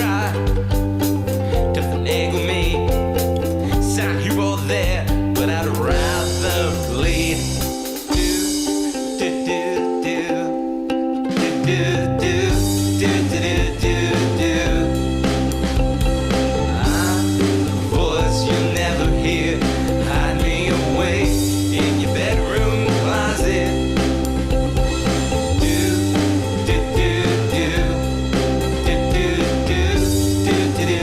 try to finagle me. Sound here or there, but I'd rather bleed. Do, do, do, do, do, do, do, do, do, do, do. I'm the voice you'll never hear. Hide me away in your bedroom closet. Do, do, do, do, do, do, do, do, do, do.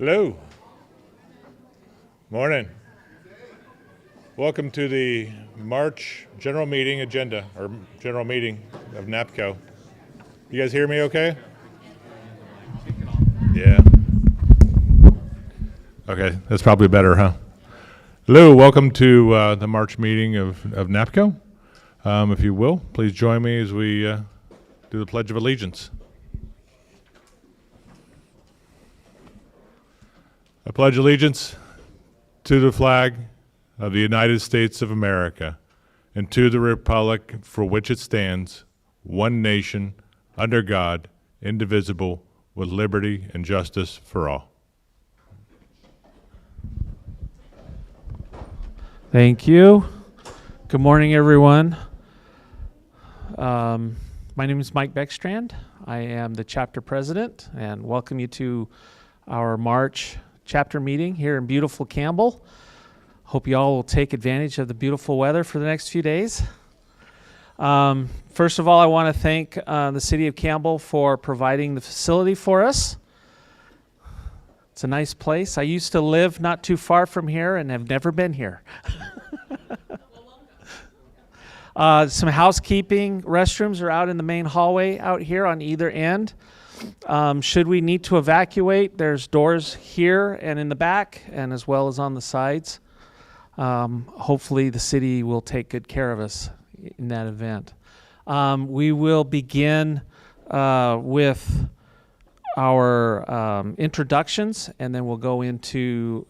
Hello. Morning. Welcome to the March general meeting agenda, or general meeting of NAPCO. You guys hear me okay? Yeah. Okay, that's probably better, huh? Hello, welcome to the March meeting of NAPCO. If you will, please join me as we do the Pledge of Allegiance. I pledge allegiance to the flag of the United States of America and to the republic for which it stands, one nation, under God, indivisible, with liberty and justice for all. Thank you. Good morning, everyone. My name is Mike Beckstrand. I am the chapter president, and welcome you to our March chapter meeting here in beautiful Campbell. Hope you all will take advantage of the beautiful weather for the next few days. First of all, I want to thank the City of Campbell for providing the facility for us. It's a nice place. I used to live not too far from here and have never been here. Some housekeeping restrooms are out in the main hallway out here on either end. Should we need to evacuate, there's doors here and in the back, and as well as on the sides. Hopefully the city will take good care of us in that event. We will begin with our introductions, and then we'll go into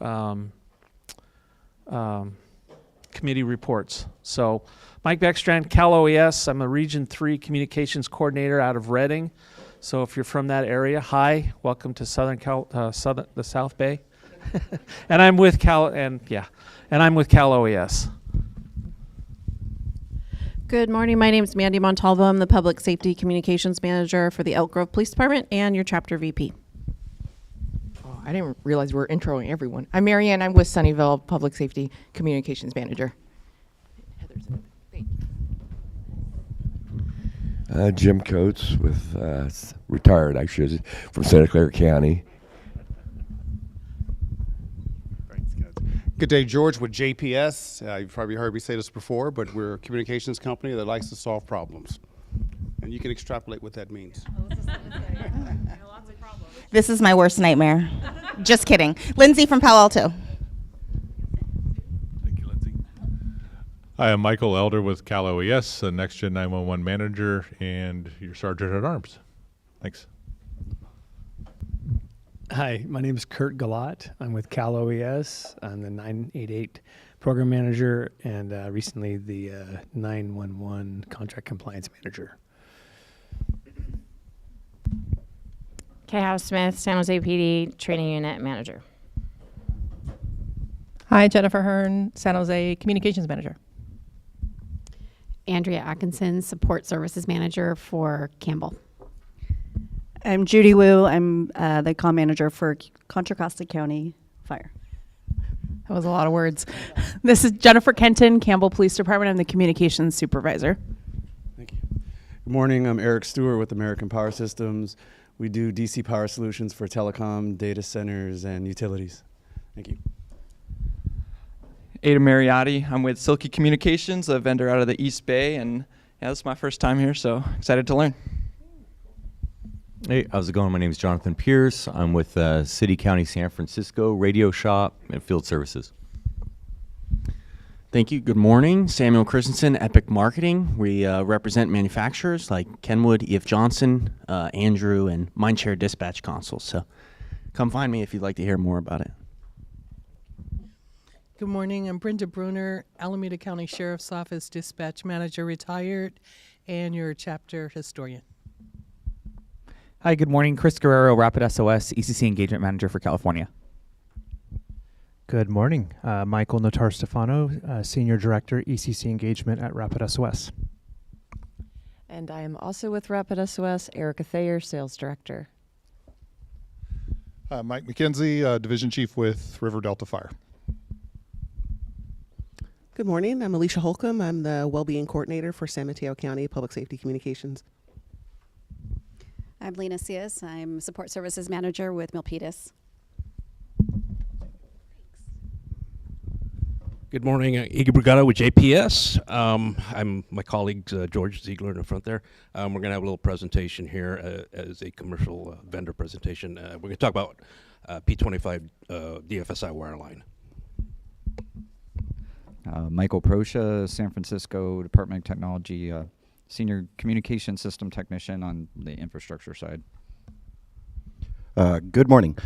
committee reports. So Mike Beckstrand, Cal OES. I'm a Region 3 Communications Coordinator out of Reading. So if you're from that area, hi, welcome to the South Bay. And I'm with Cal OES. Good morning. My name is Mandy Montalvo. I'm the Public Safety Communications Manager for the Elk Grove Police Department and your chapter VP. Oh, I didn't realize we were introing everyone. I'm Marianne. I'm with Sunnyvale Public Safety Communications Manager. Heather's in. Thank you. Jim Coates with retired actually from Santa Clara County. Good day, George with JPS. You've probably heard me say this before, but we're a communications company that likes to solve problems. And you can extrapolate what that means. This is my worst nightmare. Just kidding. Lindsay from Palo Alto. Thank you, Lindsay. Hi, I'm Michael Elder with Cal OES, the Next Gen 911 Manager and your Sergeant at Arms. Thanks. Hi, my name is Kurt Galat. I'm with Cal OES. I'm the 988 Program Manager and recently the 911 Contract Compliance Manager. Kay House Smith, San Jose PD Training Unit Manager. Hi, Jennifer Hearn, San Jose Communications Manager. Andrea Atkinson, Support Services Manager for Campbell. I'm Judy Wu. I'm the comm manager for Contra Costa County Fire. That was a lot of words. This is Jennifer Kenton, Campbell Police Department. I'm the Communications Supervisor. Thank you. Good morning. I'm Eric Stewart with American Power Systems. We do DC power solutions for telecom, data centers, and utilities. Thank you. Ada Mariotti. I'm with Silky Communications, a vendor out of the East Bay, and yeah, this is my first time here, so excited to learn. Hey, how's it going? My name is Jonathan Pierce. I'm with City County San Francisco Radio Shop and Field Services. Thank you. Good morning. Samuel Christensen, Epic Marketing. We represent manufacturers like Kenwood, E.F. Johnson, Andrew, and Mindshare Dispatch Consoles. So come find me if you'd like to hear more about it. Good morning. I'm Brenda Bruner, Alameda County Sheriff's Office Dispatch Manager, retired, and your chapter historian. Hi, good morning. Chris Guerrero, Rapid SOS, ECC Engagement Manager for California. Good morning. Michael Notar Stefano, Senior Director, ECC Engagement at Rapid SOS. And I am also with Rapid SOS, Erica Thayer, Sales Director. Mike McKenzie, Division Chief with River Delta Fire. Good morning. I'm Alicia Holcomb. I'm the Wellbeing Coordinator for San Mateo County Public Safety Communications. I'm Lena Cias. I'm Support Services Manager with Milpitas. Good morning, Igor Brigado with JPS. I'm my colleague George Ziegler in the front there. We're going to have a little presentation here as a commercial vendor presentation. We're going to talk about P25 DFSI wireline. Michael Proscia, San Francisco Department of Technology, Senior Communication System Technician on the infrastructure side. Good morning.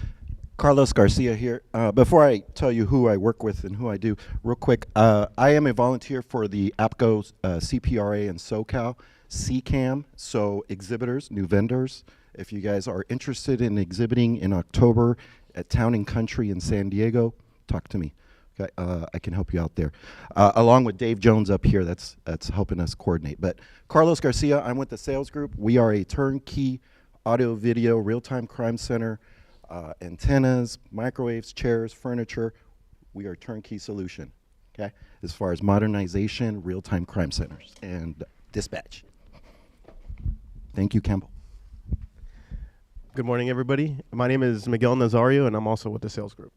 Carlos Garcia here. Before I tell you who I work with and who I do, real quick, I am a volunteer for the APCO CPRA and SoCal CCAM, so exhibitors, new vendors. If you guys are interested in exhibiting in October at Town and Country in San Diego, talk to me. Okay, I can help you out there. Along with Dave Jones up here, that's helping us coordinate. But Carlos Garcia, I'm with the sales group. We are a turnkey audio, video, real-time crime center, antennas, microwaves, chairs, furniture. We are a turnkey solution, okay? As far as modernization, real-time crime centers, and dispatch. Thank you, Campbell. Good morning, everybody. My name is Miguel Nazario, and I'm also with the sales group.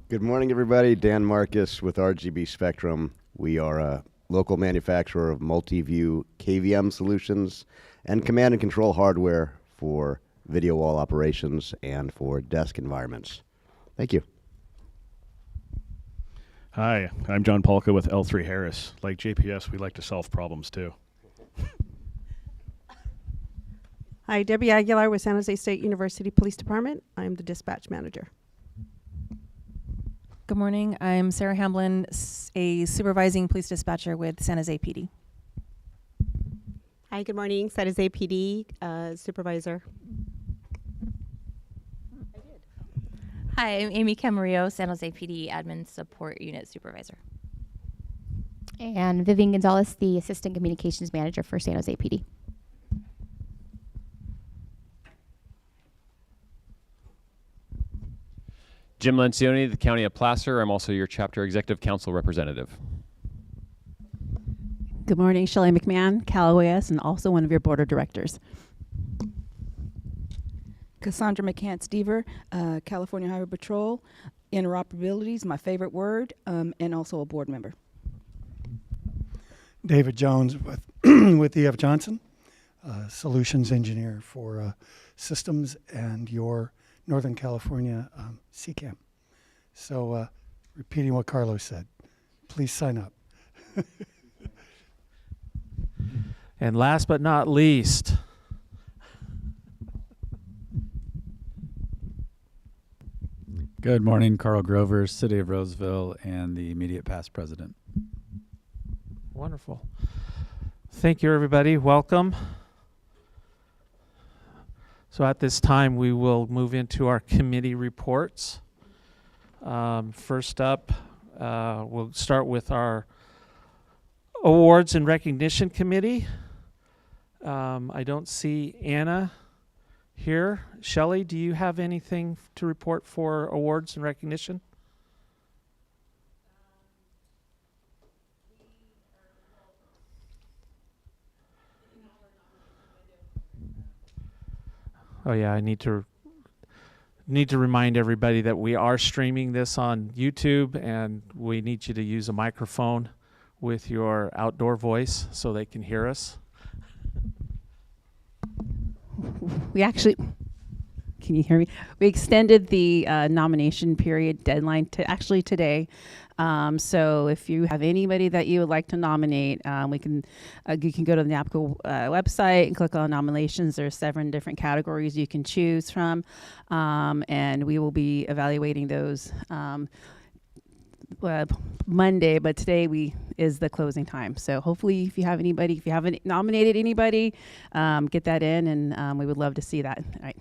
Good morning, everybody. Dan Marcus with RGB Spectrum. We are a local manufacturer of multi-view KVM solutions and command and control hardware for video wall operations and for desk environments. Thank you. Hi, I'm John Polka with L3 Harris. Like JPS, we like to solve problems too. Hi, Debbie Aguilar with San Jose State University Police Department. I'm the dispatch manager. Good morning. I'm Sarah Hamblin, a supervising police dispatcher with San Jose PD. Hi, good morning. San Jose PD supervisor. Hi, I'm Amy Camarillo, San Jose PD Admin Support Unit Supervisor. And Vivian Gonzalez, the Assistant Communications Manager for San Jose PD. Jim Lencioni, the County of Placer. I'm also your Chapter Executive Council Representative. Good morning, Shelley McMahon, Cal OAS, and also one of your board of directors. Cassandra McCants-Deaver, California Highway Patrol. Interoperability is my favorite word, and also a board member. David Jones with with E.F. Johnson, Solutions Engineer for Systems and your Northern California CCAM. So repeating what Carlos said, please sign up. And last but not least, good morning, Carl Grover, City of Roseville, and the immediate past president. Wonderful. Thank you, everybody. Welcome. So at this time, we will move into our committee reports. First up, we'll start with our Awards and Recognition Committee. I don't see Anna here. Shelley, do you have anything to report for awards and recognition? Oh yeah, I need to remind everybody that we are streaming this on YouTube, and we need you to use a microphone with your outdoor voice so they can hear us. We actually, can you hear me? We extended the nomination period deadline to actually today. So if you have anybody that you would like to nominate, you can go to the NAPCO website and click on nominations. There's 7 different categories you can choose from, and we will be evaluating those Monday, but today is the closing time. So hopefully if you haven't nominated anybody, get that in, and we would love to see that. All right.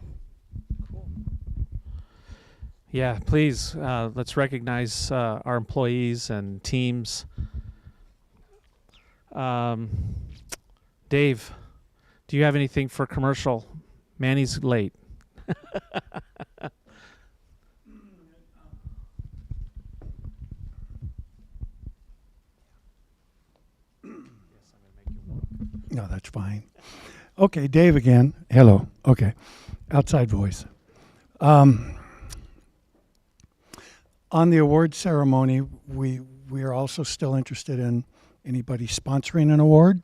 Yeah, please, let's recognize our employees and teams. Dave, do you have anything for commercial? Manny's late. No, that's fine. Okay, Dave again. Hello. Okay, outside voice. On the award ceremony, we are also still interested in anybody sponsoring an award.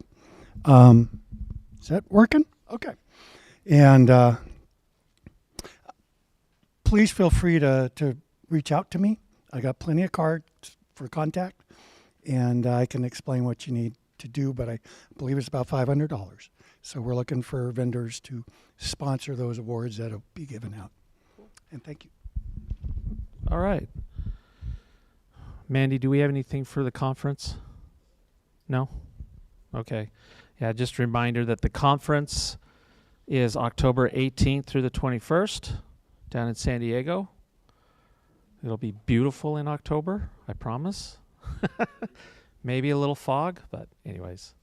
Is that working? Okay. And please feel free to reach out to me. I got plenty of cards for contact, and I can explain what you need to do, but I believe it's about $500. So we're looking for vendors to sponsor those awards that'll be given out. And thank you. All right. Mandy, do we have anything for the conference? No? Okay. Yeah, just a reminder that the conference is October 18th through the 21st down in San Diego. It'll be beautiful in October, I promise. Maybe a little fog, but anyways.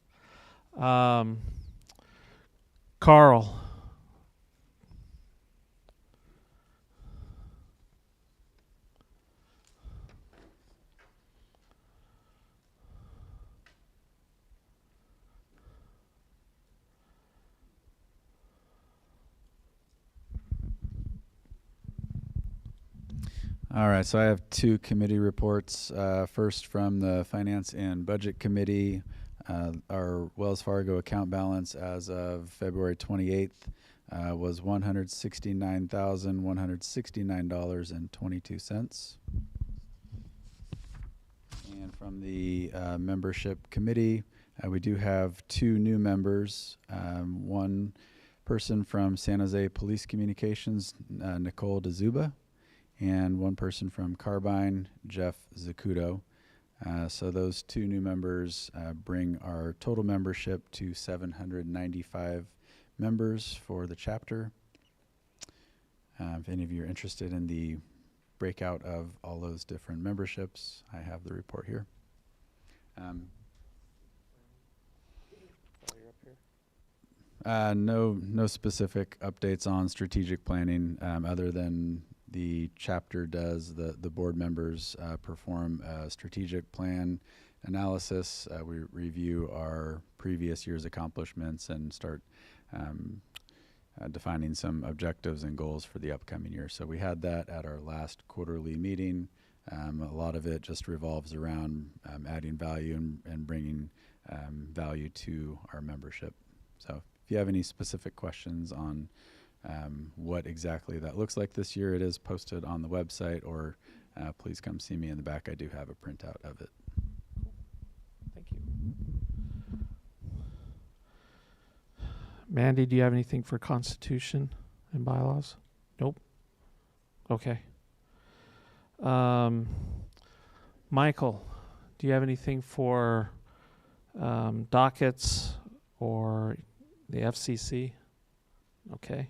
Carl. All right, so I have two committee reports. First, from the Finance and Budget Committee, our Wells Fargo account balance as of February 28th was $169,169.22. And from the Membership Committee, we do have two new members. One person from San Jose Police Communications, Nicole DeZuba, and one person from Carbine, Jeff Zacuto. So those two new members bring our total membership to 795 members for the chapter. If any of you are interested in the breakout of all those different memberships, I have the report here. No specific updates on strategic planning other than the chapter does, the board members perform a strategic plan analysis. We review our previous year's accomplishments and start defining some objectives and goals for the upcoming year. So we had that at our last quarterly meeting. A lot of it just revolves around adding value and bringing value to our membership. So if you have any specific questions on what exactly that looks like this year, it is posted on the website, or please come see me in the back. I do have a printout of it. Thank you. Mandy, do you have anything for Constitution and bylaws? Nope. Okay. Michael, do you have anything for dockets or the FCC? Okay.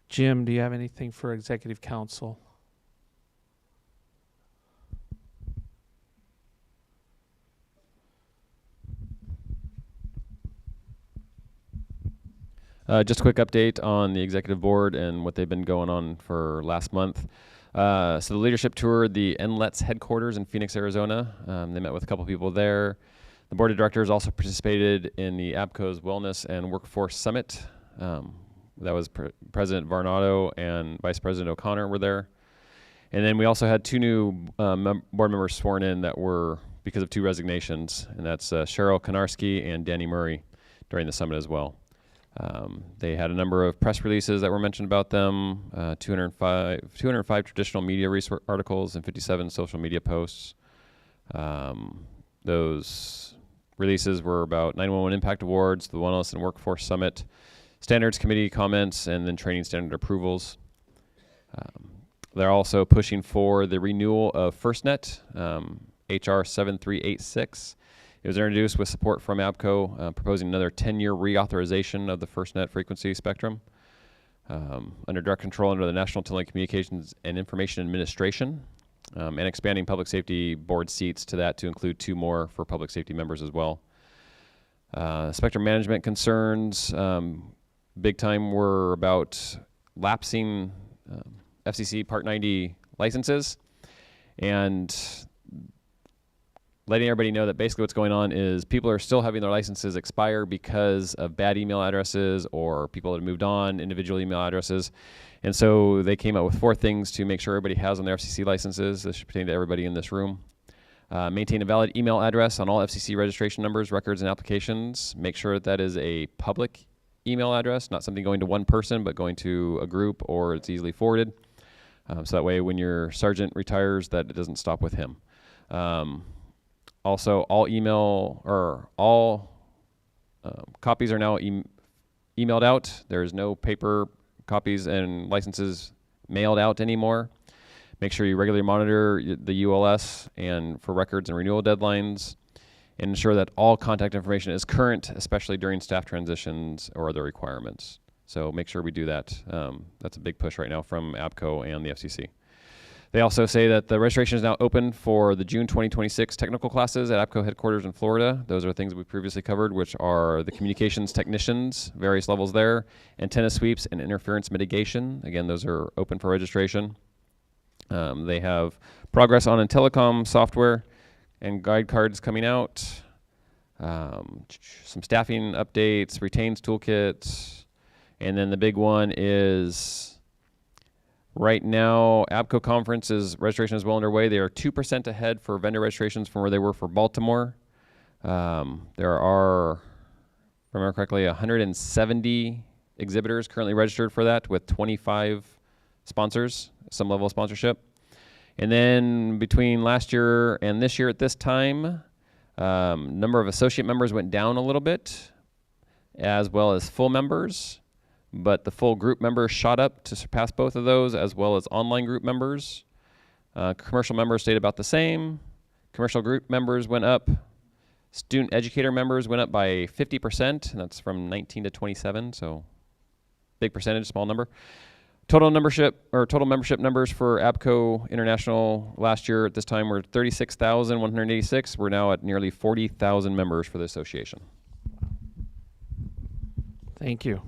Jim, do you have anything for Executive Council? Just a quick update on the executive board and what they've been going on for last month. So the leadership toured the NLET's headquarters in Phoenix, Arizona. They met with a couple people there. The board of directors also participated in the APCO's Wellness and Workforce Summit. That was President Varnado and Vice President O'Connor were there. And then we also had two new board members sworn in that were because of two resignations, and that's Cheryl Konarski and Danny Murray during the summit as well. They had a number of press releases that were mentioned about them, 205 traditional media articles and 57 social media posts. Those releases were about 911 Impact Awards, the Wellness and Workforce Summit, Standards Committee comments, and then training standard approvals. They're also pushing for the renewal of FirstNet, HR 7386. It was introduced with support from APCO, proposing another 10-year reauthorization of the FirstNet frequency spectrum. Under direct control under the National Telecommunications and Information Administration, and expanding public safety board seats to that to include 2 more for public safety members as well. Spectrum management concerns, big time were about lapsing FCC Part 90 licenses, and letting everybody know that basically what's going on is people are still having their licenses expire because of bad email addresses or people that have moved on, individual email addresses. And so they came up with 4 things to make sure everybody has on their FCC licenses. This should pertain to everybody in this room. Maintain a valid email address on all FCC registration numbers, records, and applications. Make sure that is a public email address, not something going to one person, but going to a group or it's easily forwarded. So that way when your sergeant retires, that it doesn't stop with him. Also, all email or all copies are now emailed out. There's no paper copies and licenses mailed out anymore. Make sure you regularly monitor the ULS and for records and renewal deadlines, and ensure that all contact information is current, especially during staff transitions or other requirements. So make sure we do that. That's a big push right now from APCO and the FCC. They also say that the registration is now open for the June 2026 technical classes at APCO headquarters in Florida. Those are things that we previously covered, which are the communications technicians, various levels there, antenna sweeps, and interference mitigation. Again, those are open for registration. They have progress on telecom software and guide cards coming out. Some staffing updates, retains toolkits, and then the big one is right now, APCO conference's registration is well underway. They are 2% ahead for vendor registrations from where they were for Baltimore. There are, if I remember correctly, 170 exhibitors currently registered for that with 25 sponsors, some level of sponsorship. And then between last year and this year at this time, number of associate members went down a little bit, as well as full members. But the full group members shot up to surpass both of those, as well as online group members. Commercial members stayed about the same. Commercial group members went up. Student educator members went up by 50%, and that's from 19 to 27, so big percentage, small number. Total membership numbers for APCO International last year at this time were 36,186. We're now at nearly 40,000 members for the association. Thank you.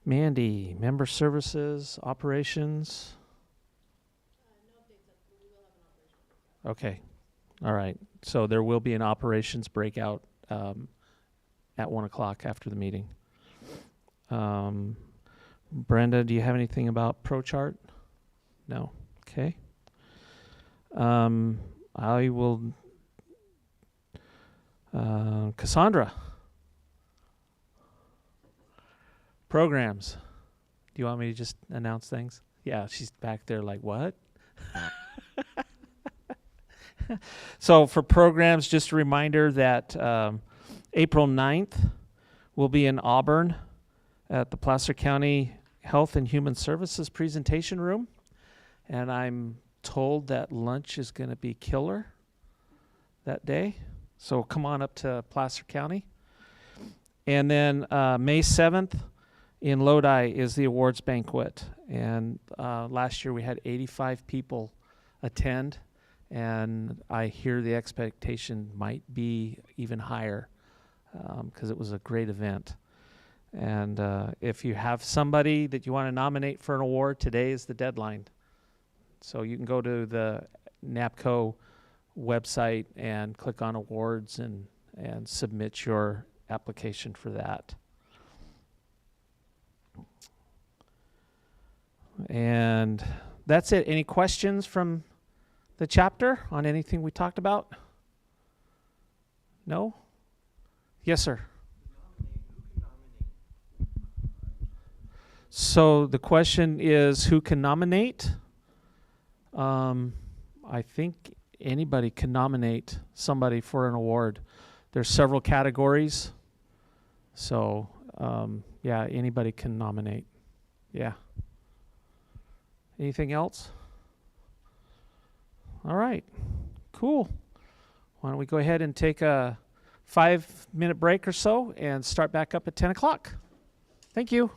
Mandy, member services, operations. Okay. All right. So there will be an operations breakout at 1 o'clock after the meeting. Brenda, do you have anything about ProChart? No. Okay. I will. Cassandra. Programs. Do you want me to just announce things? Yeah, she's back there like, what? So for programs, just a reminder that April 9th we'll be in Auburn at the Placer County Health and Human Services presentation room. And I'm told that lunch is going to be killer that day. So come on up to Placer County. And then May 7th in Lodi is the awards banquet. And last year we had 85 people attend. And I hear the expectation might be even higher because it was a great event. And if you have somebody that you want to nominate for an award, today is the deadline. So you can go to the NAPCO website and click on awards and submit your application for that. And that's it. Any questions from the chapter on anything we talked about? No? Yes, sir. So the question is, who can nominate? I think anybody can nominate somebody for an award. There's several categories. So, yeah, anybody can nominate. Yeah. Anything else? All right. Cool. Why don't we go ahead and take a 5-minute break or so and start back up at 10 o'clock. Thank you.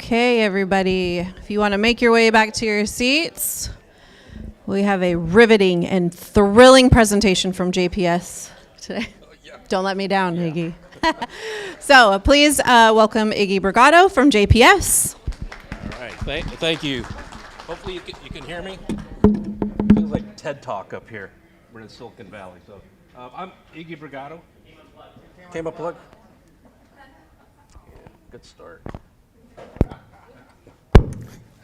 Okay, everybody, if you want to make your way back to your seats, we have a riveting and thrilling presentation from JPS today. Don't let me down, Iggy. So please welcome Iggy Brigado from JPS. All right, thank you. Hopefully you can hear me. Feels like TED Talk up here. We're in Silicon Valley. So I'm Iggy Brigado. Came up plug. Good start.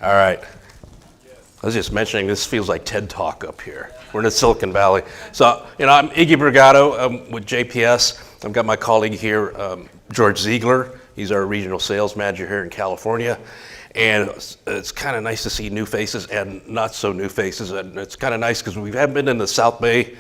All right. I was just mentioning this feels like TED Talk up here. We're in the Silicon Valley. So, I'm Iggy Brigado with JPS. I've got my colleague here, George Ziegler. He's our regional sales manager here in California. And it's kind of nice to see new faces and not so new faces. And it's kind of nice because we haven't been in the South Bay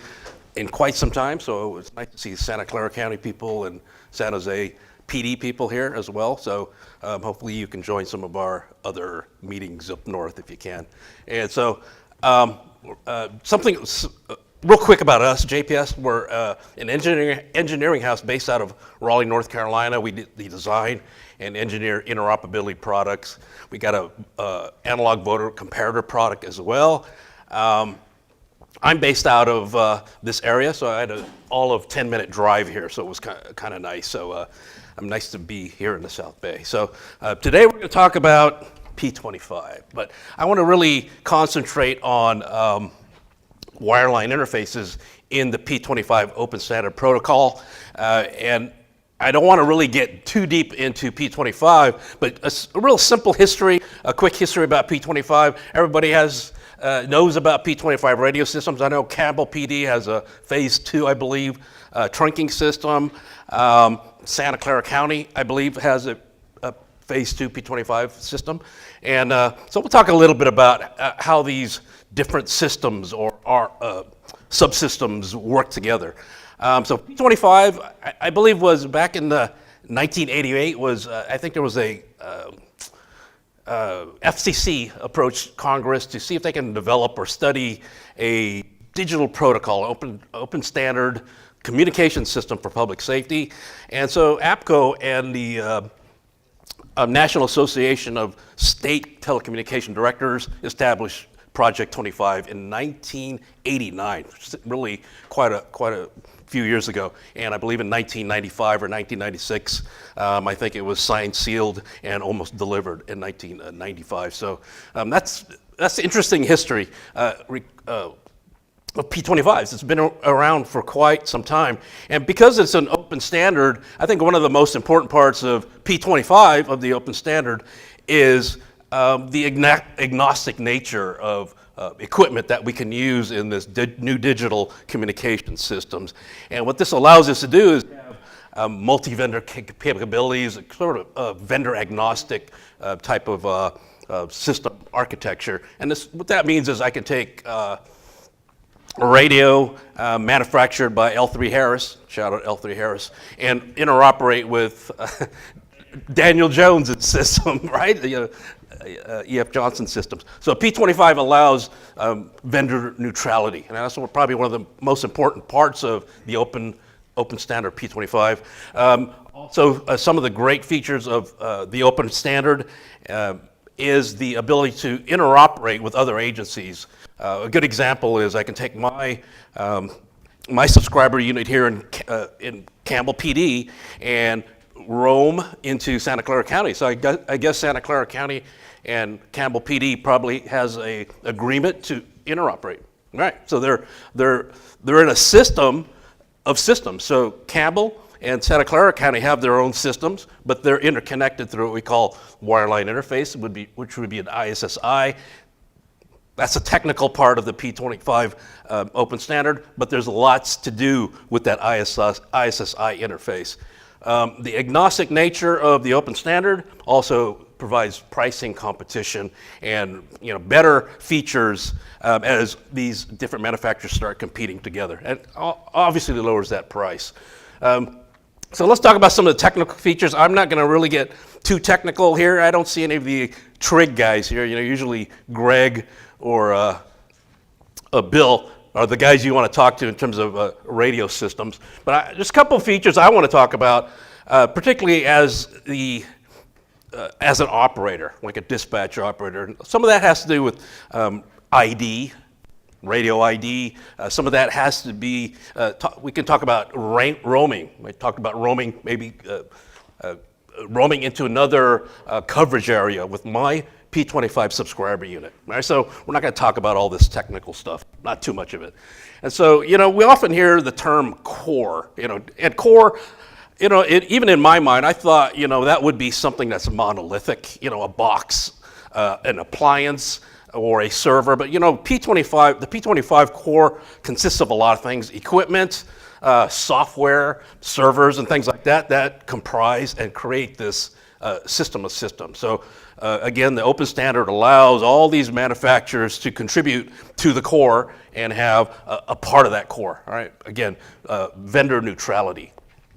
in quite some time. So it's nice to see Santa Clara County people and San Jose PD people here as well. So hopefully you can join some of our other meetings up north if you can. And so something real quick about us, JPS, we're an engineering house based out of Raleigh, North Carolina. We design and engineer interoperability products. We got a analog voter comparator product as well. I'm based out of this area, so I had an all of 10-minute drive here, so it was kind of nice. So I'm nice to be here in the South Bay. So today we're going to talk about P25, but I want to really concentrate on wireline interfaces in the P25 Open Standard Protocol. And I don't want to really get too deep into P25, but a real simple history, a quick history about P25. Everybody knows about P25 radio systems. I know Campbell PD has a phase 2, I believe, trunking system. Santa Clara County, I believe, has a phase 2 P25 system. And so we'll talk a little bit about how these different systems or subsystems work together. So P25, I believe, was back in the 1988, I think there was a FCC approached Congress to see if they can develop or study a digital protocol, open standard communication system for public safety. And so APCO and the National Association of State Telecommunication Directors established Project 25 in 1989, really quite a few years ago. And I believe in 1995 or 1996, I think it was signed, sealed, and almost delivered in 1995. So that's interesting history of P25s. It's been around for quite some time. And because it's an open standard, I think one of the most important parts of P25, of the open standard, is the agnostic nature of equipment that we can use in this new digital communication systems. And what this allows us to do is have multi-vendor capabilities, sort of vendor agnostic type of system architecture. And what that means is I can take a radio manufactured by L3 Harris, shout out L3 Harris, and interoperate with Daniel Jones' system, right? E.F. Johnson systems. So P25 allows vendor neutrality, and that's probably one of the most important parts of the open standard P25. Also, some of the great features of the open standard is the ability to interoperate with other agencies. A good example is I can take my subscriber unit here in Campbell PD and roam into Santa Clara County. So I guess Santa Clara County and Campbell PD probably has a agreement to interoperate. Right. So they're in a system of systems. So Campbell and Santa Clara County have their own systems, but they're interconnected through what we call wireline interface, which would be an ISSI. That's a technical part of the P25 open standard, but there's lots to do with that ISSI interface. The agnostic nature of the open standard also provides pricing competition and better features as these different manufacturers start competing together. And obviously it lowers that price. So let's talk about some of the technical features. I'm not going to really get too technical here. I don't see any of the trig guys here. Usually Greg or Bill are the guys you want to talk to in terms of radio systems. But just a couple of features I want to talk about, particularly as the as an operator, like a dispatch operator. Some of that has to do with ID, radio ID. Some of that has to be, we can talk about roaming. We talked about roaming, maybe roaming into another coverage area with my P25 subscriber unit. Right? So we're not going to talk about all this technical stuff, not too much of it. And so, you know, we often hear the term core, you know, and core, you know, even in my mind, I thought, you know, that would be something that's monolithic, you know, a box, an appliance, or a server. But, you know, the P25 core consists of a lot of things: equipment, software, servers, and things like that, that comprise and create this system of systems. So, again, the open standard allows all these manufacturers to contribute to the core and have a part of that core, all right? Again, vendor neutrality.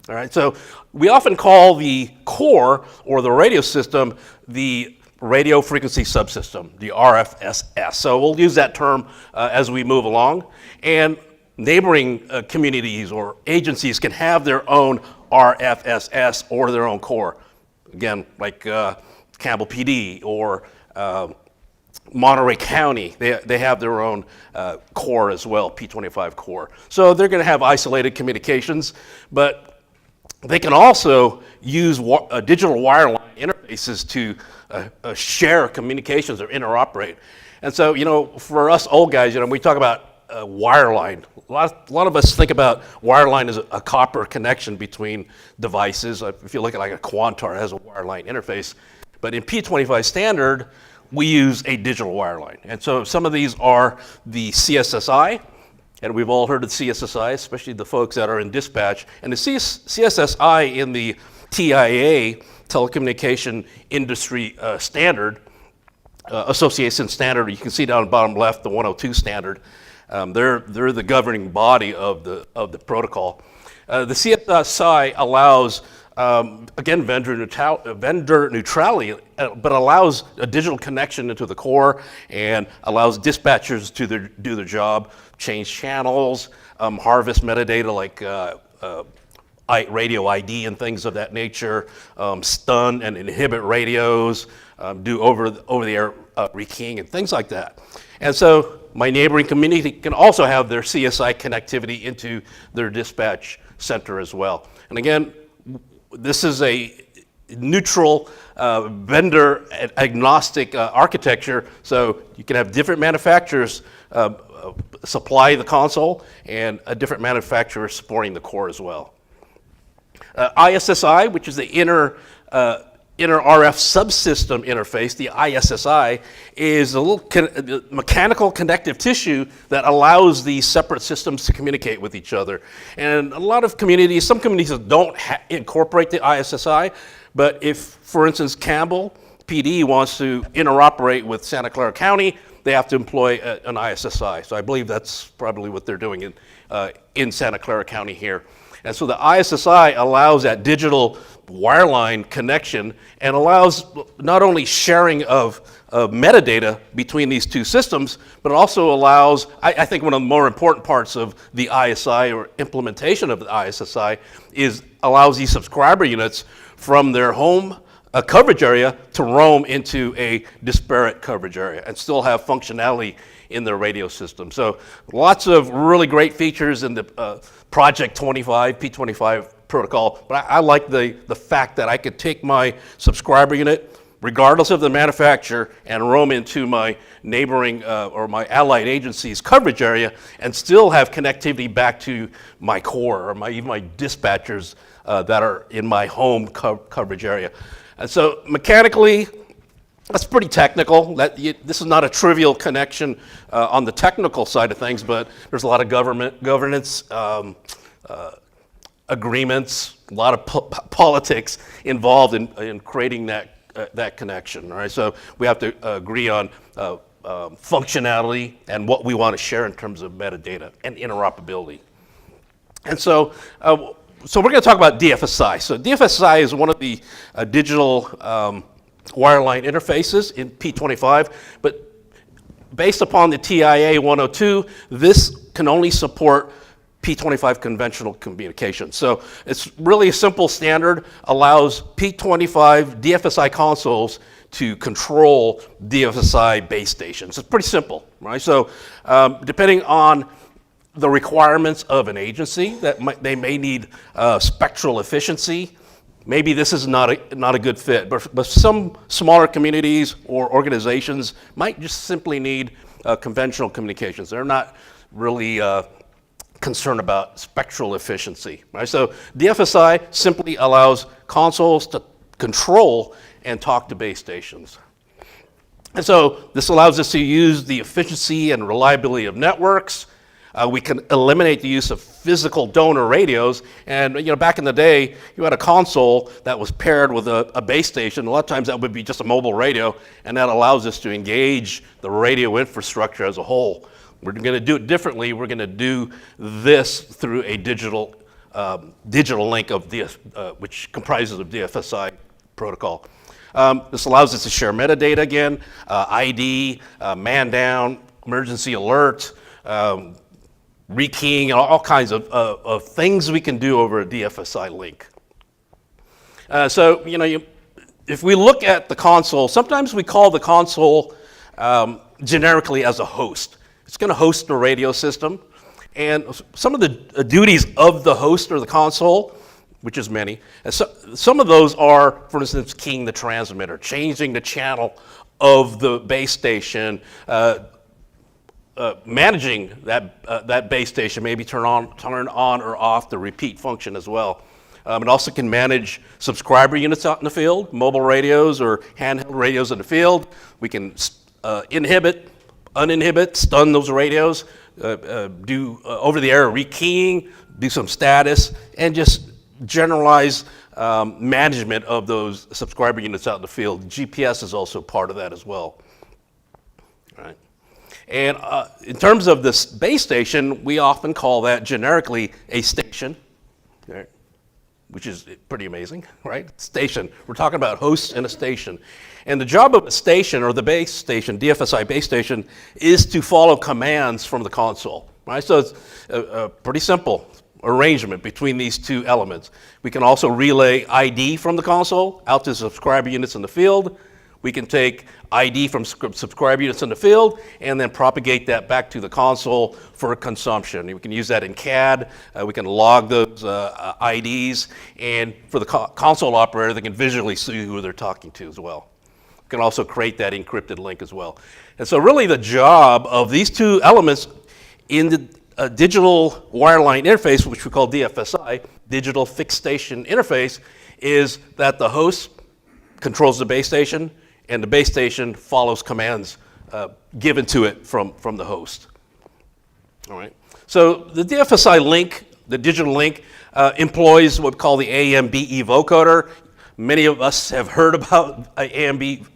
All right, so we often call the core or the radio system the radio frequency subsystem, the RFSS. So we'll use that term as we move along. And neighboring communities or agencies can have their own RFSS or their own core. Again, like Campbell PD or Monterey County, they have their own core as well, P25 core. So they're going to have isolated communications, but they can also use digital wireline interfaces to share communications or interoperate. And so, you know, for us old guys, you know, we talk about wireline. A lot of us think about wireline as a copper connection between devices. If you look at like a Quantar, it has a wireline interface. But in P25 standard, we use a digital wireline. And so some of these are the CSSI, and we've all heard of CSSI, especially the folks that are in dispatch. And the CSSI in the TIA, telecommunication industry standard, association standard, you can see down the bottom left, the 102 standard. They're the governing body of the protocol. The CSSI allows, again, vendor neutrality, but allows a digital connection into the core and allows dispatchers to do their job, change channels, harvest metadata like radio ID and things of that nature, stun and inhibit radios, do over-the-air rekeying and things like that. And so my neighboring community can also have their CSI connectivity into their dispatch center as well. And again, this is a neutral vendor agnostic architecture, so you can have different manufacturers supply the console and a different manufacturer supporting the core as well. ISSI, which is the inner RF subsystem interface, the ISSI, is a little mechanical connective tissue that allows these separate systems to communicate with each other. And a lot of communities, some communities don't incorporate the ISSI, but if, for instance, Campbell PD wants to interoperate with Santa Clara County, they have to employ an ISSI. So I believe that's probably what they're doing in Santa Clara County here. And so the ISSI allows that digital wireline connection and allows not only sharing of metadata between these two systems, but also allows, I think one of the more important parts of the ISI or implementation of the ISSI is allows these subscriber units from their home coverage area to roam into a disparate coverage area and still have functionality in their radio system. So lots of really great features in the Project 25, P25 protocol, but I like the fact that I could take my subscriber unit, regardless of the manufacturer, and roam into my neighboring or my allied agency's coverage area and still have connectivity back to my core or even my dispatchers that are in my home coverage area. And so mechanically, that's pretty technical. This is not a trivial connection on the technical side of things, but there's a lot of governance agreements, a lot of politics involved in creating that connection. All right, so we have to agree on functionality and what we want to share in terms of metadata and interoperability. And so we're going to talk about DFSI. So DFSI is one of the digital wireline interfaces in P25, but based upon the TIA 102, this can only support P25 conventional communication. So it's really a simple standard, allows P25 DFSI consoles to control DFSI base stations. It's pretty simple, right? So depending on the requirements of an agency, they may need spectral efficiency. Maybe this is not a good fit, but some smaller communities or organizations might just simply need conventional communications. They're not really concerned about spectral efficiency, right? So DFSI simply allows consoles to control and talk to base stations. And so this allows us to use the efficiency and reliability of networks. We can eliminate the use of physical donor radios. And back in the day, you had a console that was paired with a base station. A lot of times that would be just a mobile radio, and that allows us to engage the radio infrastructure as a whole. We're going to do it differently. We're going to do this through a digital link of which comprises of DFSI protocol. This allows us to share metadata again, ID, man down, emergency alert, rekeying, all kinds of things we can do over a DFSI link. So if we look at the console, sometimes we call the console generically as a host. It's going to host the radio system, and some of the duties of the host or the console, which is many, and some of those are, for instance, keying the transmitter, changing the channel of the base station, managing that base station, maybe turn on or off the repeat function as well. It also can manage subscriber units out in the field, mobile radios or handheld radios in the field. We can inhibit, uninhibit, stun those radios, do over-the-air rekeying, do some status, and just generalize management of those subscriber units out in the field. GPS is also part of that as well. All right. And in terms of this base station, we often call that generically a station, right? Which is pretty amazing, right? Station. We're talking about hosts and a station. And the job of a station, or the base station, DFSI base station, is to follow commands from the console, right? So it's a pretty simple arrangement between these two elements. We can also relay ID from the console out to subscriber units in the field. We can take ID from subscriber units in the field and then propagate that back to the console for consumption. We can use that in CAD. We can log those IDs, and for the console operator, they can visually see who they're talking to as well. We can also create that encrypted link as well. And so really the job of these two elements in the digital wireline interface, which we call DFSI, digital fixed station interface, is that the host controls the base station, and the base station follows commands given to it from the host. All right. So the DFSI link, the digital link, employs what we call the AMBE vocoder. Many of us have heard about AMBE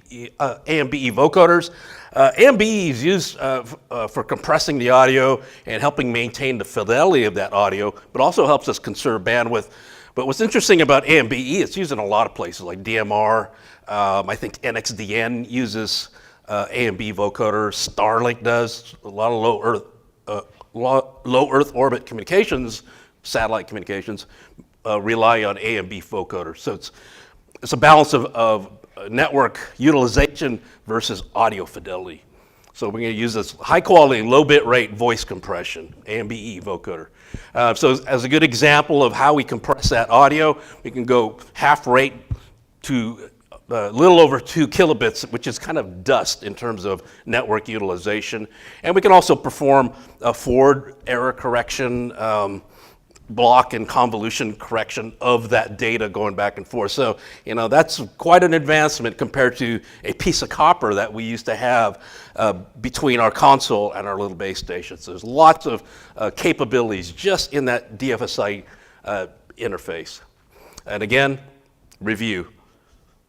vocoders. AMBE is used for compressing the audio and helping maintain the fidelity of that audio, but also helps us conserve bandwidth. But what's interesting about AMBE, it's used in a lot of places like DMR. I think NXDN uses AMBE vocoder. Starlink does. A lot of low Earth orbit communications, satellite communications, rely on AMBE vocoder. So it's a balance of network utilization versus audio fidelity. So we're going to use this high quality, low bit rate voice compression, AMBE vocoder. So as a good example of how we compress that audio, we can go half rate to a little over 2 kilobits, which is kind of dust in terms of network utilization. And we can also perform a forward error correction, block and convolution correction of that data going back and forth. So, that's quite an advancement compared to a piece of copper that we used to have between our console and our little base stations. So there's lots of capabilities just in that DFSI interface. And again, review.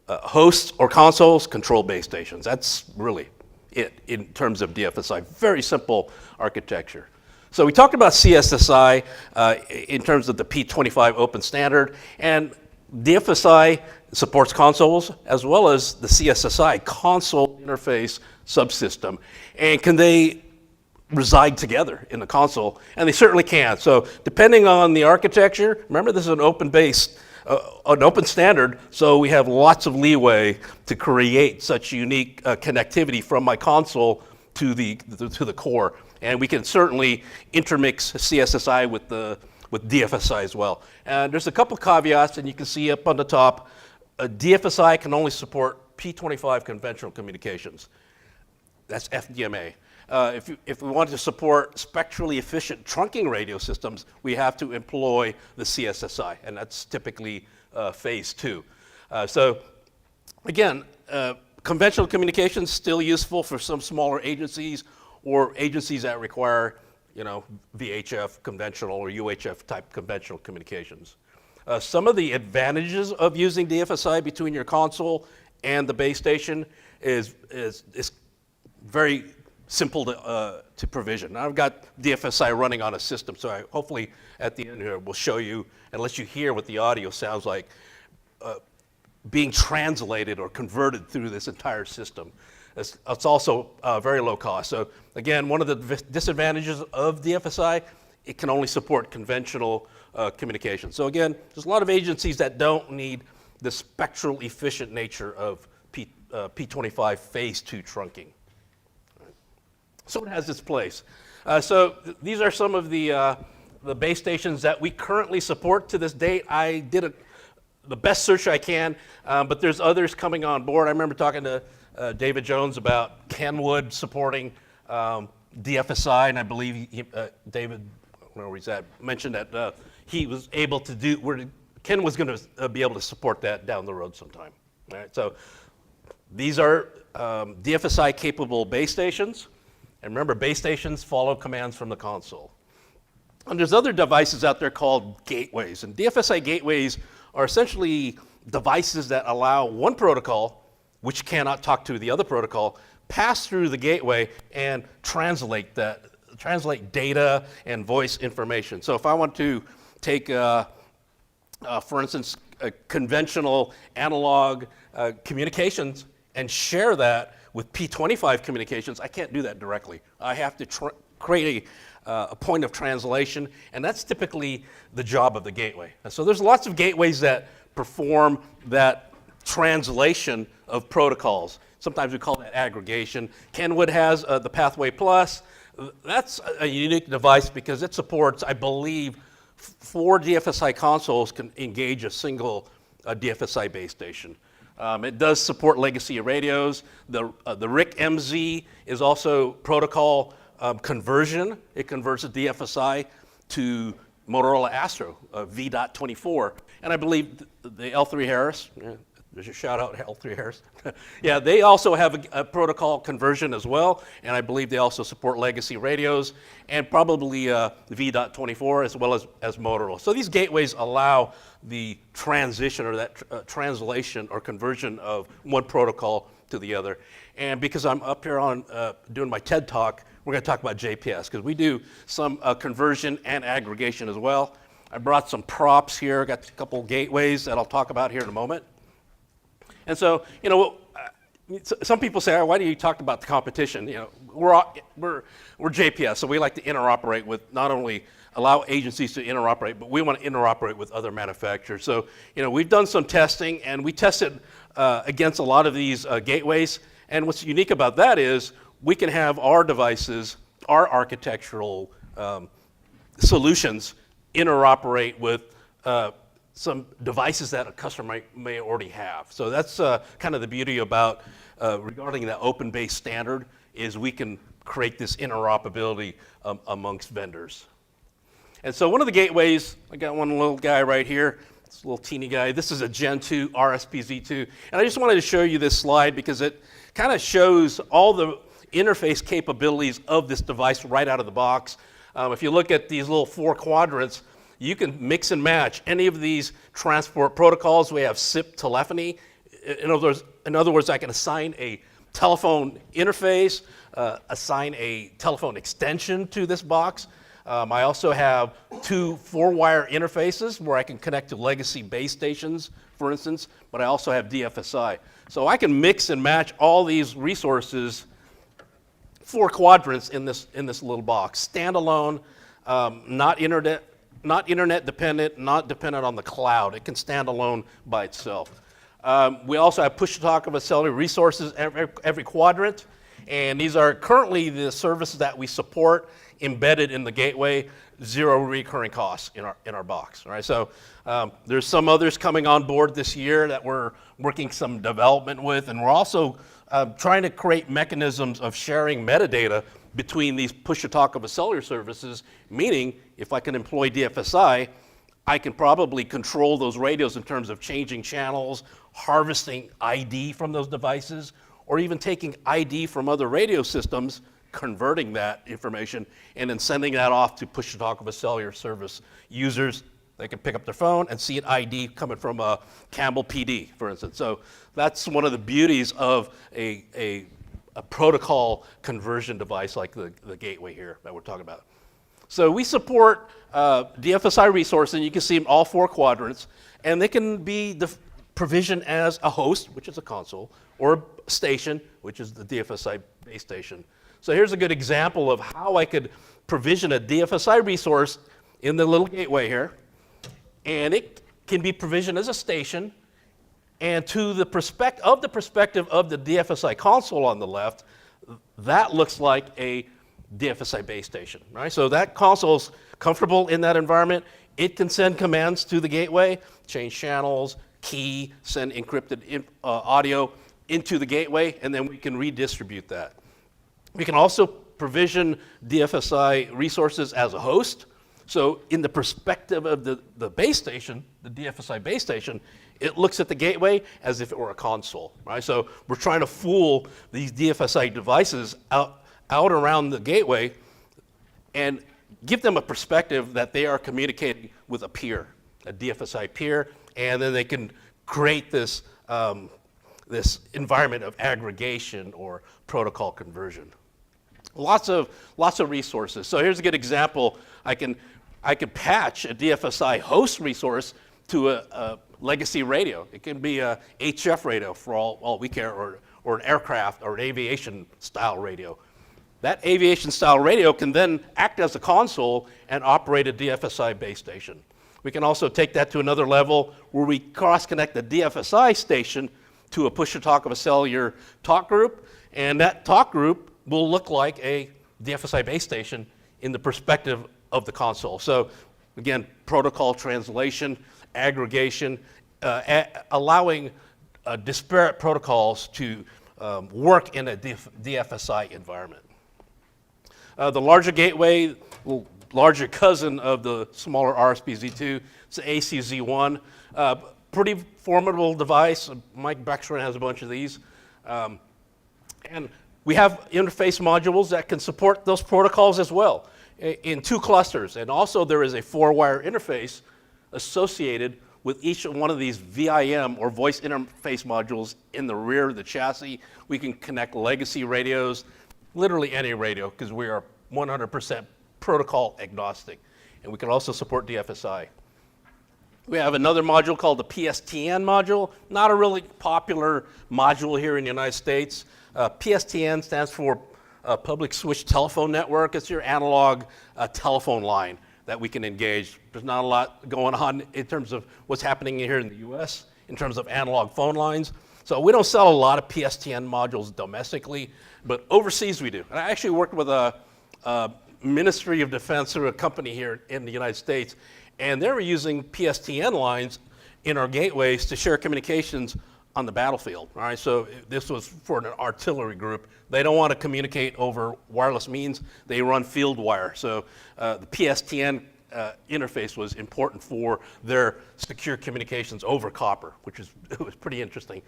Hosts or consoles control base stations. That's really it in terms of DFSI. Very simple architecture. So we talked about CSSI in terms of the P25 open standard, and DFSI supports consoles as well as the CSSI console interface subsystem. And can they reside together in the console, and they certainly can. So depending on the architecture, remember this is an open-based, an open standard, so we have lots of leeway to create such unique connectivity from my console to the core. And we can certainly intermix CSSI with DFSI as well. And there's a couple caveats, and you can see up on the top, DFSI can only support P25 conventional communications. That's FDMA. If we want to support spectrally efficient trunking radio systems, we have to employ the CSSI, and that's typically phase 2. So again, conventional communications still useful for some smaller agencies or agencies that require, VHF conventional or UHF type conventional communications. Some of the advantages of using DFSI between your console and the base station is very simple to provision. Now I've got DFSI running on a system, so hopefully at the end here we'll show you and let you hear what the audio sounds like being translated or converted through this entire system. It's also very low cost. So again, one of the disadvantages of DFSI, it can only support conventional communication. So again, there's a lot of agencies that don't need the spectral efficient nature of P25 phase 2 trunking. So it has its place. These are some of the base stations that we currently support to this date. I did the best search I can, but there's others coming on board. I remember talking to David Jones about Kenwood supporting DFSI, and I believe David, I don't know where he's at, mentioned that he was able to do, Ken was going to be able to support that down the road sometime. All right, so these are DFSI capable base stations. And remember, base stations follow commands from the console. And there's other devices out there called gateways. And DFSI gateways are essentially devices that allow one protocol, which cannot talk to the other protocol, pass through the gateway and translate data and voice information. So if I want to take, for instance, a conventional analog communications and share that with P25 communications, I can't do that directly. I have to create a point of translation, and that's typically the job of the gateway. And so there's lots of gateways that perform that translation of protocols. Sometimes we call that aggregation. Kenwood has the Pathway Plus. That's a unique device because it supports, I believe, 4 DFSI consoles can engage a single DFSI base station. It does support legacy radios. The RIC-MZ is also protocol conversion. It converts a DFSI to Motorola Astro, V.24. And I believe the L3 Harris, there's a shout out L3 Harris. Yeah, they also have a protocol conversion as well. And I believe they also support legacy radios and probably V.24 as well as Motorola. So these gateways allow the transition or that translation or conversion of one protocol to the other. And because I'm up here on doing my TED Talk, we're going to talk about JPS because we do some conversion and aggregation as well. I brought some props here, got a couple gateways that I'll talk about here in a moment. And so, some people say, why do you talk about the competition? We're JPS, so we like to interoperate with not only allow agencies to interoperate, but we want to interoperate with other manufacturers. So, we've done some testing, and we tested against a lot of these gateways. And what's unique about that is we can have our devices, our architectural solutions interoperate with some devices that a customer may already have. So that's kind of the beauty about regarding that open-based standard is we can create this interoperability amongst vendors. And so one of the gateways, I got one little guy right here, this little teeny guy. This is a Gen 2 RSPZ2. And I just wanted to show you this slide because it kind of shows all the interface capabilities of this device right out of the box. If you look at these little 4 quadrants, you can mix and match any of these transport protocols. We have SIP telephony. In other words, I can assign a telephone interface, assign a telephone extension to this box. I also have 2 4-wire interfaces where I can connect to legacy base stations, for instance, but I also have DFSI. So I can mix and match all these resources 4 quadrants in this little box. Standalone, not internet dependent, not dependent on the cloud. It can stand alone by itself. We also have push-to-talk of auxiliary resources every quadrant, and these are currently the services that we support embedded in the gateway, 0 recurring costs in our box. Right? So there's some others coming on board this year that we're working some development with, and we're also trying to create mechanisms of sharing metadata between these push-to-talk of auxiliary services, meaning if I can employ DFSI, I can probably control those radios in terms of changing channels, harvesting ID from those devices, or even taking ID from other radio systems, converting that information, and then sending that off to push-to-talk of a cellular service users. They can pick up their phone and see an ID coming from a Campbell PD, for instance. So that's one of the beauties of a protocol conversion device like the gateway here that we're talking about. So we support DFSI resources, and you can see in all 4 quadrants, and they can be provisioned as a host, which is a console, or a station, which is the DFSI base station. So here's a good example of how I could provision a DFSI resource in the little gateway here, and it can be provisioned as a station, and to the perspective of the DFSI console on the left, that looks like a DFSI base station, right? So that console's comfortable in that environment. It can send commands to the gateway, change channels, key, send encrypted audio into the gateway, and then we can redistribute that. We can also provision DFSI resources as a host. So in the perspective of the base station, the DFSI base station, it looks at the gateway as if it were a console, right? So we're trying to fool these DFSI devices out around the gateway and give them a perspective that they are communicating with a peer, a DFSI peer, and then they can create this, this environment of aggregation or protocol conversion. Lots of resources. So here's a good example. I can patch a DFSI host resource to a legacy radio. It can be a HF radio for all we care, or an aircraft or an aviation style radio. That aviation style radio can then act as a console and operate a DFSI base station. We can also take that to another level where we cross-connect the DFSI station to a push-to-talk of a cellular talk group, and that talk group will look like a DFSI base station in the perspective of the console. So again, protocol translation, aggregation, allowing disparate protocols to work in a DFSI environment. The larger gateway, larger cousin of the smaller RSPZ2, it's the ACZ1. Pretty formidable device. Mike Beckstrom has a bunch of these. And we have interface modules that can support those protocols as well in 2 clusters. And also there is a 4-wire interface associated with each one of these VIM or voice interface modules in the rear of the chassis. We can connect legacy radios, literally any radio, because we are 100% protocol agnostic. And we can also support DFSI. We have another module called the PSTN module, not a really popular module here in the United States. PSTN stands for Public Switch Telephone Network. It's your analog telephone line that we can engage. There's not a lot going on in terms of what's happening here in the US in terms of analog phone lines. So we don't sell a lot of PSTN modules domestically, but overseas we do. And I actually worked with a Ministry of Defense or a company here in the United States, and they were using PSTN lines in our gateways to share communications on the battlefield. All right, so this was for an artillery group. They don't want to communicate over wireless means. They run field wire. So the PSTN interface was important for their secure communications over copper, which was pretty interesting.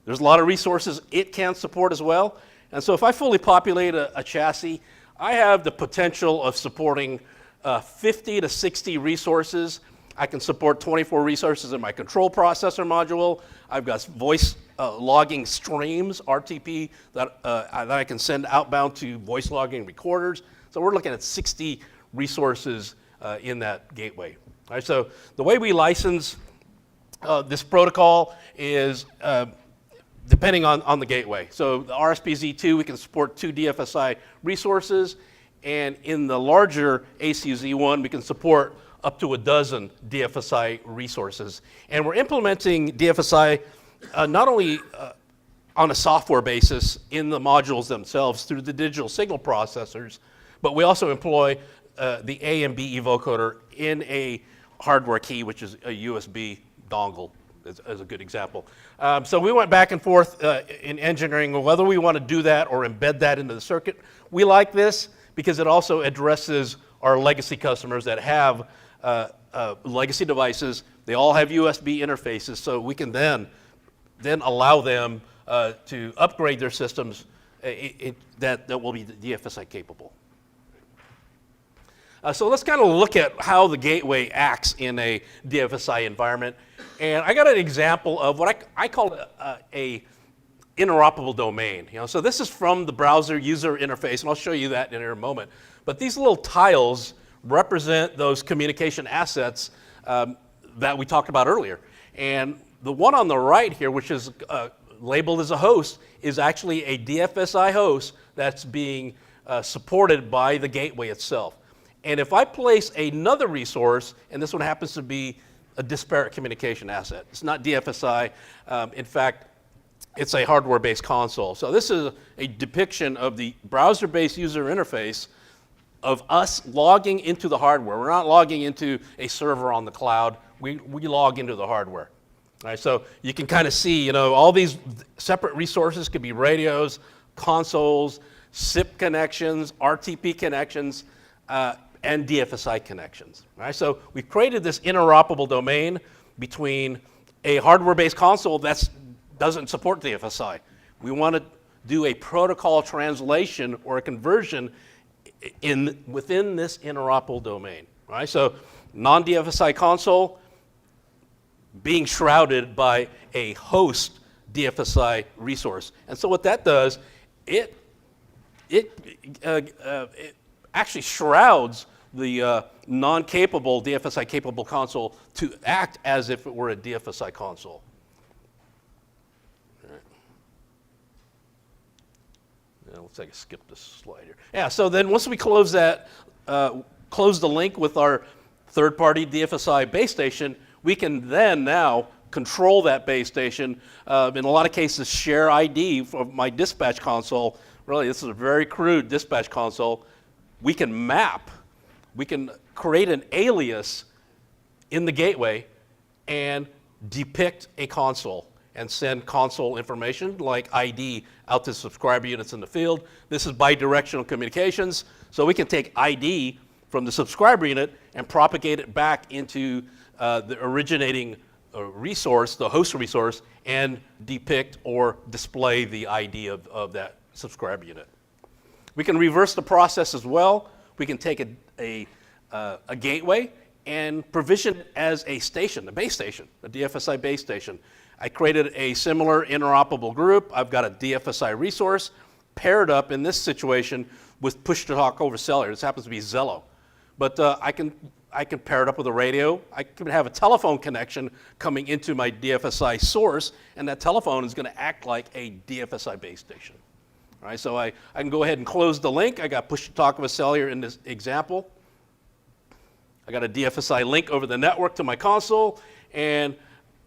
There's a lot of resources it can support as well. And so if I fully populate a chassis, I have the potential of supporting 50 to 60 resources. I can support 24 resources in my control processor module. I've got voice logging streams, RTP, that I can send outbound to voice logging recorders. So we're looking at 60 resources in that gateway. All right, so the way we license this protocol is depending on the gateway. So the RSPZ2, we can support 2 DFSI resources, and in the larger ACZ1, we can support up to a dozen DFSI resources. And we're implementing DFSI not only on a software basis in the modules themselves through the digital signal processors, but we also employ the A and B evocoder in a hardware key, which is a USB dongle, as a good example. So we went back and forth in engineering whether we want to do that or embed that into the circuit. We like this because it also addresses our legacy customers that have legacy devices. They all have USB interfaces, so we can then allow them to upgrade their systems that will be DFSI capable. So let's kind of look at how the gateway acts in a DFSI environment. And I got an example of what I call a interoperable domain. So this is from the browser user interface, and I'll show you that in a moment. But these little tiles represent those communication assets that we talked about earlier. And the one on the right here, which is labeled as a host, is actually a DFSI host that's being supported by the gateway itself. And if I place another resource, and this one happens to be a disparate communication asset, it's not DFSI. In fact, it's a hardware-based console. So this is a depiction of the browser-based user interface of us logging into the hardware. We're not logging into a server on the cloud. We log into the hardware. All right, so you can kind of see, all these separate resources could be radios, consoles, SIP connections, RTP connections, and DFSI connections. Right? So we've created this interoperable domain between a hardware-based console that doesn't support DFSI. We want to do a protocol translation or a conversion within this interoperable domain. Right? So non-DFSI console being shrouded by a host DFSI resource. And so what that does, it actually shrouds the non-capable DFSI capable console to act as if it were a DFSI console. All right. Now, looks like I skipped this slide here. Yeah, so then once we close that, close the link with our third-party DFSI base station, we can then now control that base station. In a lot of cases, share ID for my dispatch console. Really, this is a very crude dispatch console. We can map, we can create an alias in the gateway and depict a console and send console information like ID out to subscriber units in the field. This is bidirectional communications, so we can take ID from the subscriber unit and propagate it back into the originating resource, the host resource, and depict or display the ID of that subscriber unit. We can reverse the process as well. We can take a gateway and provision it as a station, a base station, a DFSI base station. I created a similar interoperable group. I've got a DFSI resource paired up in this situation with push-to-talk over cellular. This happens to be Zello. But I can pair it up with a radio. I can have a telephone connection coming into my DFSI source, and that telephone is going to act like a DFSI base station. All right, so I can go ahead and close the link. I got push-to-talk over cellular in this example. I got a DFSI link over the network to my console, and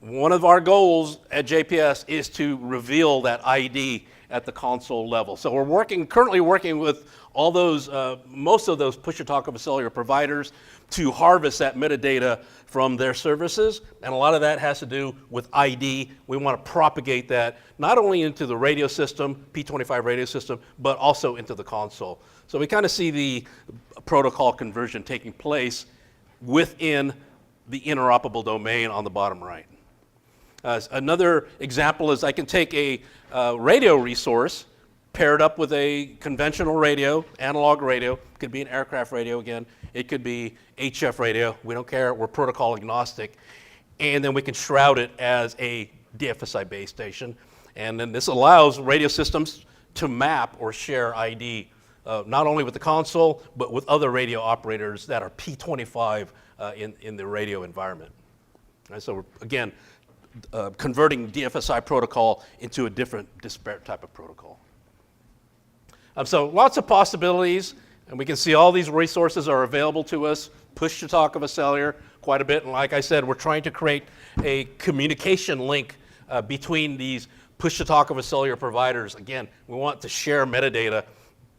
one of our goals at JPS is to reveal that ID at the console level. So we're currently working with all those, most of those push-to-talk over cellular providers to harvest that metadata from their services, and a lot of that has to do with ID. We want to propagate that not only into the radio system, P25 radio system, but also into the console. So we kind of see the protocol conversion taking place within the interoperable domain on the bottom right. Another example is I can take a radio resource paired up with a conventional radio, analog radio. It could be an aircraft radio again. It could be HF radio. We don't care. We're protocol agnostic. And then we can shroud it as a DFSI base station. And then this allows radio systems to map or share ID, not only with the console, but with other radio operators that are P25 in the radio environment. So again, converting DFSI protocol into a different disparate type of protocol. So lots of possibilities, and we can see all these resources are available to us. Push to talk of a cellular quite a bit, and like I said, we're trying to create a communication link between these push to talk of a cellular providers. Again, we want to share metadata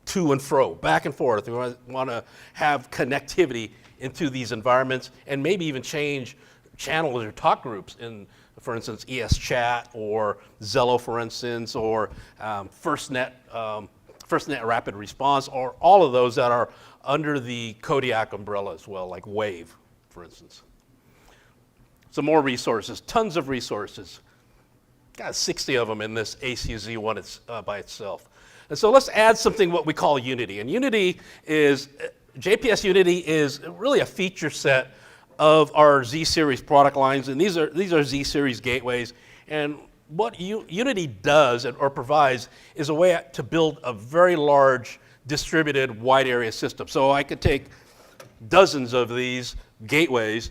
to and fro, back and forth. We want to have connectivity into these environments and maybe even change channels or talk groups in, for instance, ES Chat or Zello, for instance, or FirstNet Rapid Response, or all of those that are under the Kodiak umbrella as well, like Wave, for instance. Some more resources, tons of resources. Got 60 of them in this ACZ one by itself. And so let's add something what we call Unity. And Unity is, JPS Unity is really a feature set of our Z-Series product lines, and these are Z-Series gateways. And what Unity does or provides is a way to build a very large distributed wide area system. So I could take dozens of these gateways,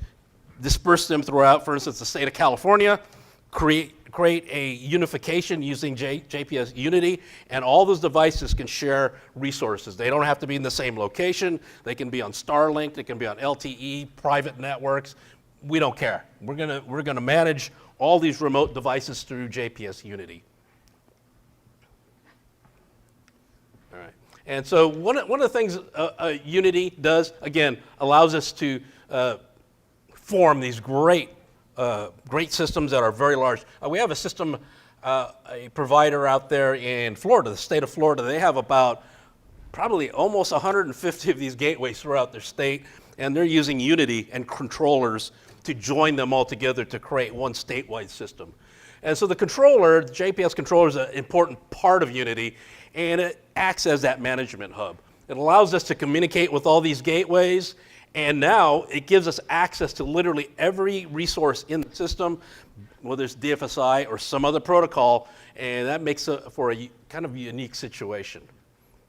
disperse them throughout, for instance, the state of California, create a unification using JPS Unity, and all those devices can share resources. They don't have to be in the same location. They can be on Starlink, they can be on LTE, private networks. We don't care. We're gonna manage all these remote devices through JPS Unity. All right. And so one of the things Unity does, again, allows us to form these great systems that are very large. We have a system, a provider out there in Florida, the state of Florida. They have about probably almost 150 of these gateways throughout their state, and they're using Unity and controllers to join them all together to create one statewide system. And so the controller, the JPS controller, is an important part of Unity, and it acts as that management hub. It allows us to communicate with all these gateways, and now it gives us access to literally every resource in the system, whether it's DFSI or some other protocol, and that makes for a kind of unique situation.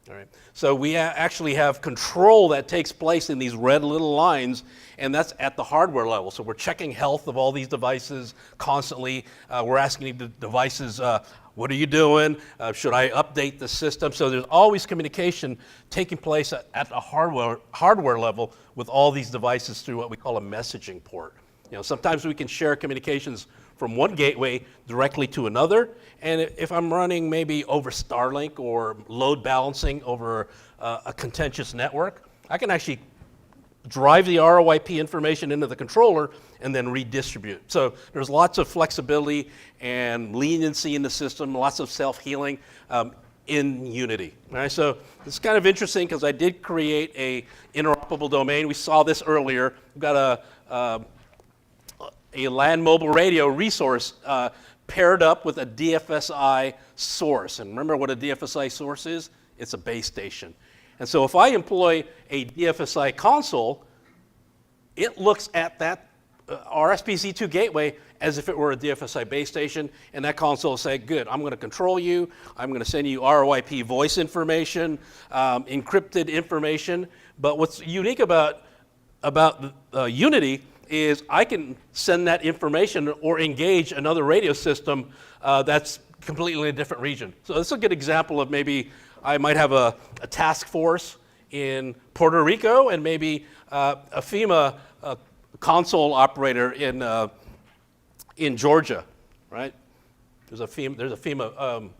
All right. So we actually have control that takes place in these red little lines, and that's at the hardware level. So we're checking health of all these devices constantly. We're asking the devices, what are you doing? Should I update the system? So there's always communication taking place at the hardware level with all these devices through what we call a messaging port. You know, sometimes we can share communications from one gateway directly to another, and if I'm running maybe over Starlink or load balancing over a contentious network, I can actually drive the ROIP information into the controller and then redistribute. So there's lots of flexibility and leniency in the system, lots of self-healing in Unity. All right, so it's kind of interesting because I did create a interoperable domain. We saw this earlier. We've got a land mobile radio resource paired up with a DFSI source. And remember what a DFSI source is? It's a base station. And so if I employ a DFSI console, it looks at that RSPC2 gateway as if it were a DFSI base station, and that console will say, good, I'm going to control you, I'm going to send you ROIP voice information, encrypted information. But what's unique about Unity is I can send that information or engage another radio system that's completely in a different region. So this is a good example of maybe I might have a task force in Puerto Rico and maybe a FEMA console operator in Georgia, right? There's a FEMA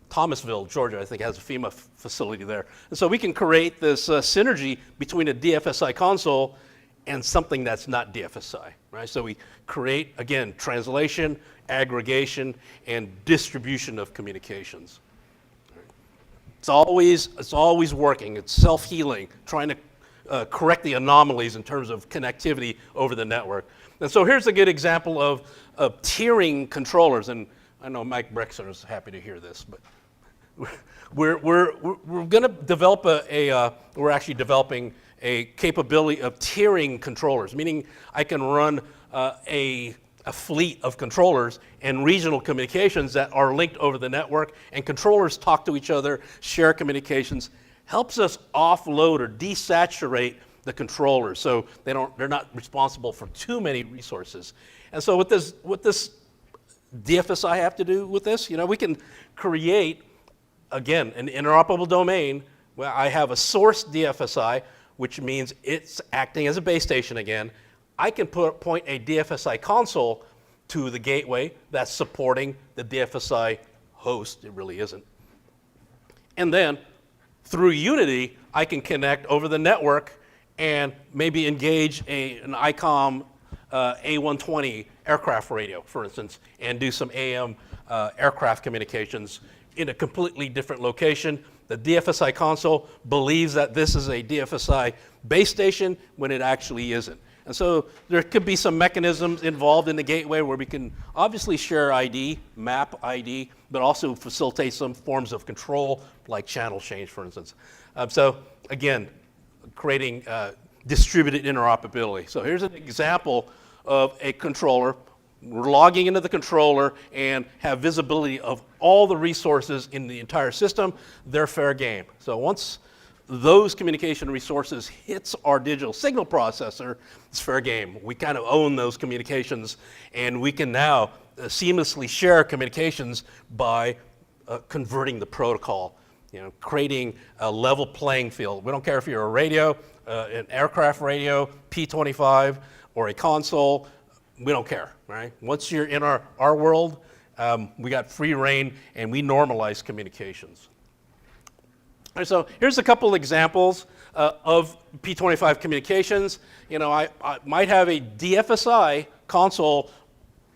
Thomasville, Georgia, I think has a FEMA facility there. And so we can create this synergy between a DFSI console and something that's not DFSI, right? So we create, again, translation, aggregation, and distribution of communications. It's always working. It's self-healing, trying to correct the anomalies in terms of connectivity over the network. And so here's a good example of tiering controllers. And I know Mike Brexer is happy to hear this, but we're going to develop we're actually developing a capability of tiering controllers, meaning I can run a fleet of controllers and regional communications that are linked over the network, and controllers talk to each other, share communications, helps us offload or desaturate the controllers so they're not responsible for too many resources. And so with this DFSI have to do with this? You know, we can create, again, an interoperable domain where I have a source DFSI, which means it's acting as a base station again. I can point a DFSI console to the gateway that's supporting the DFSI host. It really isn't. And then through Unity, I can connect over the network and maybe engage an ICOM A120 aircraft radio, for instance, and do some AM aircraft communications in a completely different location. The DFSI console believes that this is a DFSI base station when it actually isn't. And so there could be some mechanisms involved in the gateway where we can obviously share ID, map ID, but also facilitate some forms of control like channel change, for instance. So again, creating distributed interoperability. So here's an example of a controller. We're logging into the controller and have visibility of all the resources in the entire system. They're fair game. So once those communication resources hits our digital signal processor, it's fair game. We kind of own those communications, and we can now seamlessly share communications by converting the protocol, you know, creating a level playing field. We don't care if you're a radio, an aircraft radio, P25, or a console. We don't care, right? Once you're in our world, we got free reign, and we normalize communications. And so here's a couple examples of P25 communications. You know, I might have a DFSI console,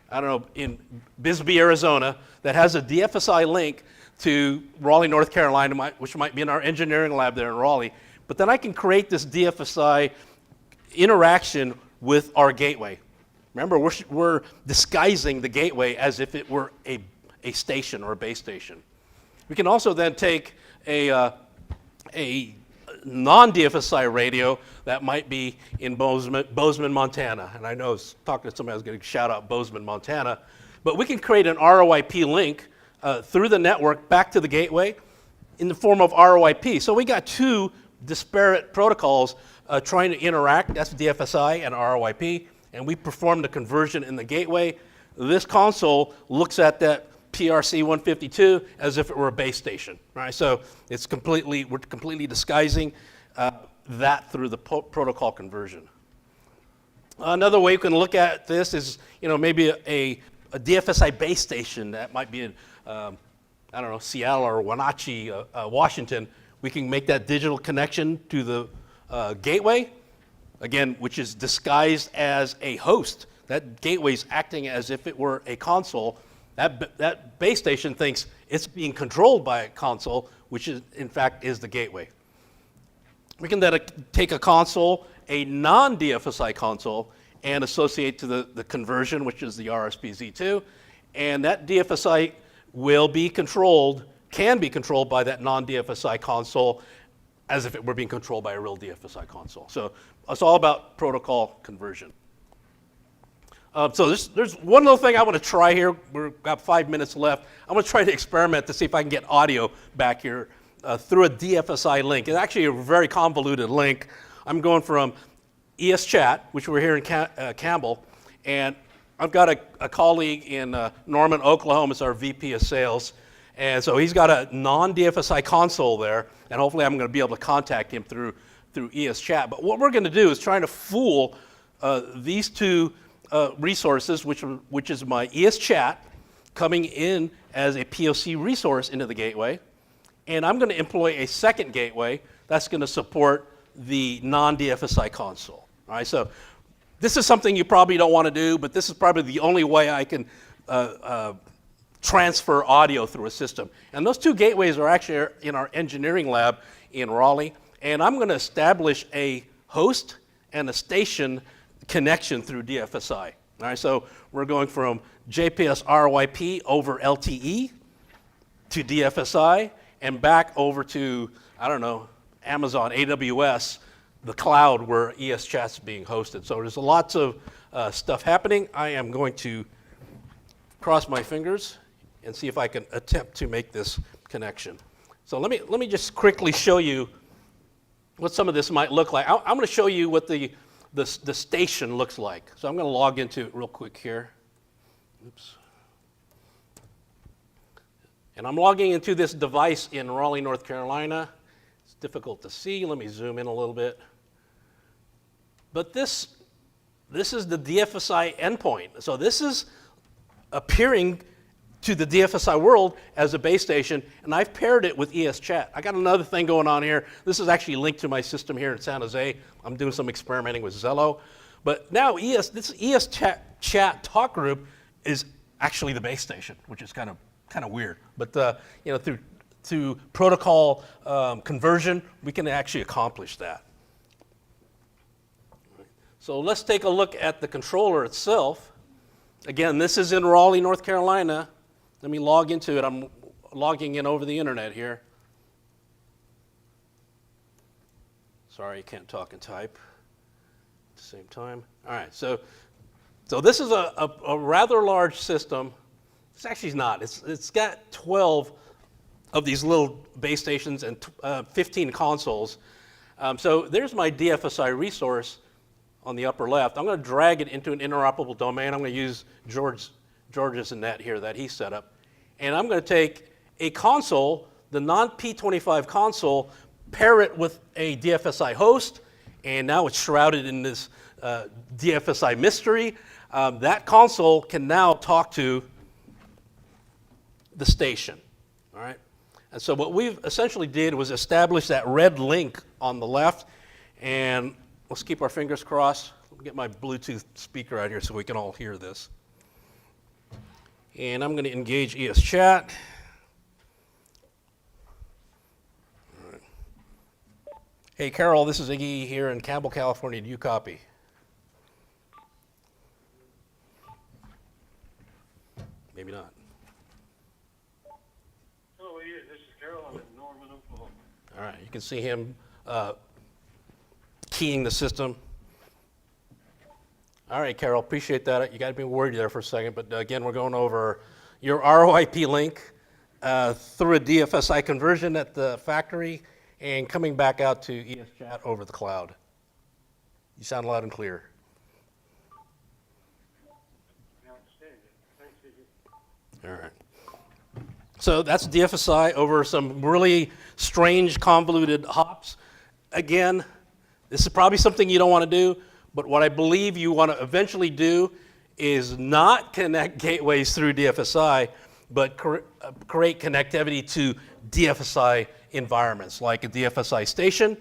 I don't know, in Bisbee, Arizona, that has a DFSI link to Raleigh, North Carolina, which might be in our engineering lab there in Raleigh. But then I can create this DFSI interaction with our gateway. Remember, we're disguising the gateway as if it were a station or a base station. We can also then take a non-DFSI radio that might be in Bozeman, Montana. And I know I was talking to somebody, I was going to shout out Bozeman, Montana. But we can create an ROIP link through the network back to the gateway in the form of ROIP. So we got two disparate protocols trying to interact. That's DFSI and ROIP. And we perform the conversion in the gateway. This console looks at that PRC 152 as if it were a base station, right? So it's we're completely disguising that through the protocol conversion. Another way you can look at this is, you know, maybe a DFSI base station that might be in, I don't know, Seattle or Wenatchee, Washington. We can make that digital connection to the gateway, again, which is disguised as a host. That gateway is acting as if it were a console. That base station thinks it's being controlled by a console, which is, in fact, is the gateway. We can then take a console, a non-DFSI console, and associate to the conversion, which is the RSPZ2, and that DFSI will be controlled, can be controlled by that non-DFSI console as if it were being controlled by a real DFSI console. So it's all about protocol conversion. So there's one little thing I want to try here. We've got 5 minutes left. I'm going to try to experiment to see if I can get audio back here through a DFSI link. It's actually a very convoluted link. I'm going from ESChat, which we're here in Campbell, and I've got a colleague in Norman, Oklahoma. It's our VP of sales. And so he's got a non-DFSI console there, and hopefully I'm going to be able to contact him through ESChat. But what we're going to do is try to fool these two resources, which is my ESChat coming in as a POC resource into the gateway, and I'm going to employ a second gateway that's going to support the non-DFSI console. All right, so this is something you probably don't want to do, but this is probably the only way I can transfer audio through a system. And those two gateways are actually in our engineering lab in Raleigh, and I'm going to establish a host and a station connection through DFSI. All right, so we're going from JPS ROIP over LTE to DFSI and back over to, I don't know, Amazon AWS, the cloud where ESChat's being hosted. So there's lots of stuff happening. I am going to cross my fingers and see if I can attempt to make this connection. So let me just quickly show you what some of this might look like. I'm going to show you what the station looks like. So I'm going to log into it real quick here. Oops. And I'm logging into this device in Raleigh, North Carolina. It's difficult to see. Let me zoom in a little bit. But this is the DFSI endpoint. So this is appearing to the DFSI world as a base station, and I've paired it with ESChat. I got another thing going on here. This is actually linked to my system here in San Jose. I'm doing some experimenting with Zello. But now this ESChat talk group is actually the base station, which is kind of weird. But through protocol conversion, we can actually accomplish that. So let's take a look at the controller itself. Again, this is in Raleigh, North Carolina. Let me log into it. I'm logging in over the internet here. Sorry, you can't talk and type at the same time. All right, so this is a rather large system. It's actually not. It's got 12 of these little base stations and 15 consoles. So there's my DFSI resource on the upper left. I'm going to drag it into an interoperable domain. I'm going to use George's net here that he set up. And I'm going to take a console, the non-P25 console, pair it with a DFSI host, and now it's shrouded in this DFSI mystery. That console can now talk to the station, all right? And so what we've essentially did was establish that red link on the left, and let's keep our fingers crossed. Let me get my Bluetooth speaker out here so we can all hear this. And I'm going to engage ESChat. All right. Hey, Carol, this is Iggy here in Campbell, California. Do you copy? Maybe not. Hello, Iggy. This is Carol. I'm in Norman, Oklahoma. All right, you can see him keying the system. All right, Carol, appreciate that. You got to be worried there for a second, but again, we're going over your ROIP link through a DFSI conversion at the factory and coming back out to ESChat over the cloud. You sound loud and clear. All right. So that's DFSI over some really strange, convoluted hops. Again, this is probably something you don't want to do, but what I believe you want to eventually do is not connect gateways through DFSI, but create connectivity to DFSI environments, like a DFSI station.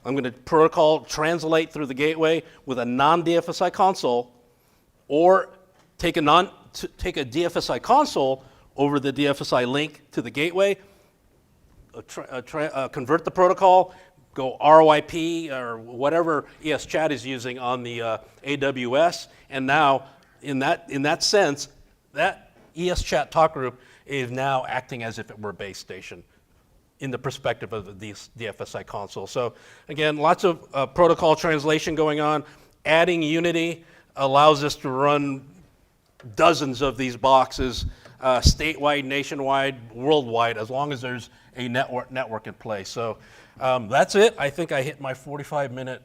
I'm going to protocol translate through the gateway with a non-DFSI console, or take a DFSI console over the DFSI link to the gateway, convert the protocol, go ROIP or whatever ESChat is using on the AWS, and now in that sense, that ESChat talk group is now acting as if it were a base station in the perspective of the DFSI console. So again, lots of protocol translation going on. Adding Unity allows us to run dozens of these boxes, statewide, nationwide, worldwide, as long as there's a network in place. So that's it. I think I hit my 45-minute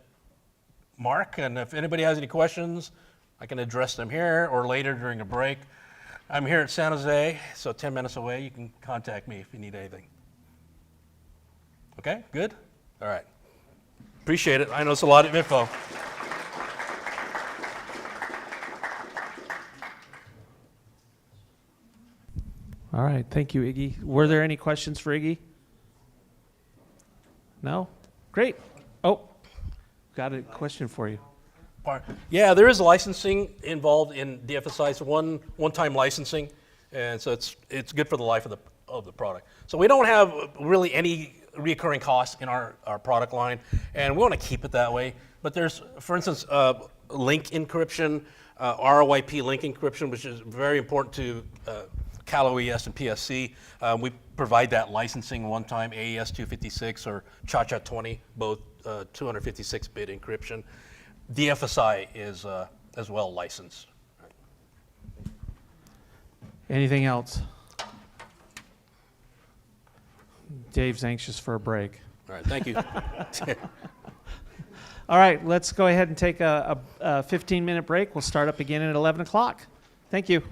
mark, and if anybody has any questions, I can address them here or later during a break. I'm here at San Jose, so 10 minutes away. You can contact me if you need anything. Okay, good? All right. Appreciate it. I know it's a lot of info. All right, thank you, Iggy. Were there any questions for Iggy? No? Great. Oh, got a question for you. Yeah, there is licensing involved in DFSI. It's one-time licensing, and so it's good for the life of the product. So we don't have really any recurring costs in our product line, and we want to keep it that way. But there's, for instance, link encryption, ROIP link encryption, which is very important to Cal OES and PSC. We provide that licensing one time, AES 256 or Cha-Cha 20, both 256-bit encryption. DFSI is as well licensed. Anything else? Dave's anxious for a break. All right, thank you. All right, let's go ahead and take a 15-minute break. We'll start up again at 11 o'clock. Thank you.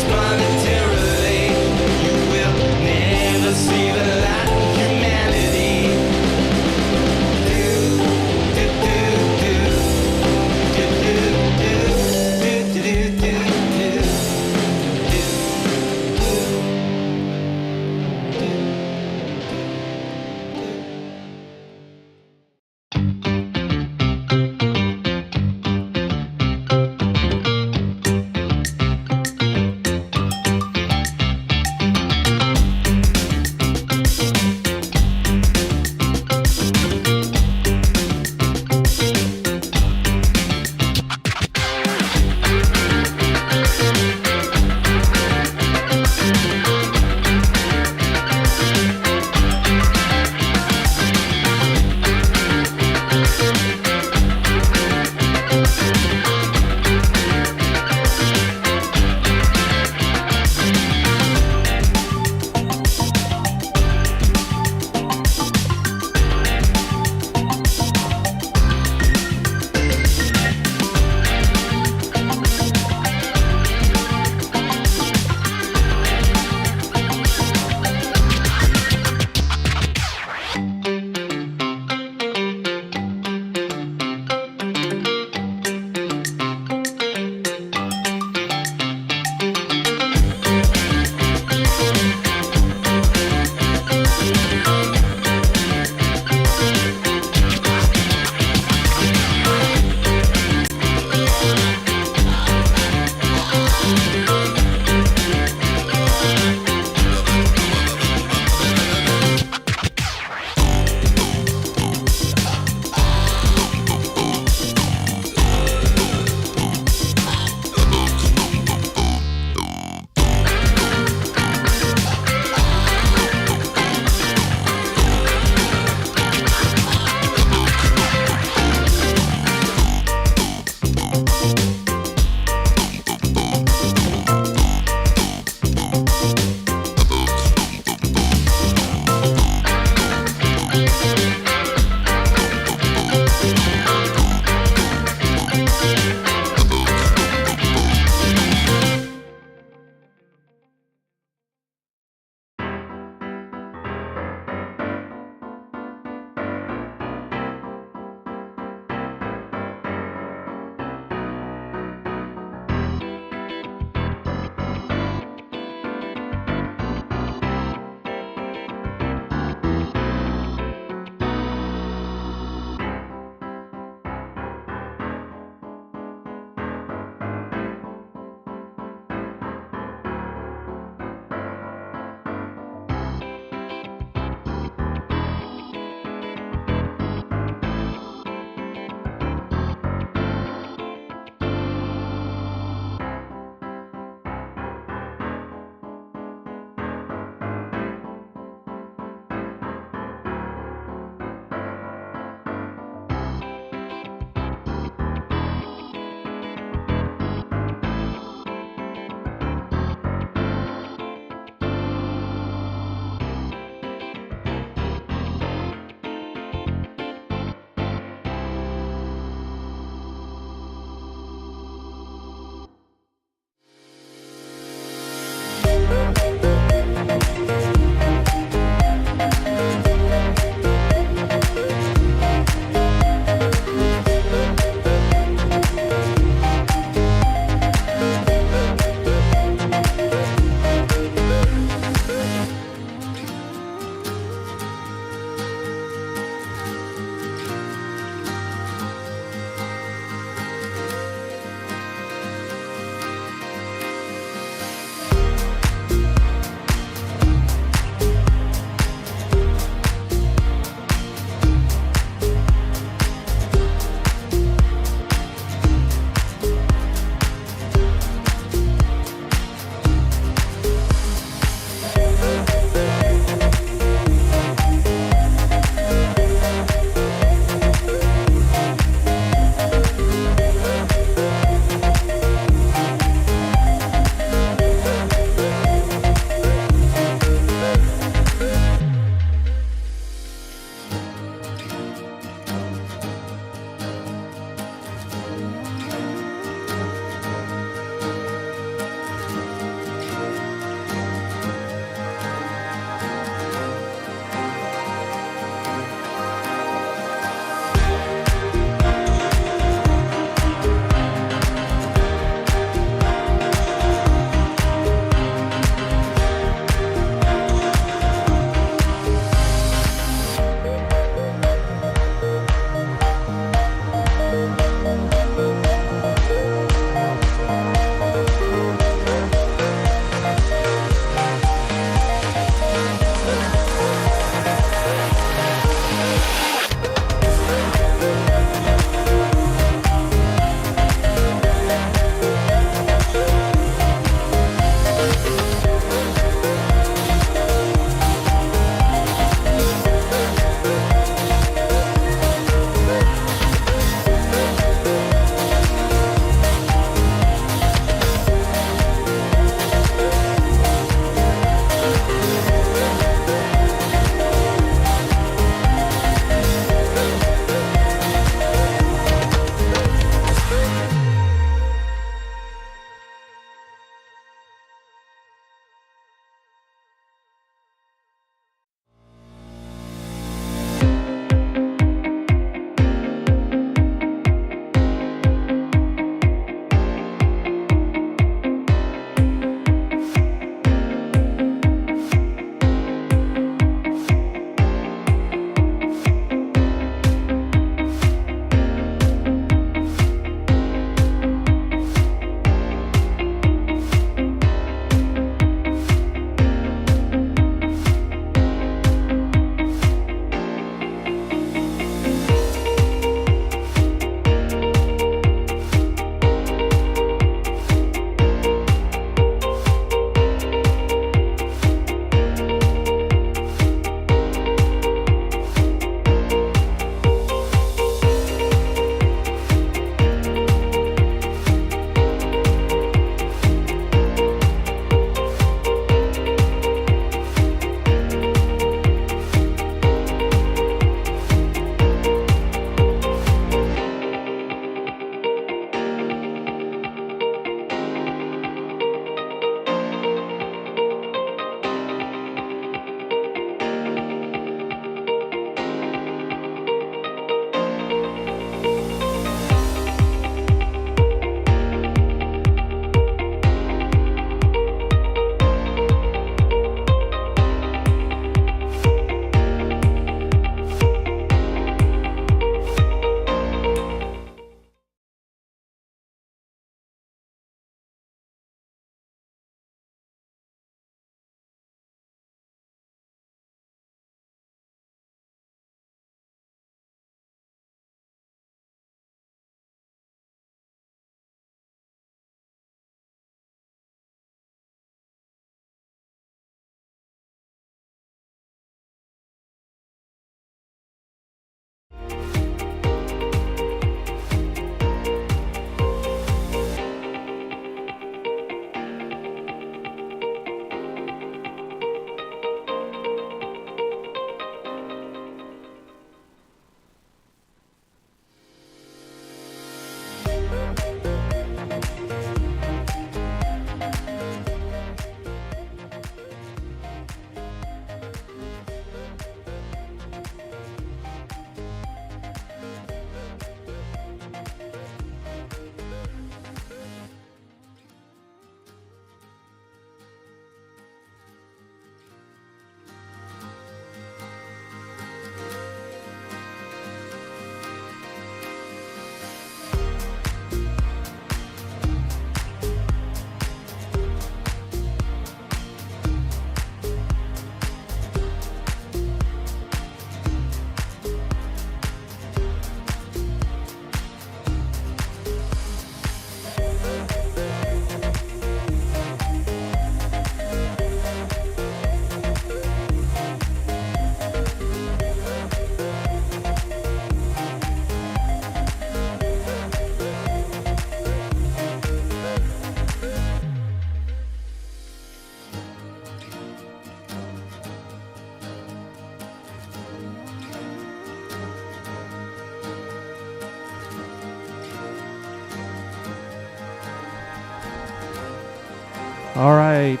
All right.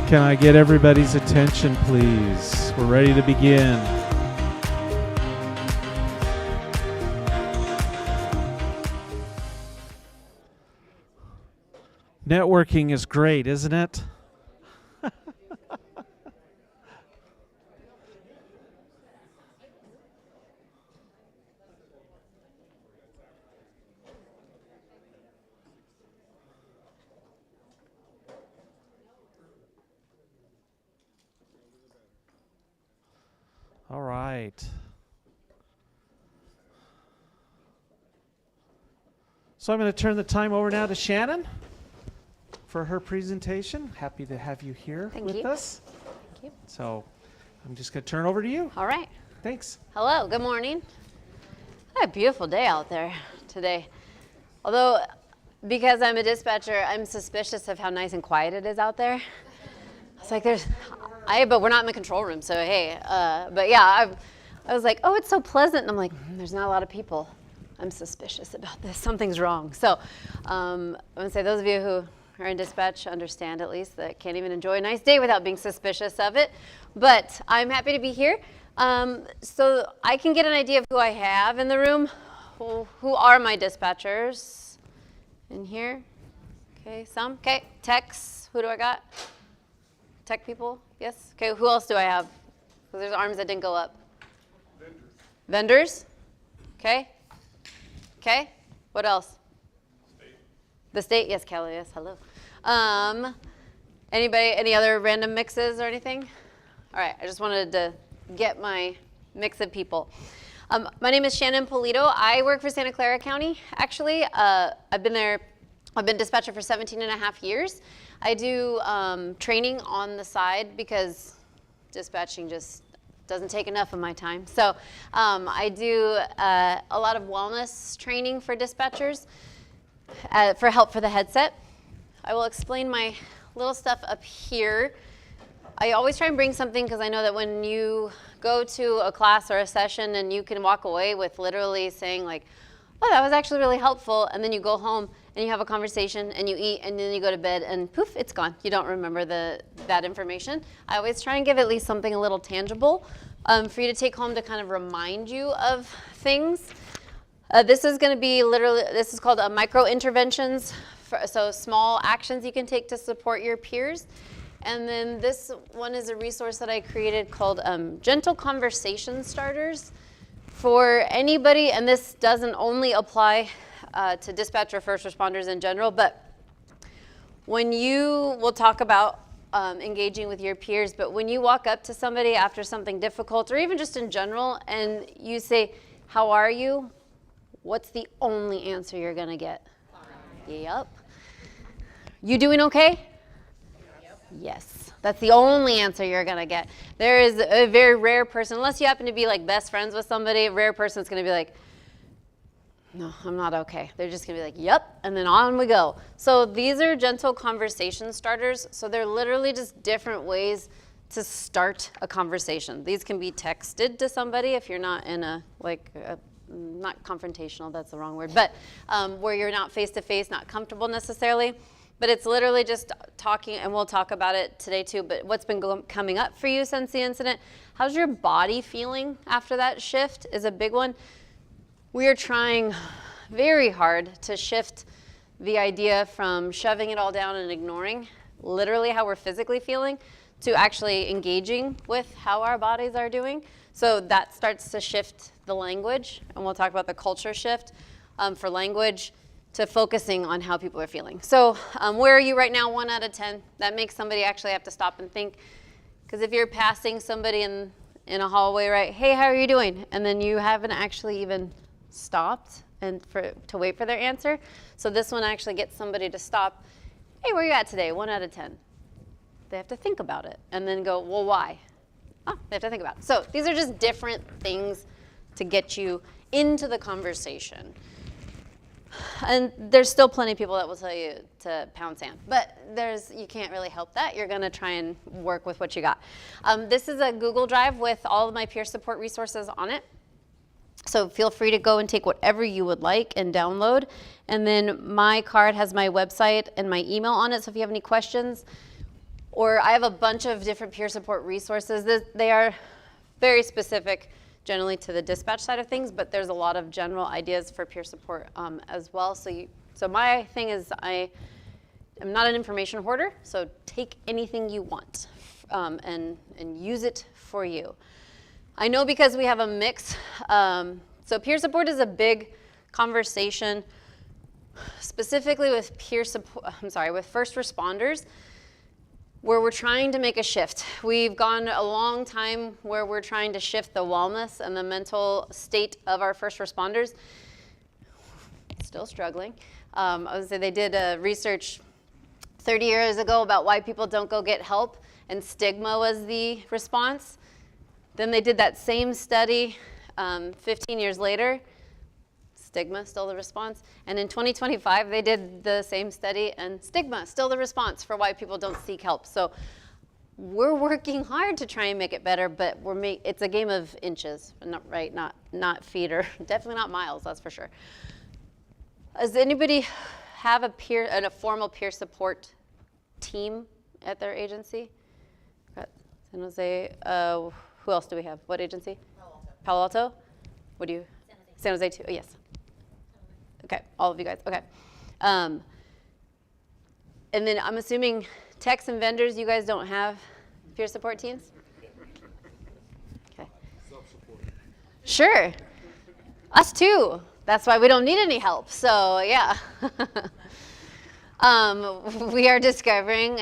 Can I get everybody's attention, please? We're ready to begin. Networking is great, isn't it? All right. So I'm going to turn the time over now to Shannon for her presentation. Happy to have you here with us. Thank you. So I'm just going to turn it over to you. All right. Thanks. Hello, good morning. A beautiful day out there today. Although, because I'm a dispatcher, I'm suspicious of how nice and quiet it is out there. It's like but we're not in the control room, so hey. But yeah, I was like, oh, it's so pleasant. And I'm like, there's not a lot of people. I'm suspicious about this. Something's wrong. So I'm going to say those of you who are in dispatch understand at least that can't even enjoy a nice day without being suspicious of it. But I'm happy to be here. So I can get an idea of who I have in the room. Who are my dispatchers in here? Okay, some. Okay, techs. Who do I got? Tech people? Yes? Okay, who else do I have? Because there's arms that didn't go up. Vendors? Okay. Okay. What else? The state? Yes, Kelly. Yes, hello. Anybody, any other random mixes or anything? All right, I just wanted to get my mix of people. My name is Shannon Polito. I work for Santa Clara County, actually. I've been dispatcher for 17 and a half years. I do training on the side because dispatching just doesn't take enough of my time. So I do a lot of wellness training for dispatchers for help for the headset. I will explain my little stuff up here. I always try and bring something because I know that when you go to a class or a session and you can walk away with literally saying like, oh, that was actually really helpful, and then you go home and you have a conversation and you eat and then you go to bed and poof, it's gone. You don't remember that information. I always try and give at least something a little tangible for you to take home to kind of remind you of things. This is going to be this is called micro interventions, so small actions you can take to support your peers. And then this one is a resource that I created called Gentle Conversation Starters for anybody, and this doesn't only apply to dispatch or first responders in general, but when we'll talk about engaging with your peers, but when you walk up to somebody after something difficult, or even just in general, and you say, how are you? What's the only answer you're gonna get? Yep. You doing okay? Yes, that's the only answer you're gonna get. There is a very rare person, unless you happen to be like best friends with somebody, a rare person is gonna be like, no, I'm not okay. They're just gonna be like, yep, and then on we go. So these are gentle conversation starters. So they're literally just different ways to start a conversation. These can be texted to somebody if you're not in not confrontational, that's the wrong word, but where you're not face-to-face, not comfortable necessarily. But it's literally just talking, and we'll talk about it today too, but what's been coming up for you since the incident? How's your body feeling after that shift is a big one. We are trying very hard to shift the idea from shoving it all down and ignoring literally how we're physically feeling to actually engaging with how our bodies are doing. So that starts to shift the language, and we'll talk about the culture shift for language to focusing on how people are feeling. So where are you right now? 1 out of 10. That makes somebody actually have to stop and think. Because if you're passing somebody in a hallway, right, hey, how are you doing? And then you haven't actually even stopped and to wait for their answer. So this one actually gets somebody to stop. Hey, where are you at today? 1 out of 10. They have to think about it and then go, well, why? Oh, they have to think about it. So these are just different things to get you into the conversation. And there's still plenty of people that will tell you to pound sand, but you can't really help that. You're gonna try and work with what you got. This is a Google Drive with all of my peer support resources on it. So feel free to go and take whatever you would like and download. And then my card has my website and my email on it. So if you have any questions, or I have a bunch of different peer support resources. They are very specific generally to the dispatch side of things, but there's a lot of general ideas for peer support as well. So my thing is I'm not an information hoarder, so take anything you want and use it for you. I know because we have a mix, so peer support is a big conversation, specifically with with first responders, where we're trying to make a shift. We've gone a long time where we're trying to shift the wellness and the mental state of our first responders. Still struggling. I would say they did a research 30 years ago about why people don't go get help, and stigma was the response. Then they did that same study 15 years later, stigma still the response. And in 2025, they did the same study, and stigma still the response for why people don't seek help. So we're working hard to try and make it better, but it's a game of inches, not feet, or definitely not miles, that's for sure. Does anybody have a formal peer support team at their agency? San Jose, who else do we have? What agency? Palo Alto. What do you? San Jose too. Oh, yes. Okay, all of you guys. Okay. And then I'm assuming techs and vendors, you guys don't have peer support teams? Okay. Self-support. Sure. Us too. That's why we don't need any help. So yeah. We are discovering,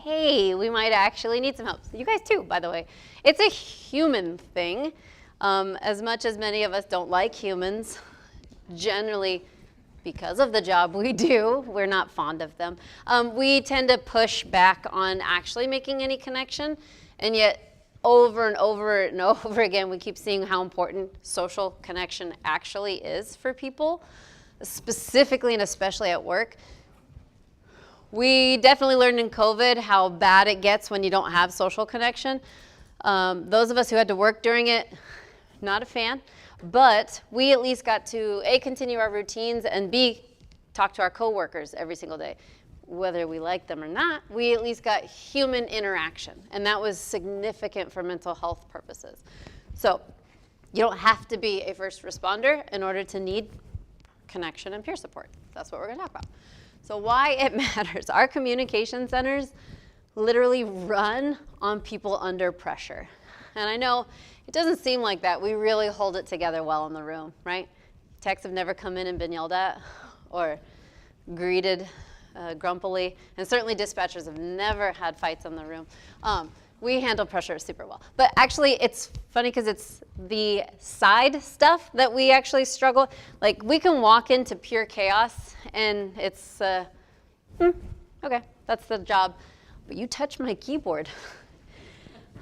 hey, we might actually need some help. You guys too, by the way. It's a human thing. As much as many of us don't like humans, generally, because of the job we do, we're not fond of them. We tend to push back on actually making any connection, and yet over and over and over again, we keep seeing how important social connection actually is for people, specifically and especially at work. We definitely learned in COVID how bad it gets when you don't have social connection. Those of us who had to work during it, not a fan, but we at least got to A, continue our routines, and B, talk to our coworkers every single day. Whether we like them or not, we at least got human interaction, and that was significant for mental health purposes. So you don't have to be a first responder in order to need connection and peer support. That's what we're gonna talk about. So why it matters. Our communication centers literally run on people under pressure. And I know it doesn't seem like that. We really hold it together well in the room, right? Techs have never come in and been yelled at or greeted grumpily. And certainly dispatchers have never had fights in the room. We handle pressure super well. But actually, it's funny because it's the side stuff that we actually struggle. Like, we can walk into pure chaos, and it's, okay, that's the job. But you touch my keyboard,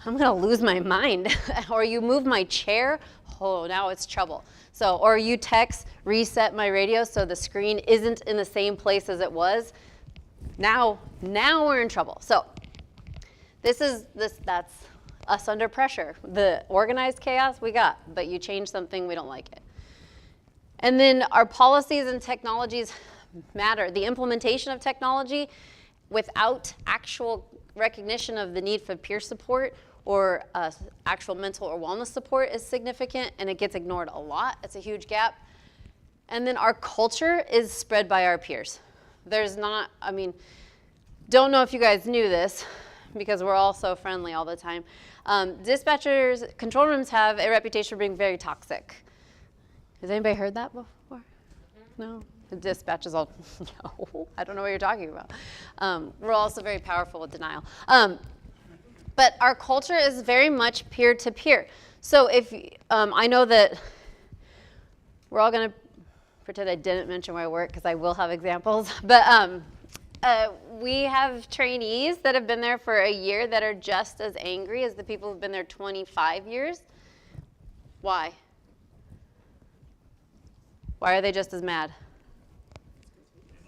I'm gonna lose my mind. Or you move my chair, oh, now it's trouble. So, or you text, reset my radio so the screen isn't in the same place as it was. Now we're in trouble. So that's us under pressure. The organized chaos we got, but you change something, we don't like it. And then our policies and technologies matter. The implementation of technology without actual recognition of the need for peer support or actual mental or wellness support is significant, and it gets ignored a lot. It's a huge gap. And then our culture is spread by our peers. There's not, don't know if you guys knew this, because we're all so friendly all the time. Dispatchers, control rooms have a reputation for being very toxic. Has anybody heard that before? No? The dispatch is all, no, I don't know what you're talking about. We're also very powerful with denial. But our culture is very much peer-to-peer. So if, I know that we're all gonna pretend I didn't mention where I work, because I will have examples, but we have trainees that have been there for a year that are just as angry as the people who've been there 25 years. Why? Why are they just as mad?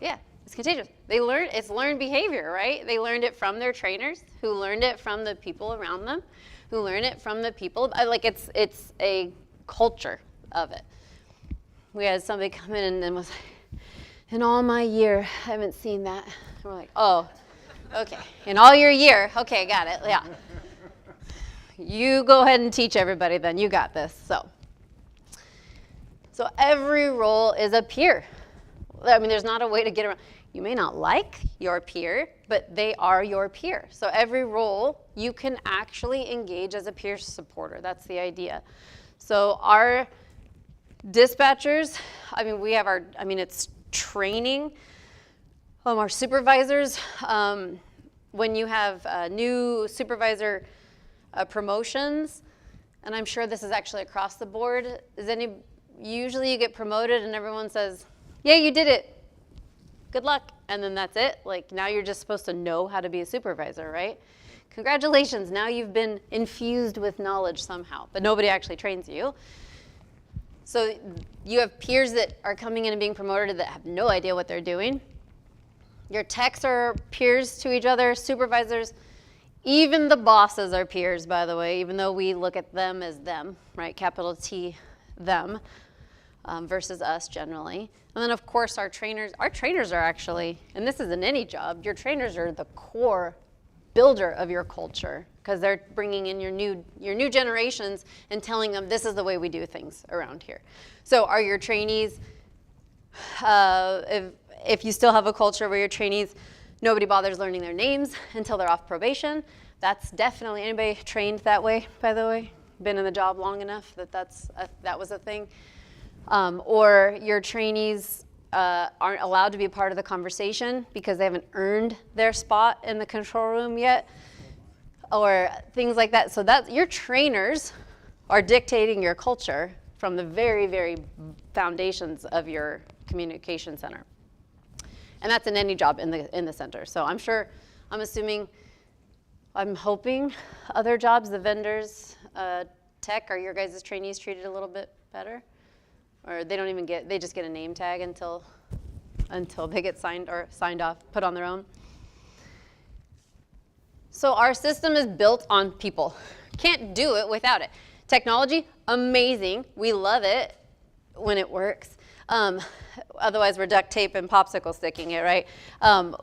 Yeah, it's contagious. It's learned behavior, right? They learned it from their trainers, who learned it from the people around them, who learned it from the people, it's a culture. of it. We had somebody come in and was like, in all my year, I haven't seen that. And we're like, oh, okay. In all your year, okay, got it, yeah. You go ahead and teach everybody then, you got this, So every role is a peer. I mean, there's not a way to get around. You may not like your peer, but they are your peer. So every role you can actually engage as a peer supporter. That's the idea. So our dispatchers, I mean, we have it's training. Our supervisors, when you have new supervisor promotions, and I'm sure this is actually across the board, usually you get promoted and everyone says, yeah, you did it. Good luck. And then that's it. Like, now you're just supposed to know how to be a supervisor, right? Congratulations. Now you've been infused with knowledge somehow, but nobody actually trains you. So you have peers that are coming in and being promoted that have no idea what they're doing. Your techs are peers to each other, supervisors. Even the bosses are peers, by the way, even though we look at them as them, right? Capital T, them, versus us generally. And then, of course, our trainers are actually, and this isn't any job, your trainers are the core builder of your culture, because they're bringing in your new generations and telling them this is the way we do things around here. So are your trainees, if you still have a culture where your trainees, nobody bothers learning their names until they're off probation, that's definitely, anybody trained that way, by the way? Been in the job long enough that that was a thing? Or your trainees aren't allowed to be a part of the conversation because they haven't earned their spot in the control room yet, or things like that. So that your trainers are dictating your culture from the very, very foundations of your communication center. And that's in any job in the center. So I'm hoping other jobs, the vendors, tech, are your guys' trainees treated a little bit better? Or they just get a name tag until they get signed off, put on their own. So our system is built on people. Can't do it without it. Technology, amazing. We love it when it works. Otherwise, we're duct tape and popsicle sticking it, right? And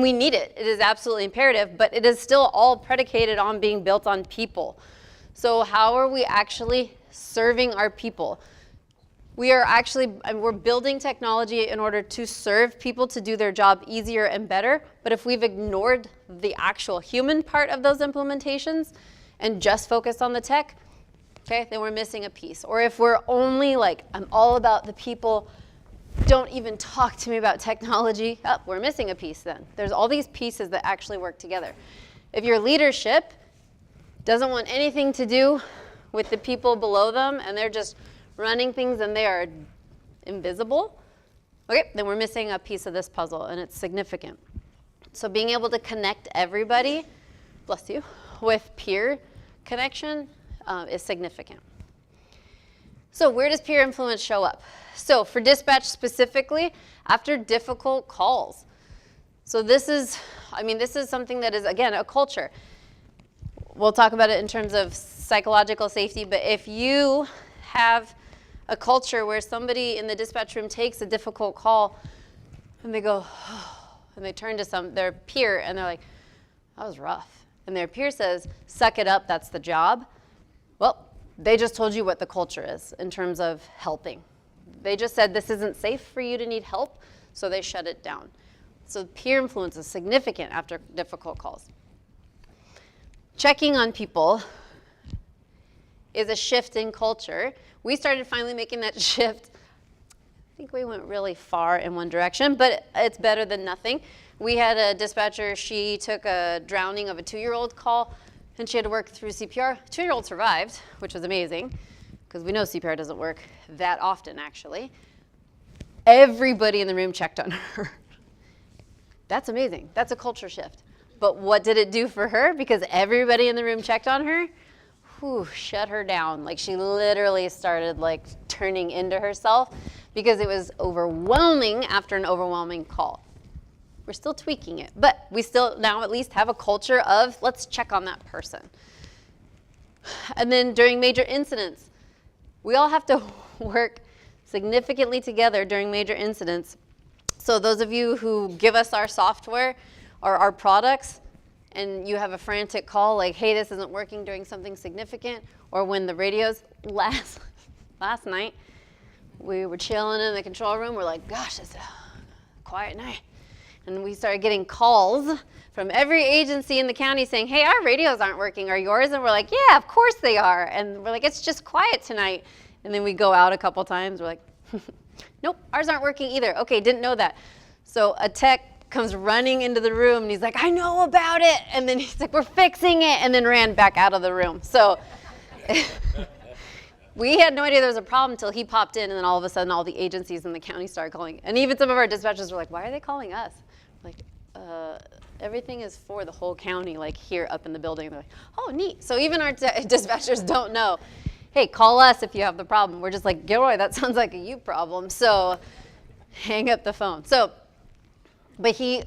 we need it. It is absolutely imperative, but it is still all predicated on being built on people. So how are we actually serving our people? We're building technology in order to serve people to do their job easier and better. But if we've ignored the actual human part of those implementations and just focused on the tech, okay, then we're missing a piece. Or if we're only like, I'm all about the people, don't even talk to me about technology, we're missing a piece then. There's all these pieces that actually work together. If your leadership doesn't want anything to do with the people below them and they're just running things and they are invisible, okay, then we're missing a piece of this puzzle, and it's significant. So being able to connect everybody, bless you, with peer connection is significant. So where does peer influence show up? So for dispatch specifically, after difficult calls. So this is something that is, again, a culture. We'll talk about it in terms of psychological safety, but if you have a culture where somebody in the dispatch room takes a difficult call and they go, oh, and they turn to their peer and they're like, that was rough. And their peer says, suck it up, that's the job. Well, they just told you what the culture is in terms of helping. They just said this isn't safe for you to need help, so they shut it down. So peer influence is significant after difficult calls. Checking on people is a shift in culture. We started finally making that shift. I think we went really far in one direction, but it's better than nothing. We had a dispatcher, she took a drowning of a 2-year-old call, and she had to work through CPR. 2-year-old survived, which was amazing, because we know CPR doesn't work that often, actually. Everybody in the room checked on her. That's amazing. That's a culture shift. But what did it do for her? Because everybody in the room checked on her, shut her down. Like, she literally started turning into herself because it was overwhelming after an overwhelming call. We're still tweaking it, but we still now at least have a culture of let's check on that person. And then during major incidents, we all have to work significantly together during major incidents. So those of you who give us our software or our products, and you have a frantic call like, hey, this isn't working during something significant, or when the radios, last night, we were chilling in the control room, we're like, gosh, it's a quiet night. And we started getting calls from every agency in the county saying, hey, our radios aren't working, are yours? And we're like, yeah, of course they are. And we're like, it's just quiet tonight. And then we go out a couple times, we're like, nope, ours aren't working either. Okay, didn't know that. So a tech comes running into the room and he's like, I know about it. And then he's like, we're fixing it, and then ran back out of the room. So we had no idea there was a problem until he popped in, and then all of a sudden all the agencies in the county started calling. And even some of our dispatchers were like, why are they calling us? Like, everything is for the whole county, like here up in the building. They're like, oh, neat. So even our dispatchers don't know, hey, call us if you have the problem. We're just like, Gilroy, that sounds like a you problem. So hang up the phone. So, but he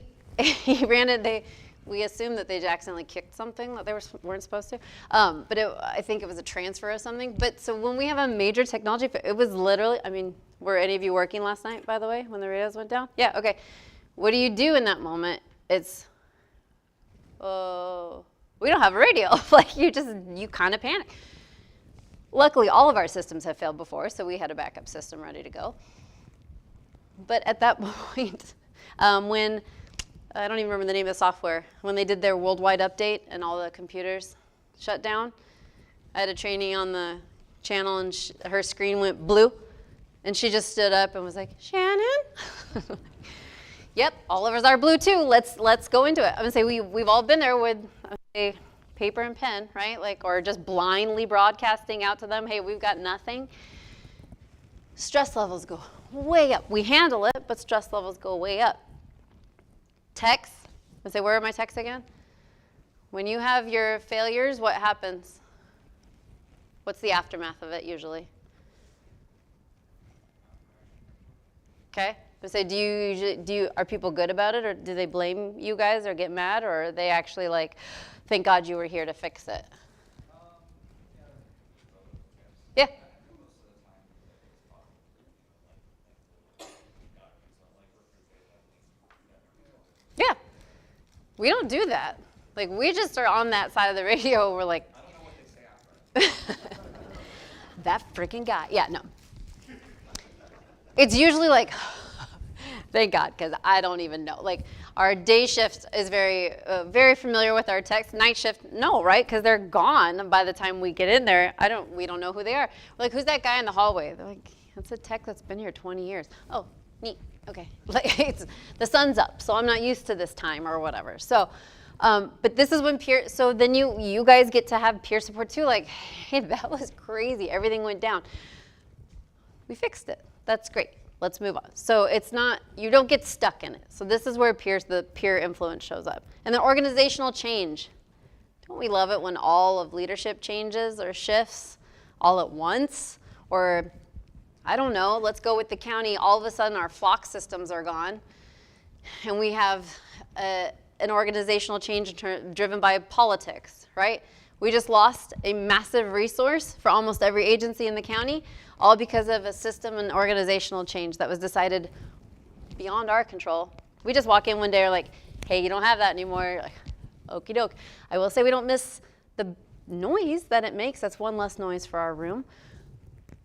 ran it. We assumed that they accidentally kicked something that they weren't supposed to. But I think it was a transfer of something. But so when we have a major technology, it was literally, I mean, were any of you working last night, by the way, when the radios went down? Yeah, okay. What do you do in that moment? It's, we don't have a radio. Like you kind of panic. Luckily, all of our systems have failed before, so we had a backup system ready to go. But at that point, when, I don't even remember the name of the software, when they did their worldwide update and all the computers shut down, I had a trainee on the channel and her screen went blue, and she just stood up and was like, Shannon? Yep, all of us are blue too. Let's go into it. I'm gonna say we've all been there with a paper and pen, right? Like, or just blindly broadcasting out to them, hey, we've got nothing. Stress levels go way up. We handle it, but stress levels go way up. Techs, I say, where are my techs again? When you have your failures, what happens? What's the aftermath of it usually? Okay. I say, are people good about it, or do they blame you guys or get mad, or are they actually like, thank God you were here to fix it? Yeah. Yeah. We don't do that. Like, we just are on that side of the radio. We're like, I don't know what they say after. That freaking guy. Yeah, no. It's usually like, thank God, because I don't even know. Like, our day shift is very familiar with our techs. Night shift, no, right? Because they're gone by the time we get in there. We don't know who they are. We're like, who's that guy in the hallway? They're like, that's a tech that's been here 20 years. Oh, neat. Okay. Like, the sun's up, so I'm not used to this time or whatever. So, but this is when so then you guys get to have peer support too. Like, hey, that was crazy. Everything went down. We fixed it. That's great. Let's move on. So it's not, you don't get stuck in it. So this is where the peer influence shows up. And then organizational change. Don't we love it when all of leadership changes or shifts all at once? Or, I don't know, let's go with the county. All of a sudden our flock systems are gone. And we have an organizational change driven by politics, right? We just lost a massive resource for almost every agency in the county, all because of a system and organizational change that was decided beyond our control. We just walk in one day, we're like, hey, you don't have that anymore. You're like, okie doke. I will say we don't miss the noise that it makes. That's one less noise for our room.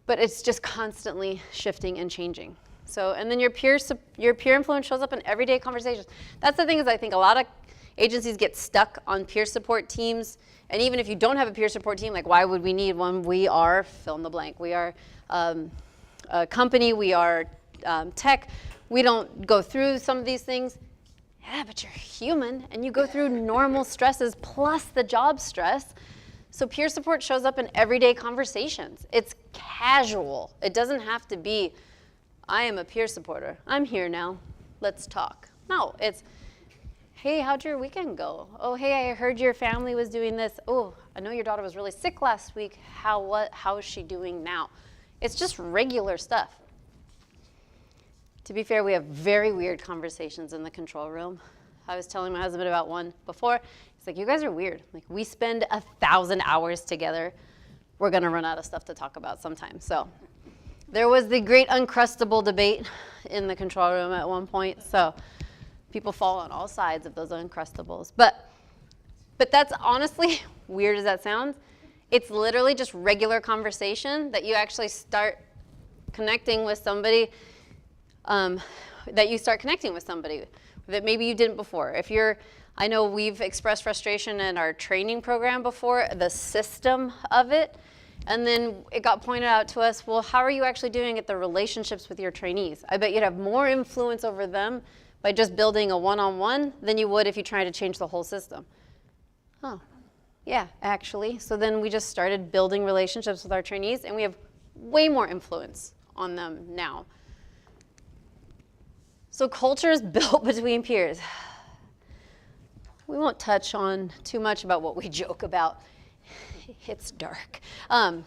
But it's just constantly shifting and changing. So, and then your peer influence shows up in everyday conversations. That's the thing, is I think a lot of agencies get stuck on peer support teams. And even if you don't have a peer support team, like, why would we need one? We are fill in the blank. We are a company. We are tech. We don't go through some of these things. Yeah, but you're human, and you go through normal stresses plus the job stress. So peer support shows up in everyday conversations. It's casual. It doesn't have to be, I am a peer supporter. I'm here now. Let's talk. No, it's, hey, how'd your weekend go? Oh, hey, I heard your family was doing this. Oh, I know your daughter was really sick last week. How is she doing now? It's just regular stuff. To be fair, we have very weird conversations in the control room. I was telling my husband about one before. He's like, you guys are weird. Like, we spend 1,000 hours together. we're going to run out of stuff to talk about sometime. So there was the great Uncrustable debate in the control room at one point. So people fall on all sides of those Uncrustables. But that's honestly, weird as that sounds, it's literally just regular conversation that you actually start connecting with somebody, that maybe you didn't before. I know we've expressed frustration in our training program before, the system of it, and then it got pointed out to us, well, how are you actually doing at the relationships with your trainees? I bet you'd have more influence over them by just building a one-on-one than you would if you tried to change the whole system. Oh, yeah, actually. So then we just started building relationships with our trainees, and we have way more influence on them now. So culture is built between peers. We won't touch on too much about what we joke about. It's dark. None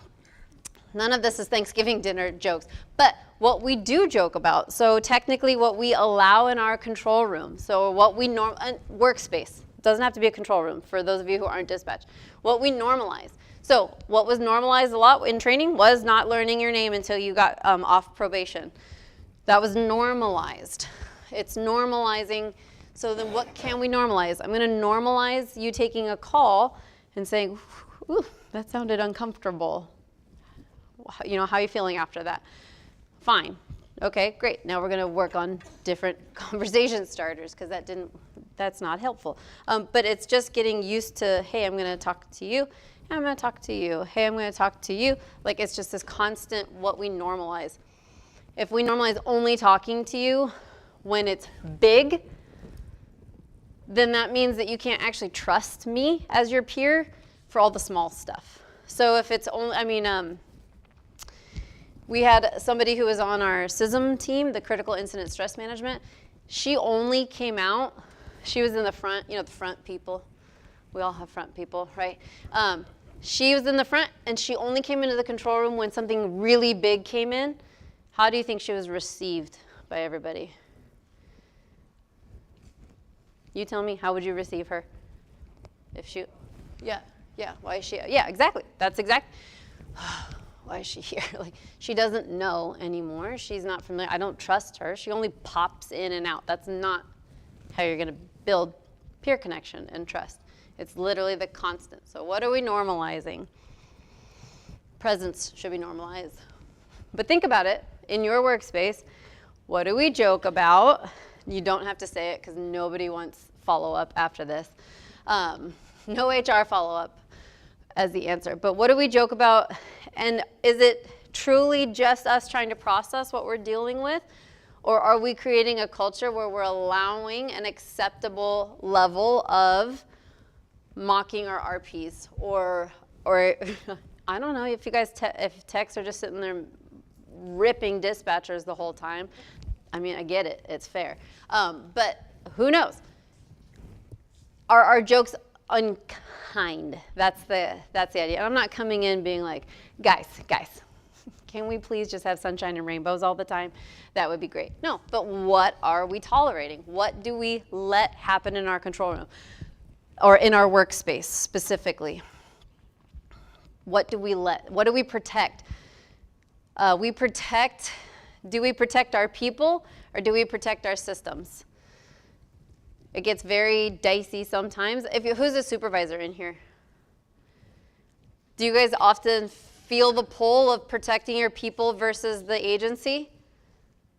of this is Thanksgiving dinner jokes, but what we do joke about, so technically what we allow in our control room, so what we workspace, doesn't have to be a control room for those of you who aren't dispatch, what we normalize. So what was normalized a lot in training was not learning your name until you got off probation. That was normalized. It's normalizing. So then what can we normalize? I'm going to normalize you taking a call and saying, ooh, that sounded uncomfortable. You know, how are you feeling after that? Fine. Okay, great. Now we're going to work on different conversation starters because that's not helpful. But it's just getting used to, hey, I'm going to talk to you. I'm going to talk to you. Hey, I'm going to talk to you. Like, it's just this constant what we normalize. If we normalize only talking to you when it's big, then that means that you can't actually trust me as your peer for all the small stuff. So if it's only, we had somebody who was on our CISM team, the Critical Incident Stress Management. She only came out, she was in the front, you know, the front people. We all have front people, right? She was in the front, and she only came into the control room when something really big came in. How do you think she was received by everybody? You tell me, how would you receive her? If she, yeah, why is she, yeah, exactly, that's exactly. Why is she here? Like, she doesn't know anymore. She's not familiar. I don't trust her. She only pops in and out. That's not how you're going to build peer connection and trust. It's literally the constant. So what are we normalizing? Presence should be normalized. But think about it. In your workspace, what do we joke about? You don't have to say it because nobody wants follow-up after this. No HR follow-up as the answer. But what do we joke about? And is it truly just us trying to process what we're dealing with? Or are we creating a culture where we're allowing an acceptable level of mocking our RPs? Or I don't know, if you guys, if techs are just sitting there ripping dispatchers the whole time, I mean, I get it, it's fair. But who knows? Are our jokes unkind? That's the idea. And I'm not coming in being like, guys, can we please just have sunshine and rainbows all the time? That would be great. No, but what are we tolerating? What do we let happen in our control room? Or in our workspace specifically? What do we let? What do we protect? Do we protect our people, or do we protect our systems? It gets very dicey sometimes. Who's a supervisor in here? Do you guys often feel the pull of protecting your people versus the agency?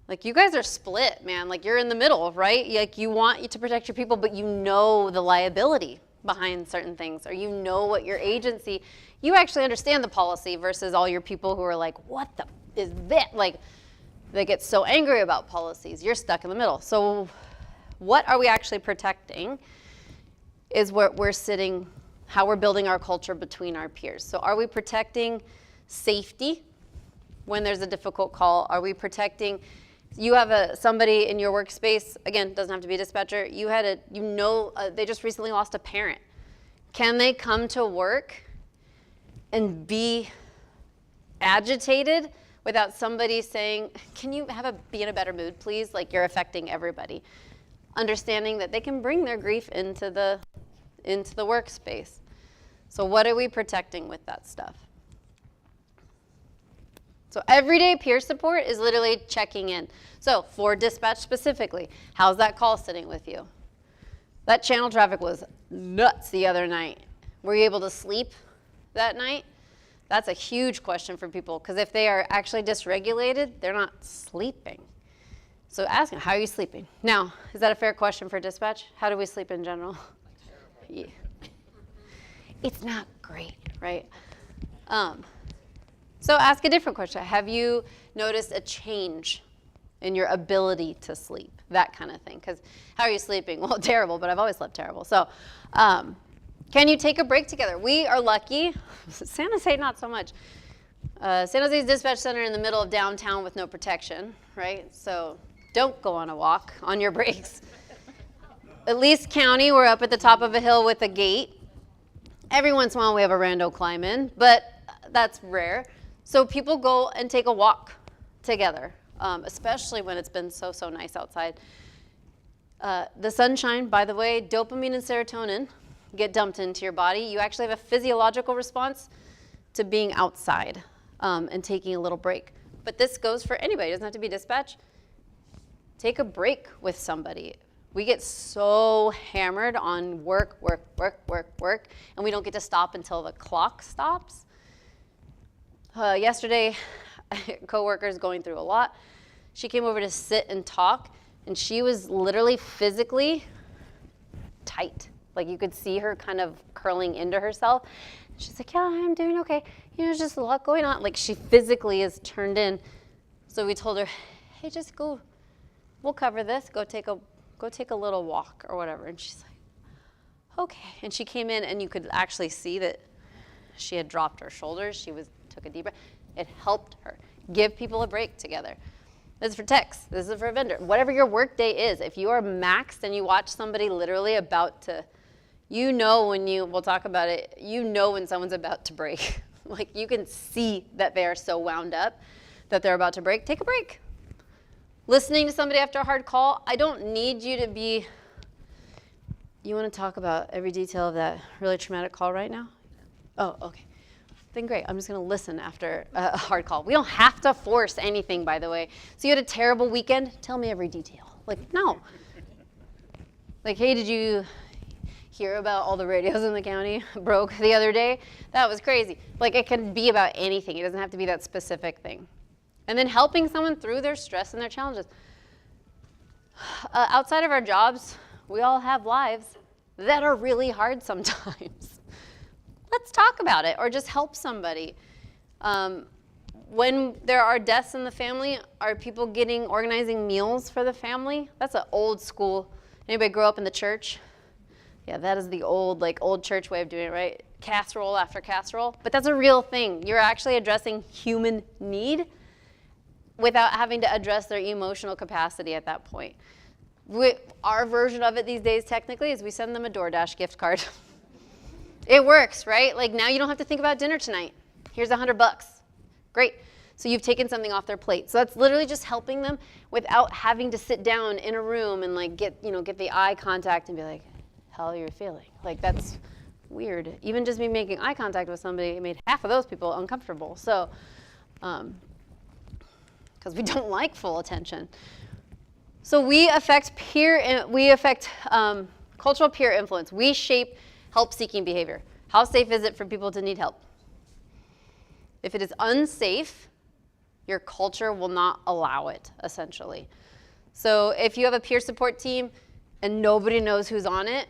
Like, you guys are split, man. Like, you're in the middle, right? Like, you want to protect your people, but you know the liability behind certain things, or you know what your agency, you actually understand the policy versus all your people who are like, what the is that? Like, they get so angry about policies. You're stuck in the middle. So what are we actually protecting is where we're sitting, how we're building our culture between our peers. So are we protecting safety when there's a difficult call? Are we protecting, you have somebody in your workspace, again, doesn't have to be a dispatcher, they just recently lost a parent. Can they come to work and be agitated without somebody saying, can you be in a better mood, please? Like, you're affecting everybody. Understanding that they can bring their grief into the workspace. So what are we protecting with that stuff? So everyday peer support is literally checking in. So for dispatch specifically, how's that call sitting with you? That channel traffic was nuts the other night. Were you able to sleep that night? That's a huge question for people, because if they are actually dysregulated, they're not sleeping. So ask them, how are you sleeping? Now, is that a fair question for dispatch? How do we sleep in general? Yeah. It's not great, right? So ask a different question. Have you noticed a change in your ability to sleep? That kind of thing. Because how are you sleeping? Well, terrible, but I've always slept terrible. So can you take a break together? We are lucky. San Jose, not so much. San Jose's dispatch center in the middle of downtown with no protection, right? So don't go on a walk on your breaks. At least County, we're up at the top of a hill with a gate. Every once in a while we have a rando climb in, but that's rare. So people go and take a walk together, especially when it's been so nice outside. The sunshine, by the way, dopamine and serotonin get dumped into your body. You actually have a physiological response to being outside and taking a little break. But this goes for anybody. It doesn't have to be dispatch. Take a break with somebody. We get so hammered on work, and we don't get to stop until the clock stops. Yesterday, a coworker's going through a lot. She came over to sit and talk, and she was literally physically tight. Like you could see her kind of curling into herself. She's like, yeah, I'm doing okay. You know, there's just a lot going on. Like she physically is turned in. So we told her, hey, just go. We'll cover this. Go take a little walk or whatever. And she's like, okay. And she came in, and you could actually see that she had dropped her shoulders. Took a deep breath. It helped her. Give people a break together. This is for techs. This is for a vendor. Whatever your work day is, if you are maxed and you watch somebody literally about to, we'll talk about it, you know when someone's about to break. Like you can see that they are so wound up that they're about to break. Take a break. Listening to somebody after a hard call, I don't need you to be, you want to talk about every detail of that really traumatic call right now? Oh, okay. Then great, I'm just going to listen after a hard call. We don't have to force anything, by the way. So you had a terrible weekend? Tell me every detail. Like, no. Like, hey, did you hear about all the radios in the county broke the other day? That was crazy. Like, it can be about anything. It doesn't have to be that specific thing. And then helping someone through their stress and their challenges. Outside of our jobs, we all have lives that are really hard sometimes. Let's talk about it, or just help somebody. When there are deaths in the family, are people organizing meals for the family? That's an old school. Anybody grow up in the church? Yeah, that is the old church way of doing it, right? Casserole after casserole. But that's a real thing. You're actually addressing human need without having to address their emotional capacity at that point. Our version of it these days, technically, is we send them a DoorDash gift card. It works, right? Like now you don't have to think about dinner tonight. Here's $100. Great. So you've taken something off their plate. So that's literally just helping them without having to sit down in a room and like get the eye contact and be like, how are you feeling? Like that's weird. Even just me making eye contact with somebody made half of those people uncomfortable. So, because we don't like full attention. So we affect cultural peer influence. We shape help-seeking behavior. How safe is it for people to need help? If it is unsafe, your culture will not allow it, essentially. So if you have a peer support team and nobody knows who's on it,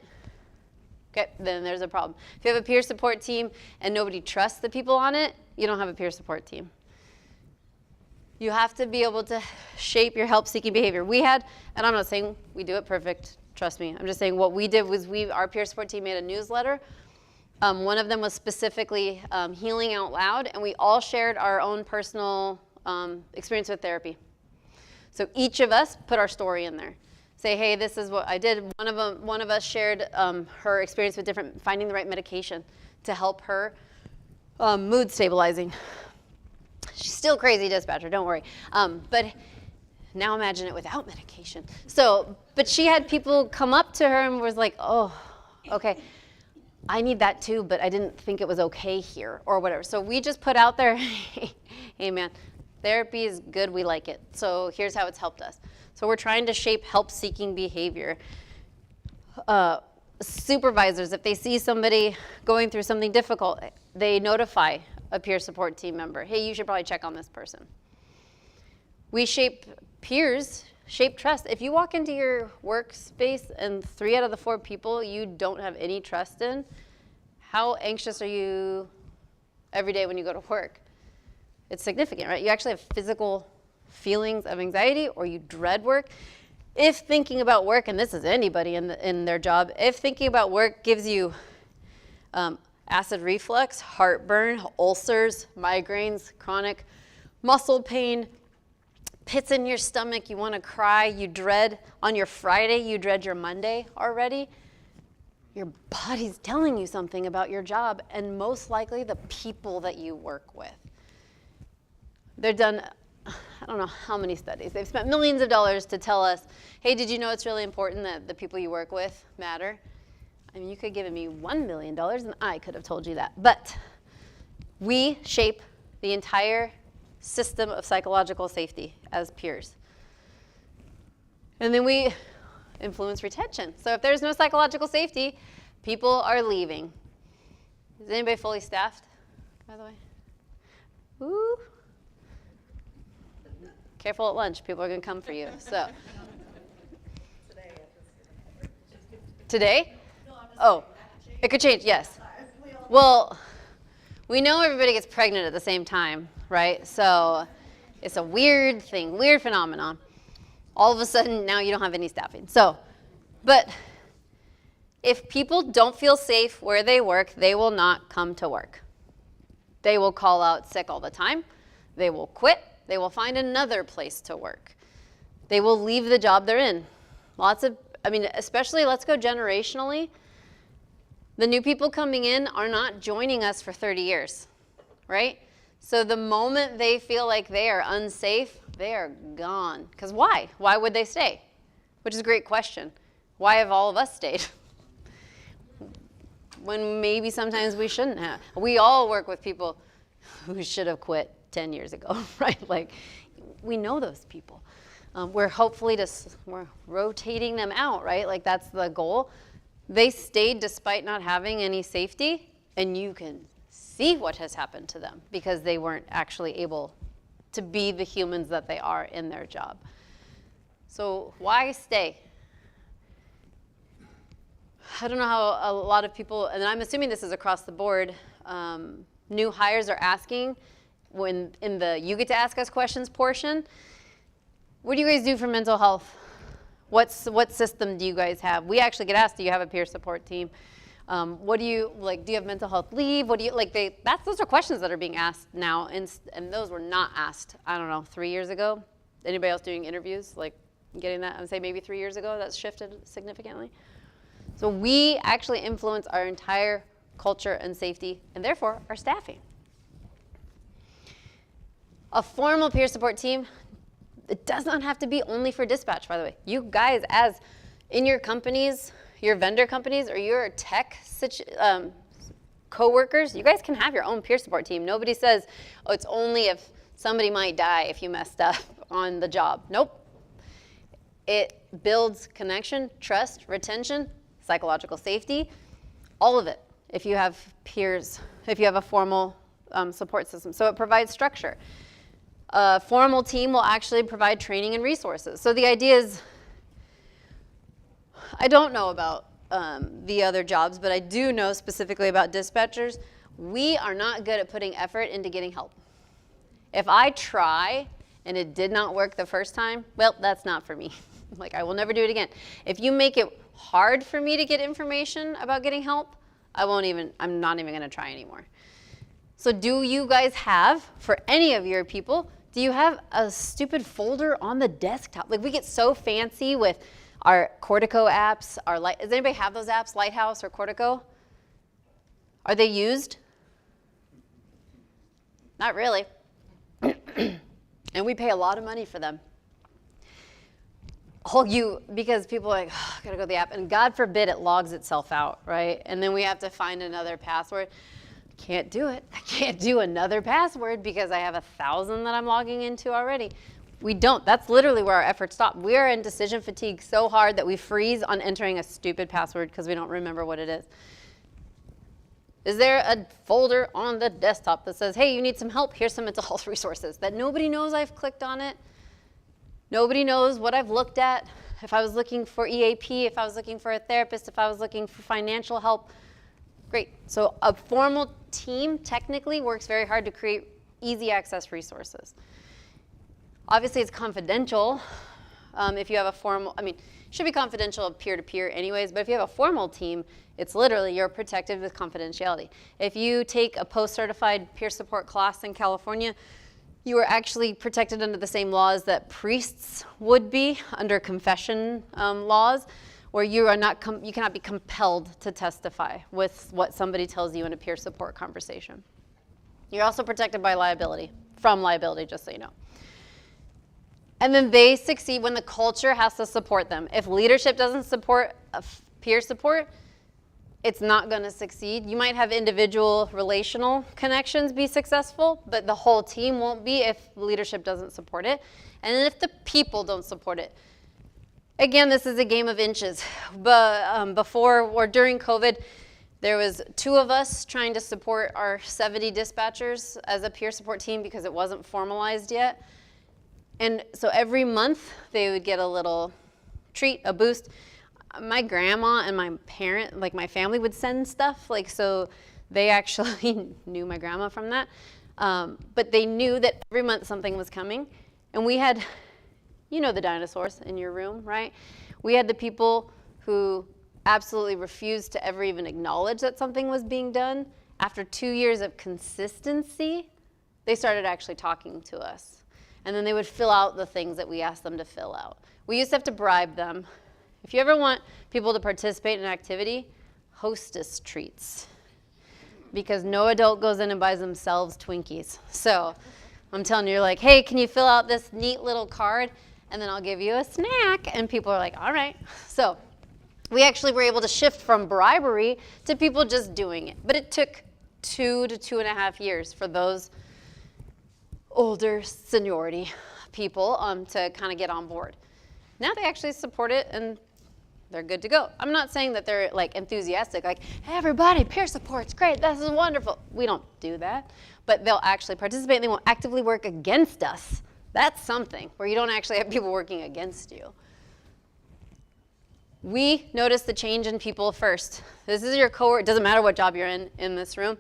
okay, then there's a problem. If you have a peer support team and nobody trusts the people on it, you don't have a peer support team. You have to be able to shape your help-seeking behavior. And I'm not saying we do it perfect, trust me. I'm just saying what we did was our peer support team made a newsletter. One of them was specifically healing out loud, and we all shared our own personal experience with therapy. So each of us put our story in there. Say, hey, this is what I did. One of us shared her experience with finding the right medication to help her mood stabilizing. She's still crazy dispatcher, don't worry. But now imagine it without medication. But she had people come up to her and was like, oh, okay, I need that too, but I didn't think it was okay here or whatever. So we just put out there, hey man, Therapy is good, we like it. So here's how it's helped us. So we're trying to shape help-seeking behavior. Supervisors, if they see somebody going through something difficult, they notify a peer support team member, hey, you should probably check on this person. We shape peers, shape trust. If you walk into your workspace and 3 out of the 4 people you don't have any trust in, how anxious are you every day when you go to work? It's significant, right? You actually have physical feelings of anxiety, or you dread work. If thinking about work, and this is anybody in their job, if thinking about work gives you acid reflux, heartburn, ulcers, migraines, chronic muscle pain, pits in your stomach, you want to cry, you dread on your Friday, you dread your Monday already, your body's telling you something about your job, and most likely the people that you work with. They're done, I don't know how many studies. They've spent millions of dollars to tell us, hey, did you know it's really important that the people you work with matter? I mean, you could have given me $1 million and I could have told you that. But we shape the entire system of psychological safety as peers. And then we influence retention. So if there's no psychological safety, people are leaving. Is anybody fully staffed, by the way? Ooh. Careful at lunch, people are going to come for you. So today? Oh, it could change, yes. Well, we know everybody gets pregnant at the same time, right? So it's a weird thing, weird phenomenon. All of a sudden, now you don't have any staffing. So, but if people don't feel safe where they work, they will not come to work. They will call out sick all the time. They will quit. They will find another place to work. They will leave the job they're in. Especially, let's go generationally. The new people coming in are not joining us for 30 years, right? So the moment they feel like they are unsafe, they are gone. Because why? Why would they stay? Which is a great question. Why have all of us stayed? When maybe sometimes we shouldn't have. We all work with people who should have quit 10 years ago, right? Like, we know those people. We're hopefully we're rotating them out, right? Like, that's the goal. They stayed despite not having any safety, and you can see what has happened to them because they weren't actually able to be the humans that they are in their job. So why stay? I don't know how a lot of people, and I'm assuming this is across the board, new hires are asking when in the you get to ask us questions portion, what do you guys do for mental health? What system do you guys have? We actually get asked, do you have a peer support team? What do you, like, do you have mental health leave? What do you, like, those are questions that are being asked now, and those were not asked, I don't know, 3 years ago. Anybody else doing interviews, like, getting that? I would say maybe 3 years ago, that's shifted significantly. So we actually influence our entire culture and safety, and therefore our staffing. A formal peer support team, it does not have to be only for dispatch, by the way. You guys, as in your companies, your vendor companies, or your tech co-workers, you guys can have your own peer support team. Nobody says, oh, it's only if somebody might die if you messed up on the job. Nope. It builds connection, trust, retention, psychological safety, all of it, if you have peers, if you have a formal support system. So it provides structure. A formal team will actually provide training and resources. So the idea is, I don't know about the other jobs, but I do know specifically about dispatchers. We are not good at putting effort into getting help. If I try and it did not work the first time, well, that's not for me. Like, I will never do it again. If you make it hard for me to get information about getting help, I'm not even gonna try anymore. So do you guys have, for any of your people, do you have a stupid folder on the desktop? Like, we get so fancy with our Cortico apps, does anybody have those apps, Lighthouse or Cortico? Are they used? Not really. And we pay a lot of money for them. Because people are like, oh, I gotta go to the app, and God forbid it logs itself out, right? And then we have to find another password. Can't do it. I can't do another password because I have 1,000 that I'm logging into already. We don't. That's literally where our efforts stop. We are in decision fatigue so hard that we freeze on entering a stupid password because we don't remember what it is. Is there a folder on the desktop that says, hey, you need some help? Here's some mental health resources that nobody knows I've clicked on it? Nobody knows what I've looked at. If I was looking for EAP, if I was looking for a therapist, if I was looking for financial help, great. So a formal team technically works very hard to create easy access resources. Obviously, it's confidential. If you have a formal, I mean, it should be confidential peer-to-peer anyways, but if you have a formal team, it's literally, you're protected with confidentiality. If you take a post-certified peer support class in California, you are actually protected under the same laws that priests would be under confession laws, where you are not, you cannot be compelled to testify with what somebody tells you in a peer support conversation. You're also protected by liability, from liability, just so you know. And then they succeed when the culture has to support them. If leadership doesn't support peer support, it's not going to succeed. You might have individual relational connections be successful, but the whole team won't be if leadership doesn't support it. And if the people don't support it. Again, this is a game of inches. But before or during COVID, there was 2 of us trying to support our 70 dispatchers as a peer support team because it wasn't formalized yet. And so every month they would get a little treat, a boost. My grandma and my parent, like my family, would send stuff. Like, so they actually knew my grandma from that. But they knew that every month something was coming. And we had, you know, the dinosaurs in your room, right? We had the people who absolutely refused to ever even acknowledge that something was being done. After 2 years of consistency, they started actually talking to us. And then they would fill out the things that we asked them to fill out. We used to have to bribe them. If you ever want people to participate in an activity, hostess treats. Because no adult goes in and buys themselves Twinkies. So I'm telling you, you're like, hey, can you fill out this neat little card? And then I'll give you a snack. And people are like, all right. So we actually were able to shift from bribery to people just doing it. But it took 2 to 2.5 years for those older seniority people to kind of get on board. Now they actually support it and they're good to go. I'm not saying that they're like enthusiastic, like, hey, everybody, peer support's great, this is wonderful. We don't do that, but they'll actually participate and they won't actively work against us. That's something where you don't actually have people working against you. We notice the change in people first. This is your coworker, it doesn't matter what job you're in this room.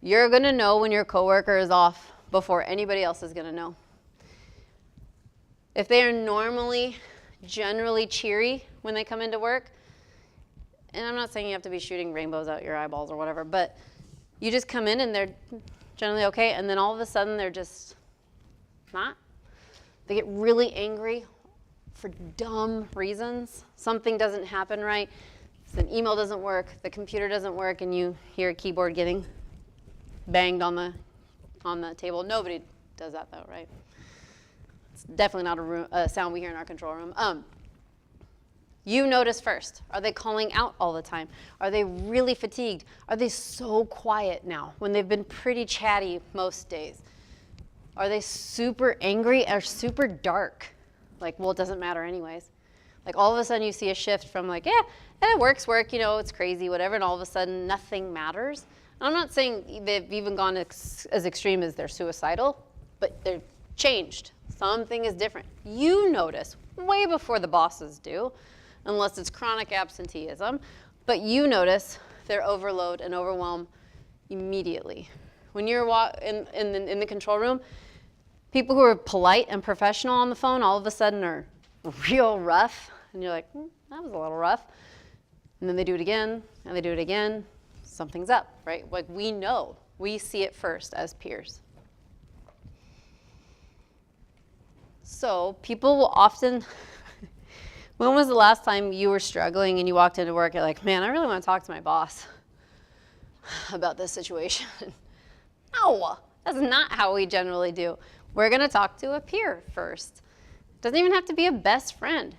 You're gonna know when your coworker is off before anybody else is gonna know. If they are normally generally cheery when they come into work, and I'm not saying you have to be shooting rainbows out your eyeballs or whatever, but you just come in and they're generally okay, and then all of a sudden they're just not. They get really angry for dumb reasons. Something doesn't happen right, an email doesn't work, the computer doesn't work, and you hear a keyboard getting banged on the table. Nobody does that though, right? It's definitely not a sound we hear in our control room. You notice first. Are they calling out all the time? Are they really fatigued? Are they so quiet now when they've been pretty chatty most days? Are they super angry or super dark? Like, well, it doesn't matter anyways. Like all of a sudden you see a shift from like, yeah, work, you know, it's crazy, whatever, and all of a sudden nothing matters. I'm not saying they've even gone as extreme as they're suicidal, but they've changed. Something is different. You notice way before the bosses do, unless it's chronic absenteeism, but you notice their overload and overwhelm immediately. When you're in the control room, people who are polite and professional on the phone all of a sudden are real rough, and you're like, that was a little rough. And then they do it again, and they do it again. Something's up, right? Like we know, we see it first as peers. So people will often, when was the last time you were struggling and you walked into work, you're like, man, I really want to talk to my boss about this situation. No, that's not how we generally do. We're going to talk to a peer first. Doesn't even have to be a best friend.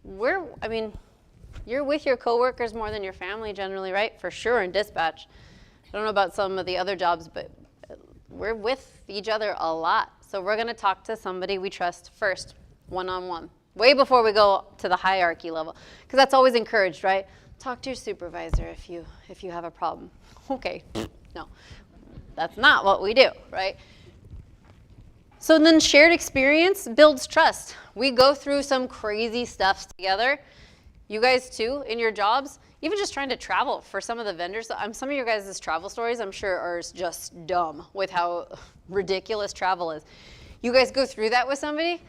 You're with your coworkers more than your family generally, right? For sure in dispatch. I don't know about some of the other jobs, but we're with each other a lot. So we're going to talk to somebody we trust first, one-on-one, way before we go to the hierarchy level, because that's always encouraged, right? Talk to your supervisor if you have a problem. Okay, no, that's not what we do, right? So then shared experience builds trust. We go through some crazy stuff together. You guys too, in your jobs, even just trying to travel for some of the vendors. Some of your guys' travel stories, I'm sure, are just dumb with how ridiculous travel is. You guys go through that with somebody?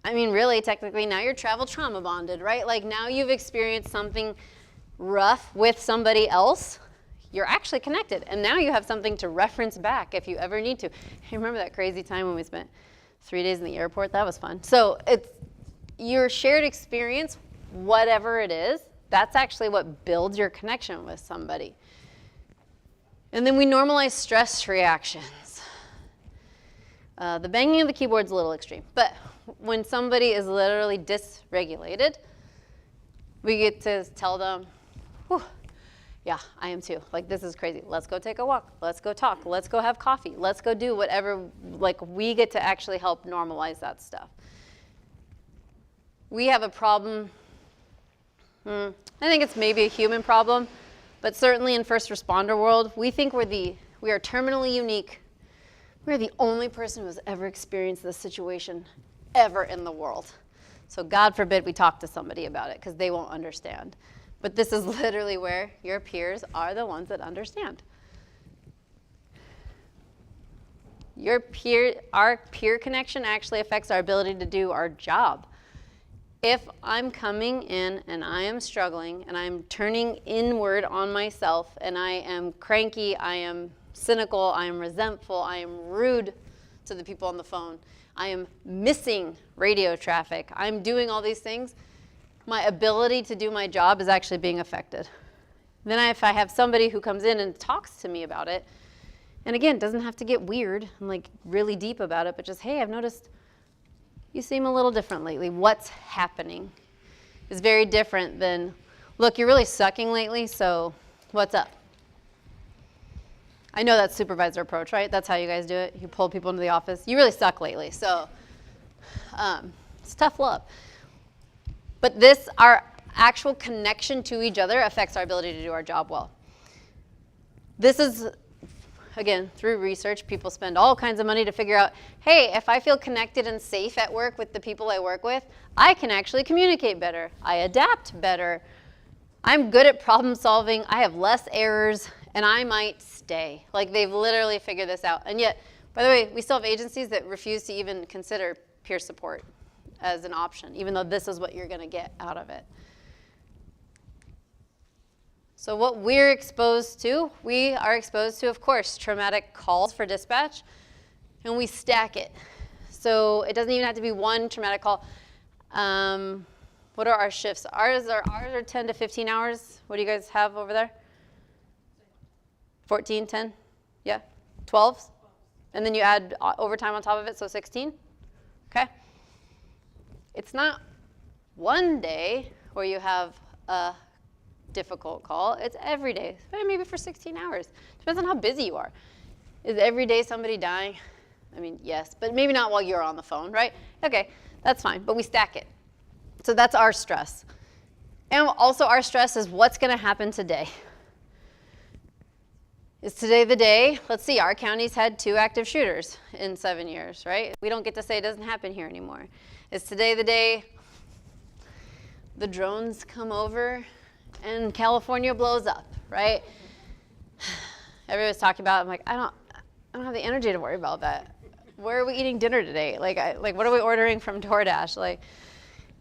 I mean, really, technically, now you're travel trauma bonded, right? Like now you've experienced something rough with somebody else. You're actually connected. And now you have something to reference back if you ever need to. Hey, remember that crazy time when we spent 3 days in the airport? That was fun. So it's your shared experience, whatever it is, that's actually what builds your connection with somebody. And then we normalize stress reactions. The banging of the keyboard's a little extreme, but when somebody is literally dysregulated, we get to tell them, whew, yeah, I am too. Like, this is crazy. Let's go take a walk. Let's go talk. Let's go have coffee. Let's go do whatever. Like, we get to actually help normalize that stuff. We have a problem. I think it's maybe a human problem, but certainly in first responder world, we think we are terminally unique. We're the only person who has ever experienced this situation ever in the world. So God forbid we talk to somebody about it because they won't understand. But this is literally where your peers are the ones that understand. Our peer connection actually affects our ability to do our job. If I'm coming in and I am struggling and I'm turning inward on myself and I am cranky, I am cynical, I am resentful, I am rude to the people on the phone, I am missing radio traffic, I'm doing all these things, my ability to do my job is actually being affected. Then if I have somebody who comes in and talks to me about it, and again, it doesn't have to get weird and like really deep about it, but just, hey, I've noticed you seem a little different lately. What's happening? Is very different than, look, you're really sucking lately, so what's up? I know that's supervisor approach, right? That's how you guys do it. You pull people into the office. You really suck lately, so it's tough love. But our actual connection to each other affects our ability to do our job well. This is, again, through research, people spend all kinds of money to figure out, hey, if I feel connected and safe at work with the people I work with, I can actually communicate better. I adapt better. I'm good at problem solving. I have less errors, and I might stay. Like, they've literally figured this out. And yet, by the way, we still have agencies that refuse to even consider peer support as an option, even though this is what you're going to get out of it. So what we're exposed to, we are exposed to, of course, traumatic calls for dispatch, and we stack it. So it doesn't even have to be one traumatic call. What are our shifts? Ours are 10 to 15 hours. What do you guys have over there? 14, 10? Yeah? 12s? And then you add overtime on top of it, so 16? Okay? It's not one day where you have a difficult call. It's every day, maybe for 16 hours. Depends on how busy you are. Is every day somebody dying? I mean, yes, but maybe not while you're on the phone, right? Okay, that's fine, but we stack it. So that's our stress. And also our stress is what's going to happen today. Is today the day? Let's see, our county's had 2 active shooters in 7 years, right? We don't get to say it doesn't happen here anymore. Is today the day the drones come over and California blows up, right? Everybody's talking about it. I'm like, I don't have the energy to worry about that. Where are we eating dinner today? Like what are we ordering from DoorDash?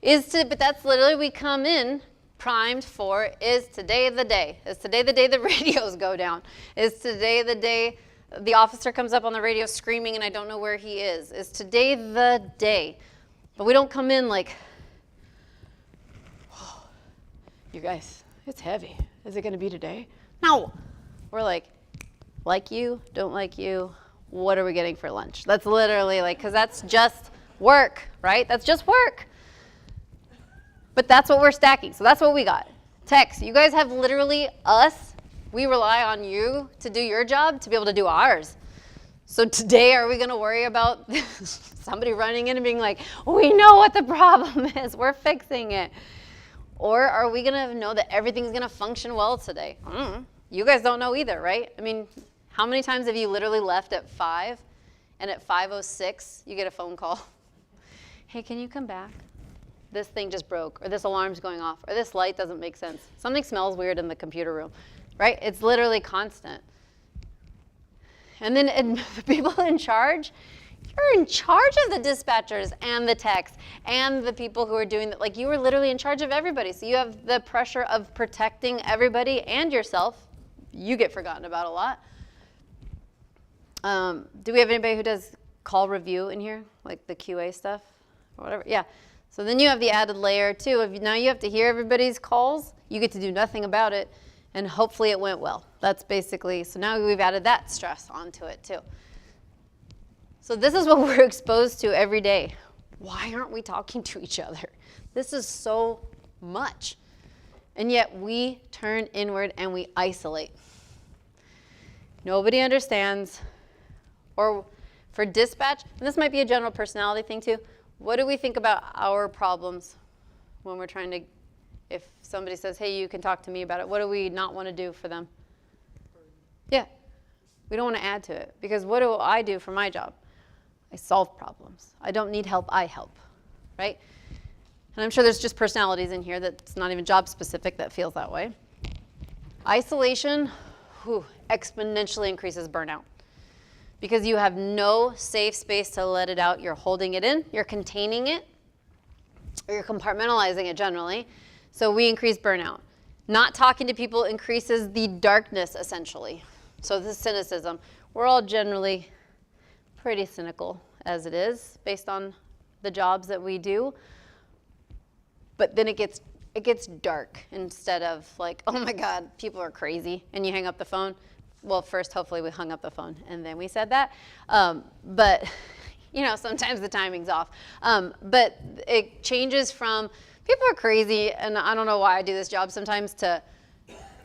But that's literally, we come in primed for, is today the day? Is today the day the radios go down? Is today the day the officer comes up on the radio screaming and I don't know where he is? Is today the day? But we don't come in like, oh, you guys, it's heavy. Is it going to be today? No. We're like you, don't like you. What are we getting for lunch? That's literally because that's just work, right? That's just work. But that's what we're stacking. So that's what we got. Text. You guys have literally us We rely on you to do your job to be able to do ours. So today, are we going to worry about somebody running in and being like, we know what the problem is, we're fixing it? Or are we going to know that everything's going to function well today? You guys don't know either, right? I mean, how many times have you literally left at 5 and at 5:06 you get a phone call? Hey, can you come back? This thing just broke, or this alarm's going off, or this light doesn't make sense. Something smells weird in the computer room, right? It's literally constant. And then the people in charge, you're in charge of the dispatchers and the techs and the people who are doing that. Like, you were literally in charge of everybody. So you have the pressure of protecting everybody and yourself. You get forgotten about a lot. Do we have anybody who does call review in here? Like the QA stuff or whatever? Yeah. So then you have the added layer too of now you have to hear everybody's calls. You get to do nothing about it. And hopefully it went well. That's basically, so now we've added that stress onto it too. So this is what we're exposed to every day. Why aren't we talking to each other? This is so much. And yet we turn inward and we isolate. Nobody understands. Or for dispatch, and this might be a general personality thing too, what do we think about our problems when we're trying to, if somebody says, hey, you can talk to me about it, what do we not want to do for them? Yeah, we don't want to add to it. Because what do I do for my job? I solve problems. I don't need help, I help, right? And I'm sure there's just personalities in here that's not even job specific that feels that way. Isolation exponentially increases burnout. Because you have no safe space to let it out. You're holding it in, you're containing it, or you're compartmentalizing it generally. So we increase burnout. Not talking to people increases the darkness, essentially. So this is cynicism. We're all generally pretty cynical as it is, based on the jobs that we do. But then it gets dark instead of like, oh my God, people are crazy, and you hang up the phone. Well, first, hopefully we hung up the phone, and then we said that. But, you know, sometimes the timing's off. But it changes from people are crazy, and I don't know why I do this job sometimes, to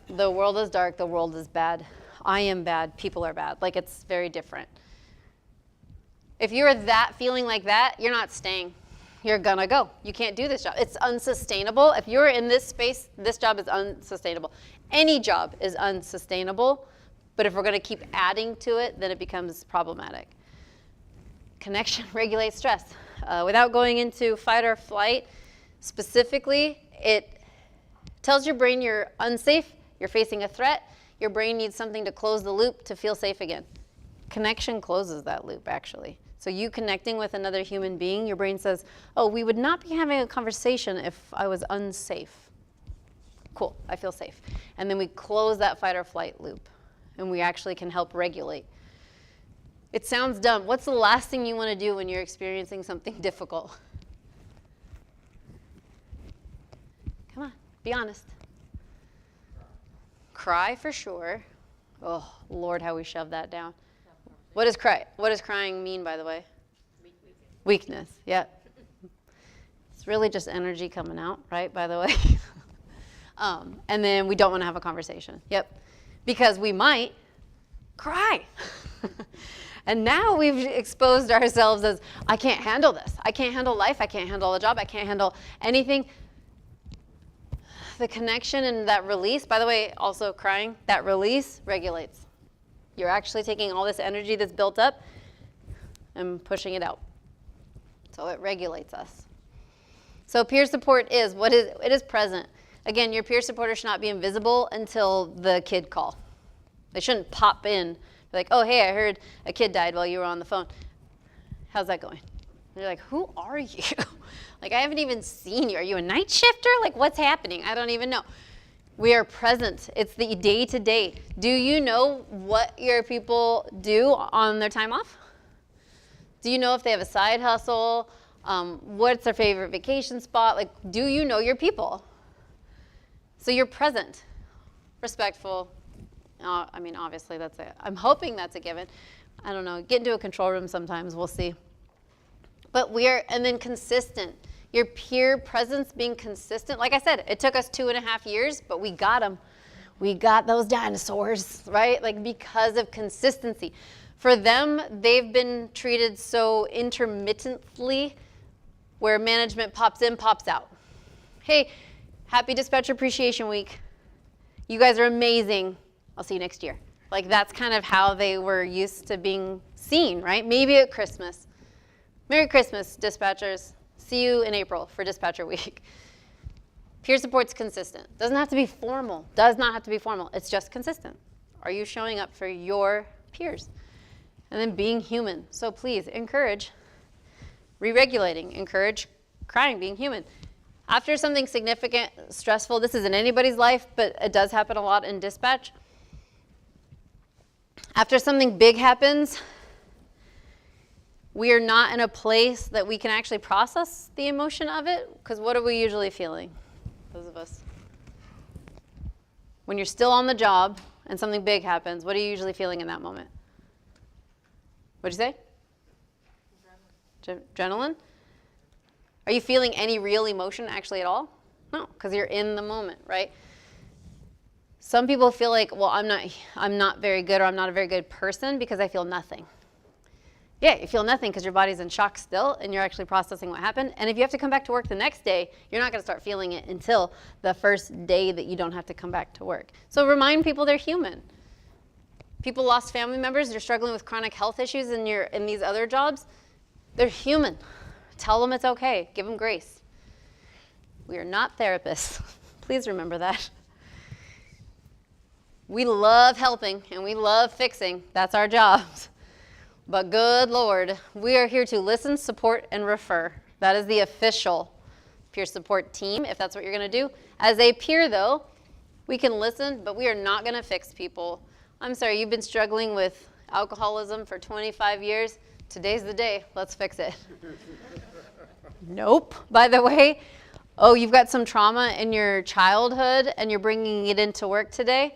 the world is dark, the world is bad. I am bad, people are bad. Like, it's very different. If you're that feeling like that, you're not staying. You're gonna go. You can't do this job. It's unsustainable. If you're in this space, this job is unsustainable. Any job is unsustainable. But if we're going to keep adding to it, then it becomes problematic. Connection regulates stress. Without going into fight or flight, specifically, it tells your brain you're unsafe, you're facing a threat. Your brain needs something to close the loop to feel safe again. Connection closes that loop, actually. So you connecting with another human being, your brain says, oh, we would not be having a conversation if I was unsafe. Cool, I feel safe. And then we close that fight or flight loop. And we actually can help regulate. It sounds dumb. What's the last thing you want to do when you're experiencing something difficult? Come on, be honest. Cry for sure. Oh, Lord, how we shove that down. What does crying mean, by the way? Weakness, yeah. It's really just energy coming out, right, by the way? And then we don't want to have a conversation. Yep. Because we might cry. And now we've exposed ourselves as, I can't handle this. I can't handle life. I can't handle a job. I can't handle anything. The connection and that release, by the way, also crying, that release regulates. You're actually taking all this energy that's built up and pushing it out. So it regulates us. So peer support is, it is present. Again, your peer supporter should not be invisible until the kid call. They shouldn't pop in, be like, oh, hey, I heard a kid died while you were on the phone. How's that going? And you're like, who are you? Like, I haven't even seen you. Are you a night shifter? Like, what's happening? I don't even know. We are present. It's the day-to-day. Do you know what your people do on their time off? Do you know if they have a side hustle? What's their favorite vacation spot? Like, do you know your people? So you're present, respectful. I mean, obviously, I'm hoping that's a given. I don't know. Get into a control room sometimes. We'll see. But and then consistent. Your peer presence being consistent. Like I said, it took us 2.5 years, but we got them. We got those dinosaurs, right? Like because of consistency. For them, they've been treated so intermittently where management pops in, pops out. Hey, happy Dispatcher Appreciation Week. You guys are amazing. I'll see you next year. Like that's kind of how they were used to being seen, right? Maybe at Christmas. Merry Christmas, dispatchers. See you in April for Dispatcher Week. Peer support's consistent. Doesn't have to be formal. Does not have to be formal. It's just consistent. Are you showing up for your peers? And then being human. So please encourage re-regulating. Encourage crying, being human. After something significant, stressful, this isn't anybody's life, but it does happen a lot in dispatch. After something big happens, we are not in a place that we can actually process the emotion of it, because what are we usually feeling, those of us? When you're still on the job and something big happens, what are you usually feeling in that moment? What'd you say? Adrenaline? Are you feeling any real emotion actually at all? No, because you're in the moment, right? Some people feel like, well, I'm not very good, or I'm not a very good person because I feel nothing. Yeah, you feel nothing because your body's in shock still and you're actually processing what happened. And if you have to come back to work the next day, you're not going to start feeling it until the first day that you don't have to come back to work. So remind people they're human. People lost family members, you're struggling with chronic health issues in these other jobs. They're human. Tell them it's okay. Give them grace. We are not therapists. Please remember that. We love helping and we love fixing. That's our jobs. But good Lord, we are here to listen, support, and refer. That is the official peer support team, if that's what you're going to do. As a peer, though, we can listen, but we are not going to fix people. I'm sorry, you've been struggling with alcoholism for 25 years. Today's the day. Let's fix it. Nope. By the way, oh, you've got some trauma in your childhood and you're bringing it into work today.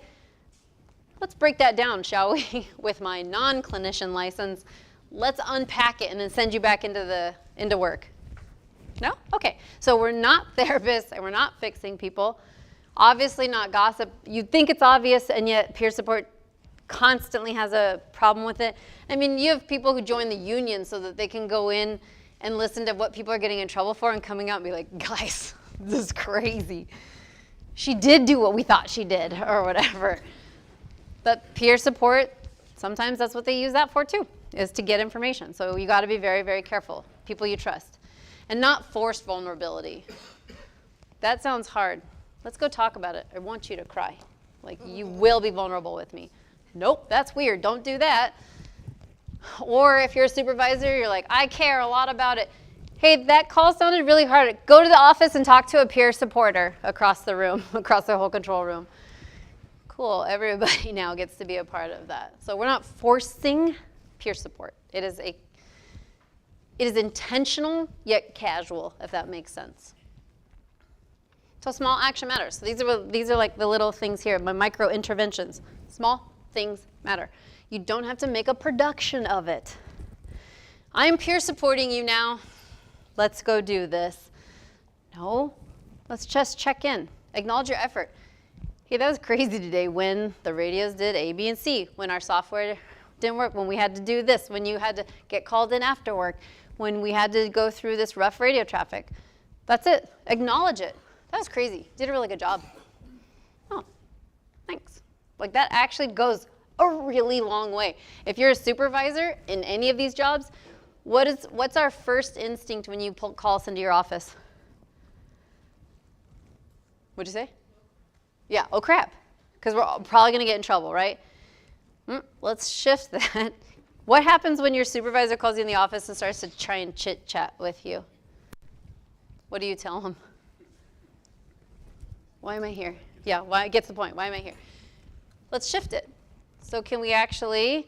Let's break that down, shall we? With my non-clinician license, let's unpack it and then send you back into work. No? Okay. So we're not therapists and we're not fixing people. Obviously not gossip. You'd think it's obvious, and yet peer support constantly has a problem with it. I mean, you have people who join the union so that they can go in and listen to what people are getting in trouble for and coming out and be like, guys, this is crazy. She did do what we thought she did, or whatever. But peer support, sometimes that's what they use that for too, is to get information. So you got to be very, very careful. People you trust. And not force vulnerability. That sounds hard. Let's go talk about it. I want you to cry. Like, you will be vulnerable with me. Nope, that's weird. Don't do that. Or if you're a supervisor, you're like, I care a lot about it. Hey, that call sounded really hard. Go to the office and talk to a peer supporter across the room, across the whole control room. Cool, everybody now gets to be a part of that. So we're not forcing peer support. It is intentional yet casual, if that makes sense. So small action matters. So these are like the little things here, my micro interventions. Small things matter. You don't have to make a production of it. I'm peer supporting you now. Let's go do this. No, let's just check in. Acknowledge your effort. Hey, that was crazy today when the radios did A, B, and C, when our software didn't work, when we had to do this, when you had to get called in after work, when we had to go through this rough radio traffic. That's it. Acknowledge it. That was crazy. Did a really good job. Oh, thanks. Like that actually goes a really long way. If you're a supervisor in any of these jobs, what's our first instinct when you call us into your office? What'd you say? Yeah, oh crap, because we're probably going to get in trouble, right? Let's shift that. What happens when your supervisor calls you in the office and starts to try and chit-chat with you? What do you tell them? Why am I here? Yeah, why gets the point. Why am I here? Let's shift it. So can we actually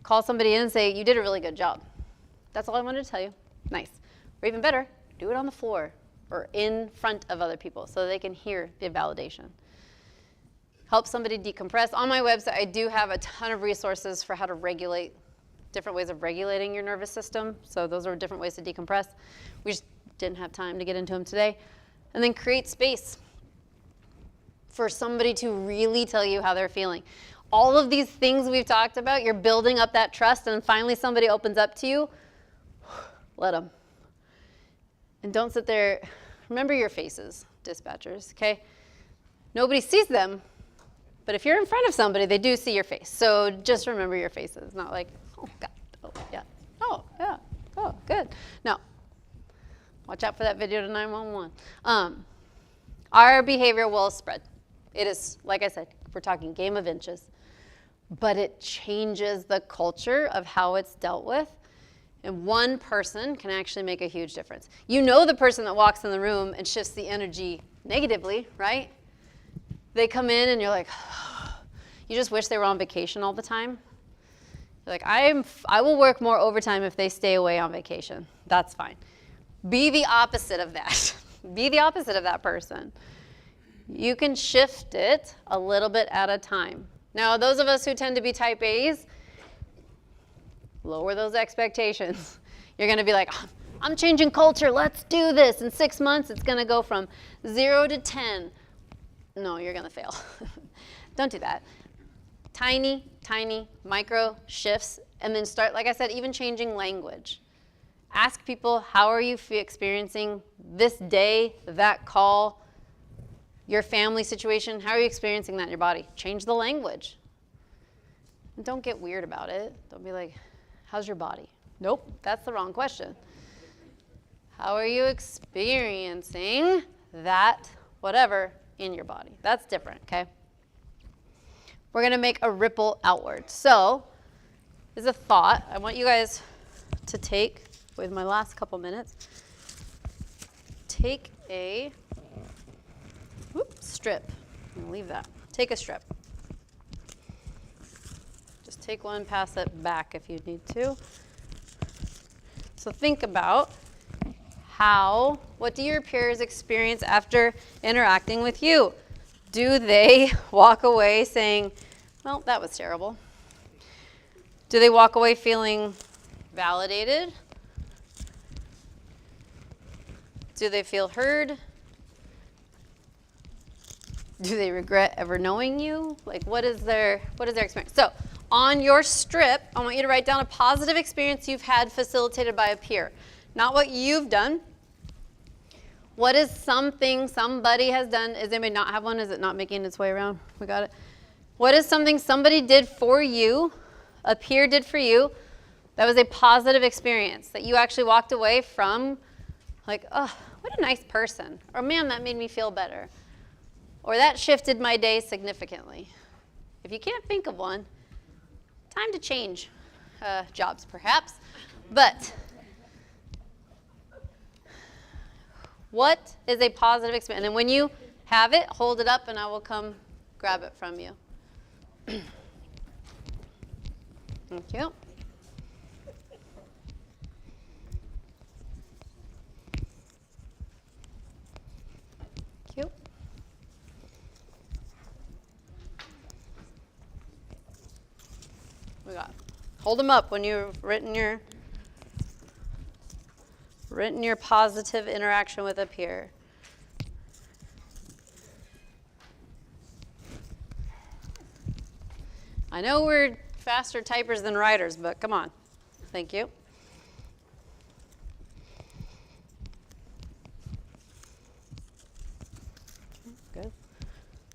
call somebody in and say, you did a really good job. That's all I wanted to tell you. Nice. Or even better, do it on the floor or in front of other people so they can hear the validation. Help somebody decompress. On my website, I do have a ton of resources for how to regulate, different ways of regulating your nervous system. So those are different ways to decompress. We just didn't have time to get into them today. And then create space. for somebody to really tell you how they're feeling. All of these things we've talked about, you're building up that trust, and finally somebody opens up to you, let them. And don't sit there. Remember your faces, dispatchers, okay? Nobody sees them, but if you're in front of somebody, they do see your face. So just remember your faces, not like, oh, God, oh, yeah, oh, yeah, oh, good. No. Watch out for that video to 911. Our behavior will spread. It is, like I said, we're talking game of inches. But it changes the culture of how it's dealt with. And one person can actually make a huge difference. You know the person that walks in the room and shifts the energy negatively, right? They come in and you're like, you just wish they were on vacation all the time. You're like, I will work more overtime if they stay away on vacation. That's fine. Be the opposite of that. Be the opposite of that person. You can shift it a little bit at a time. Now, those of us who tend to be type A's, lower those expectations. You're going to be like, I'm changing culture. Let's do this. In 6 months, it's going to go from 0 to 10. No, you're going to fail. Don't do that. Tiny, micro shifts, and then start, like I said, even changing language. Ask people, how are you experiencing this day, that call, your family situation? How are you experiencing that in your body? Change the language. And don't get weird about it. Don't be like, how's your body? Nope, that's the wrong question. How are you experiencing that, whatever, in your body? That's different, okay? We're going to make a ripple outward. So, this is a thought I want you guys to take with my last couple minutes. Take a strip. I'm going to leave that. Take a strip. Just take one, pass it back if you need to. So think about what do your peers experience after interacting with you? Do they walk away saying, well, that was terrible? Do they walk away feeling validated? Do they feel heard? Do they regret ever knowing you? Like, what is their experience? So, on your strip, I want you to write down a positive experience you've had facilitated by a peer. Not what you've done. What is something somebody has done? Does anybody not have one? Is it not making its way around? We got it. What is something somebody did for you, a peer did for you, that was a positive experience, that you actually walked away from like, oh, what a nice person. Or, man, that made me feel better. Or that shifted my day significantly. If you can't think of one, time to change jobs perhaps. But what is a positive experience? And then when you have it, hold it up and I will come grab it from you. Thank you. Thank you. We got. Hold them up when you've written your positive interaction with a peer. I know we're faster typers than writers, but come on. Thank you. Good.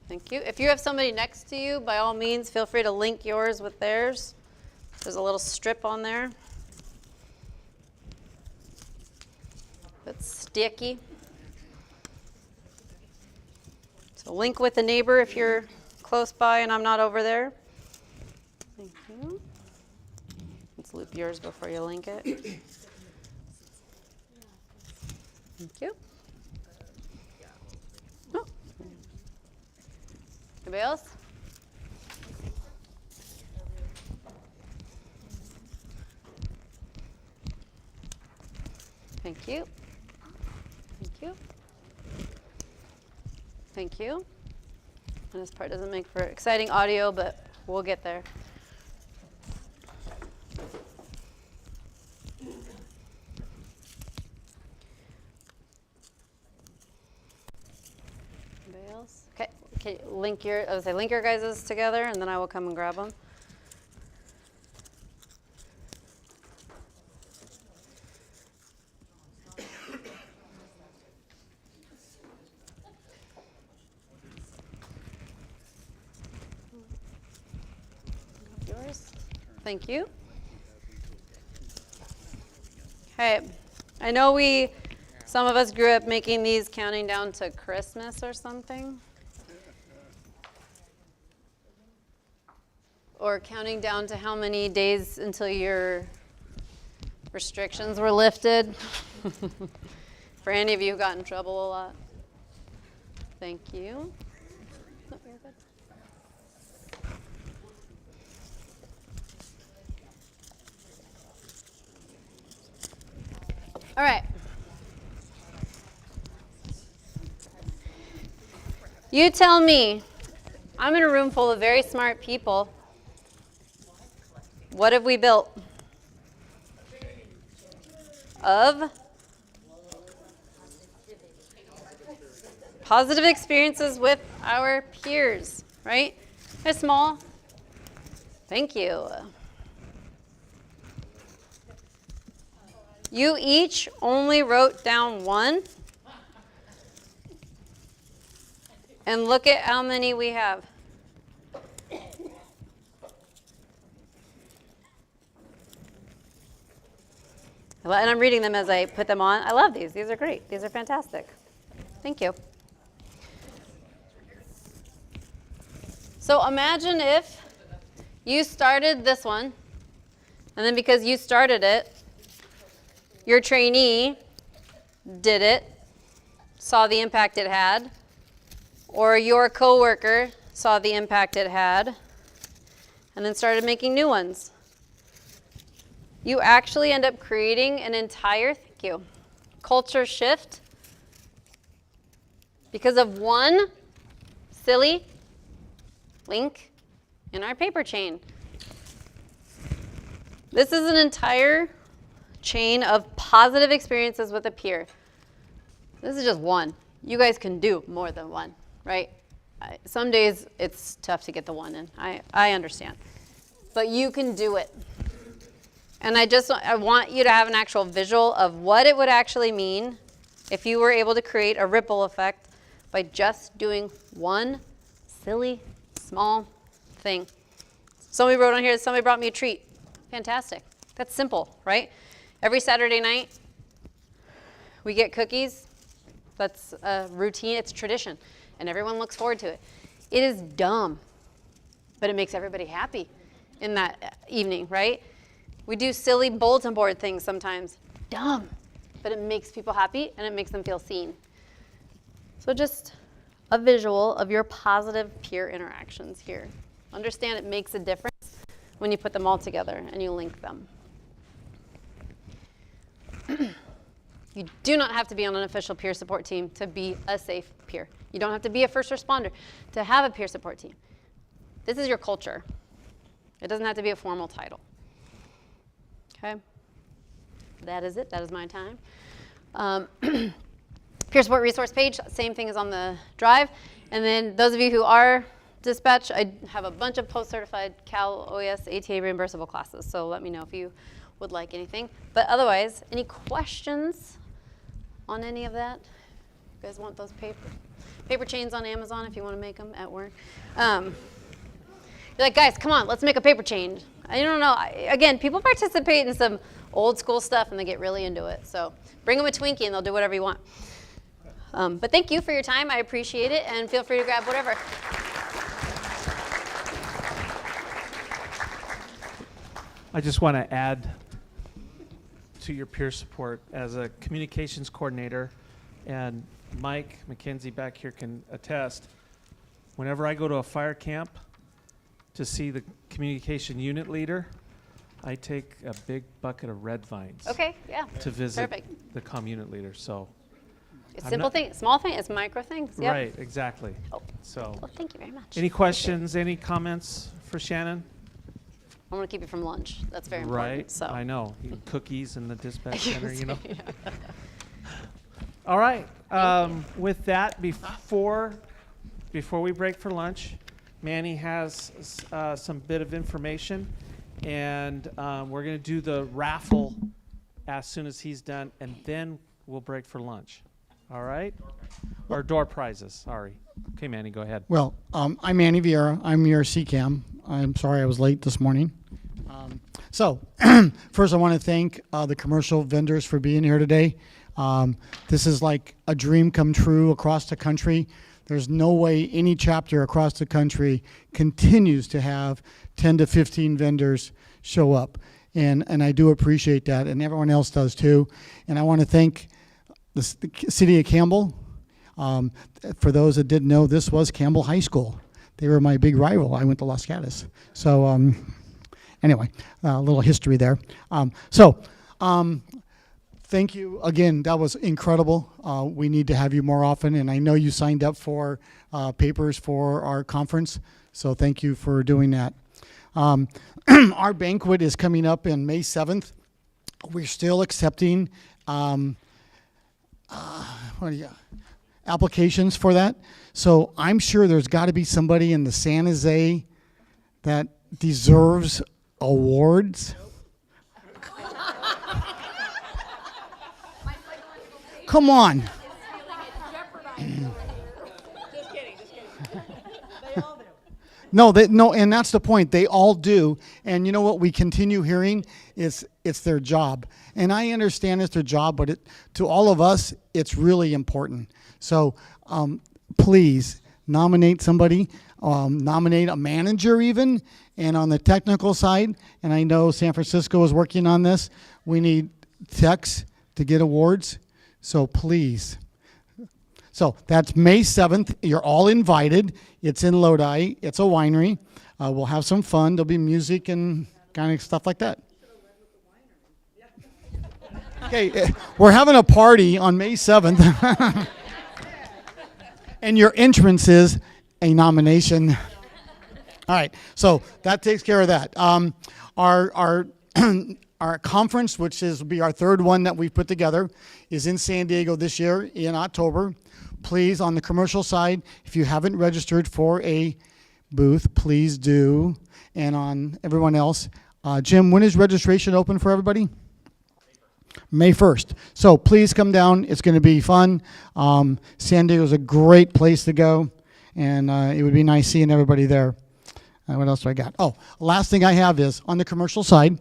Thank you. If you have somebody next to you, by all means, feel free to link yours with theirs. There's a little strip on there. That's sticky. So link with a neighbor if you're close by and I'm not over there. Thank you. Let's loop yours before you link it. Thank you. Oh. Anybody else? Thank you. Thank you. Thank you. And this part doesn't make for exciting audio, but we'll get there. Anybody else? Okay, can you link your, link your guys' together, and then I will come and grab them. Yours. Thank you. Okay. I know some of us grew up making these counting down to Christmas or something. Or counting down to how many days until your restrictions were lifted. For any of you who got in trouble a lot. Thank you. No, you're good. All right. You tell me, I'm in a room full of very smart people. What have we built? Of positive experiences with our peers, right? They're small. Thank you. You each only wrote down one. And look at how many we have. And I'm reading them as I put them on. I love these. These are great. These are fantastic. Thank you. So imagine if you started this one, and then because you started it, your trainee did it, saw the impact it had, or your coworker saw the impact it had, and then started making new ones. You actually end up creating an entire, thank you, culture shift because of one silly link in our paper chain. This is an entire chain of positive experiences with a peer. This is just one. You guys can do more than one, right? Some days it's tough to get the one in. I understand. But you can do it. And I want you to have an actual visual of what it would actually mean if you were able to create a ripple effect by just doing one silly, small thing. Somebody wrote on here, somebody brought me a treat. Fantastic. That's simple, right? Every Saturday night, we get cookies. That's a routine. It's tradition. And everyone looks forward to it. It is dumb, but it makes everybody happy in that evening, right? We do silly bulletin board things sometimes. Dumb, but it makes people happy and it makes them feel seen. So just a visual of your positive peer interactions here. Understand it makes a difference when you put them all together and you link them. You do not have to be on an official peer support team to be a safe peer. You don't have to be a first responder to have a peer support team. This is your culture. It doesn't have to be a formal title. Okay? That is it. That is my time. Peer support resource page, same thing as on the drive. And then those of you who are dispatch, I have a bunch of post-certified Cal OES ATA reimbursable classes. So let me know if you would like anything. But otherwise, any questions on any of that? You guys want those paper chains on Amazon if you want to make them at work? You're like, guys, come on, let's make a paper chain. I don't know. Again, people participate in some old school stuff and they get really into it. So bring them a Twinkie and they'll do whatever you want. But thank you for your time. I appreciate it. And feel free to grab whatever. I just want to add to your peer support as a communications coordinator, and Mike McKenzie back here can attest. Whenever I go to a fire camp to see the communication unit leader, I take a big bucket of red vines. Okay, yeah. To visit Perfect. the comm unit leader. So it's simple thing, small thing, it's micro things. Yep. Right, exactly. Oh. So Well, thank you very much. Any questions, any comments for Shannon? I want to keep you from lunch. That's very important. Right, So. I know. Cookies in the dispatch center, you know. All right. With that, before before we break for lunch, Manny has some bit of information, and we're going to do the raffle as soon as he's done, and then we'll break for lunch. All right? Or door prizes, sorry. Okay, Manny, go ahead. Well, I'm Manny Vieira. I'm your CCAM. I'm sorry I was late this morning. So, first I want to thank the commercial vendors for being here today. This is like a dream come true across the country. There's no way any chapter across the country continues to have 10 to 15 vendors show up. And I do appreciate that, and everyone else does too. And I want to thank the city of Campbell. For those that didn't know, this was Campbell High School. They were my big rival. I went to Los Gatos. So anyway, a little history there. Thank you again. That was incredible. We need to have you more often, and I know you signed up for papers for our conference, so thank you for doing that. Our banquet is coming up in May 7th. We're still accepting applications for that. So I'm sure there's got to be somebody in the San Jose that deserves awards. Come on. No, and that's the point. They all do. And you know what we continue hearing is it's their job. And I understand it's their job, but to all of us, it's really important. So please nominate somebody, nominate a manager even. And on the technical side, and I know San Francisco is working on this, we need techs to get awards. So please. So that's May 7th. You're all invited. It's in Lodi. It's a winery. We'll have some fun. There'll be music and kind of stuff like that. Okay, we're having a party on May 7th. And your entrance is a nomination. All right, so that takes care of that. Our conference, which will be our third one that we've put together, is in San Diego this year in October. Please, on the commercial side, if you haven't registered for a booth, please do. And on everyone else, Jim, when is registration open for everybody? May 1st. So please come down. It's going to be fun. San Diego is a great place to go, and it would be nice seeing everybody there. What else do I got? Oh, last thing I have is on the commercial side,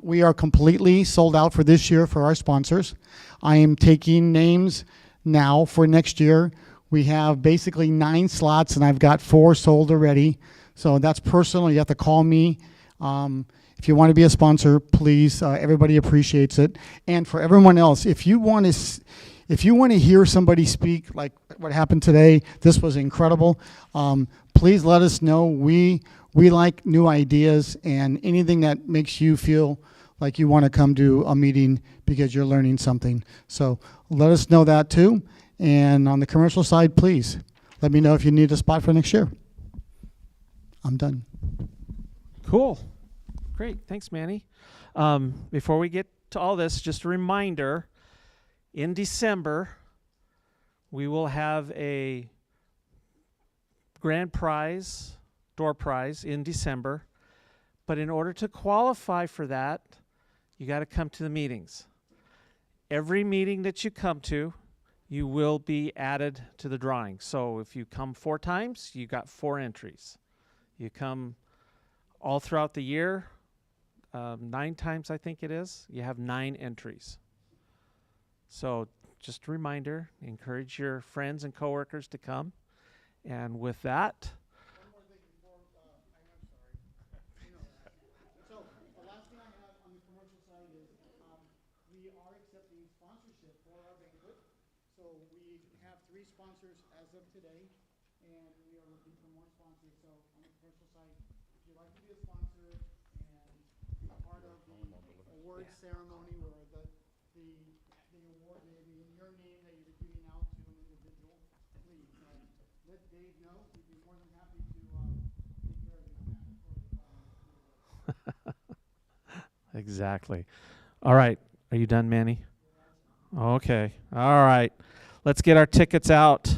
we are completely sold out for this year for our sponsors. I am taking names now for next year. We have basically 9 slots, and I've got 4 sold already. So that's personal. You have to call me. If you want to be a sponsor, please. Everybody appreciates it. And for everyone else, if you want to hear somebody speak like what happened today, this was incredible. Please let us know. We like new ideas and anything that makes you feel like you want to come to a meeting because you're learning something. So let us know that too. And on the commercial side, please let me know if you need a spot for next year. I'm done. Cool. Great. Thanks, Manny. Before we get to all this, just a reminder, in December, we will have a grand prize, door prize in December. But in order to qualify for that, you got to come to the meetings. Every meeting that you come to, you will be added to the drawing. So if you come 4 times, you got 4 entries. You come all throughout the year, 9 times I think it is, you have 9 entries. So just a reminder, encourage your friends and coworkers to come. And with that, sponsors as of today, and we are looking for more sponsors. So on the commercial side, if you'd like to be a sponsor and be part of the award ceremony where the award may be in your name that you're giving out to an individual, please let Dave know. We'd be more than happy to take care of you on that. Exactly. All right. Are you done, Manny? Okay. All right. Let's get our tickets out.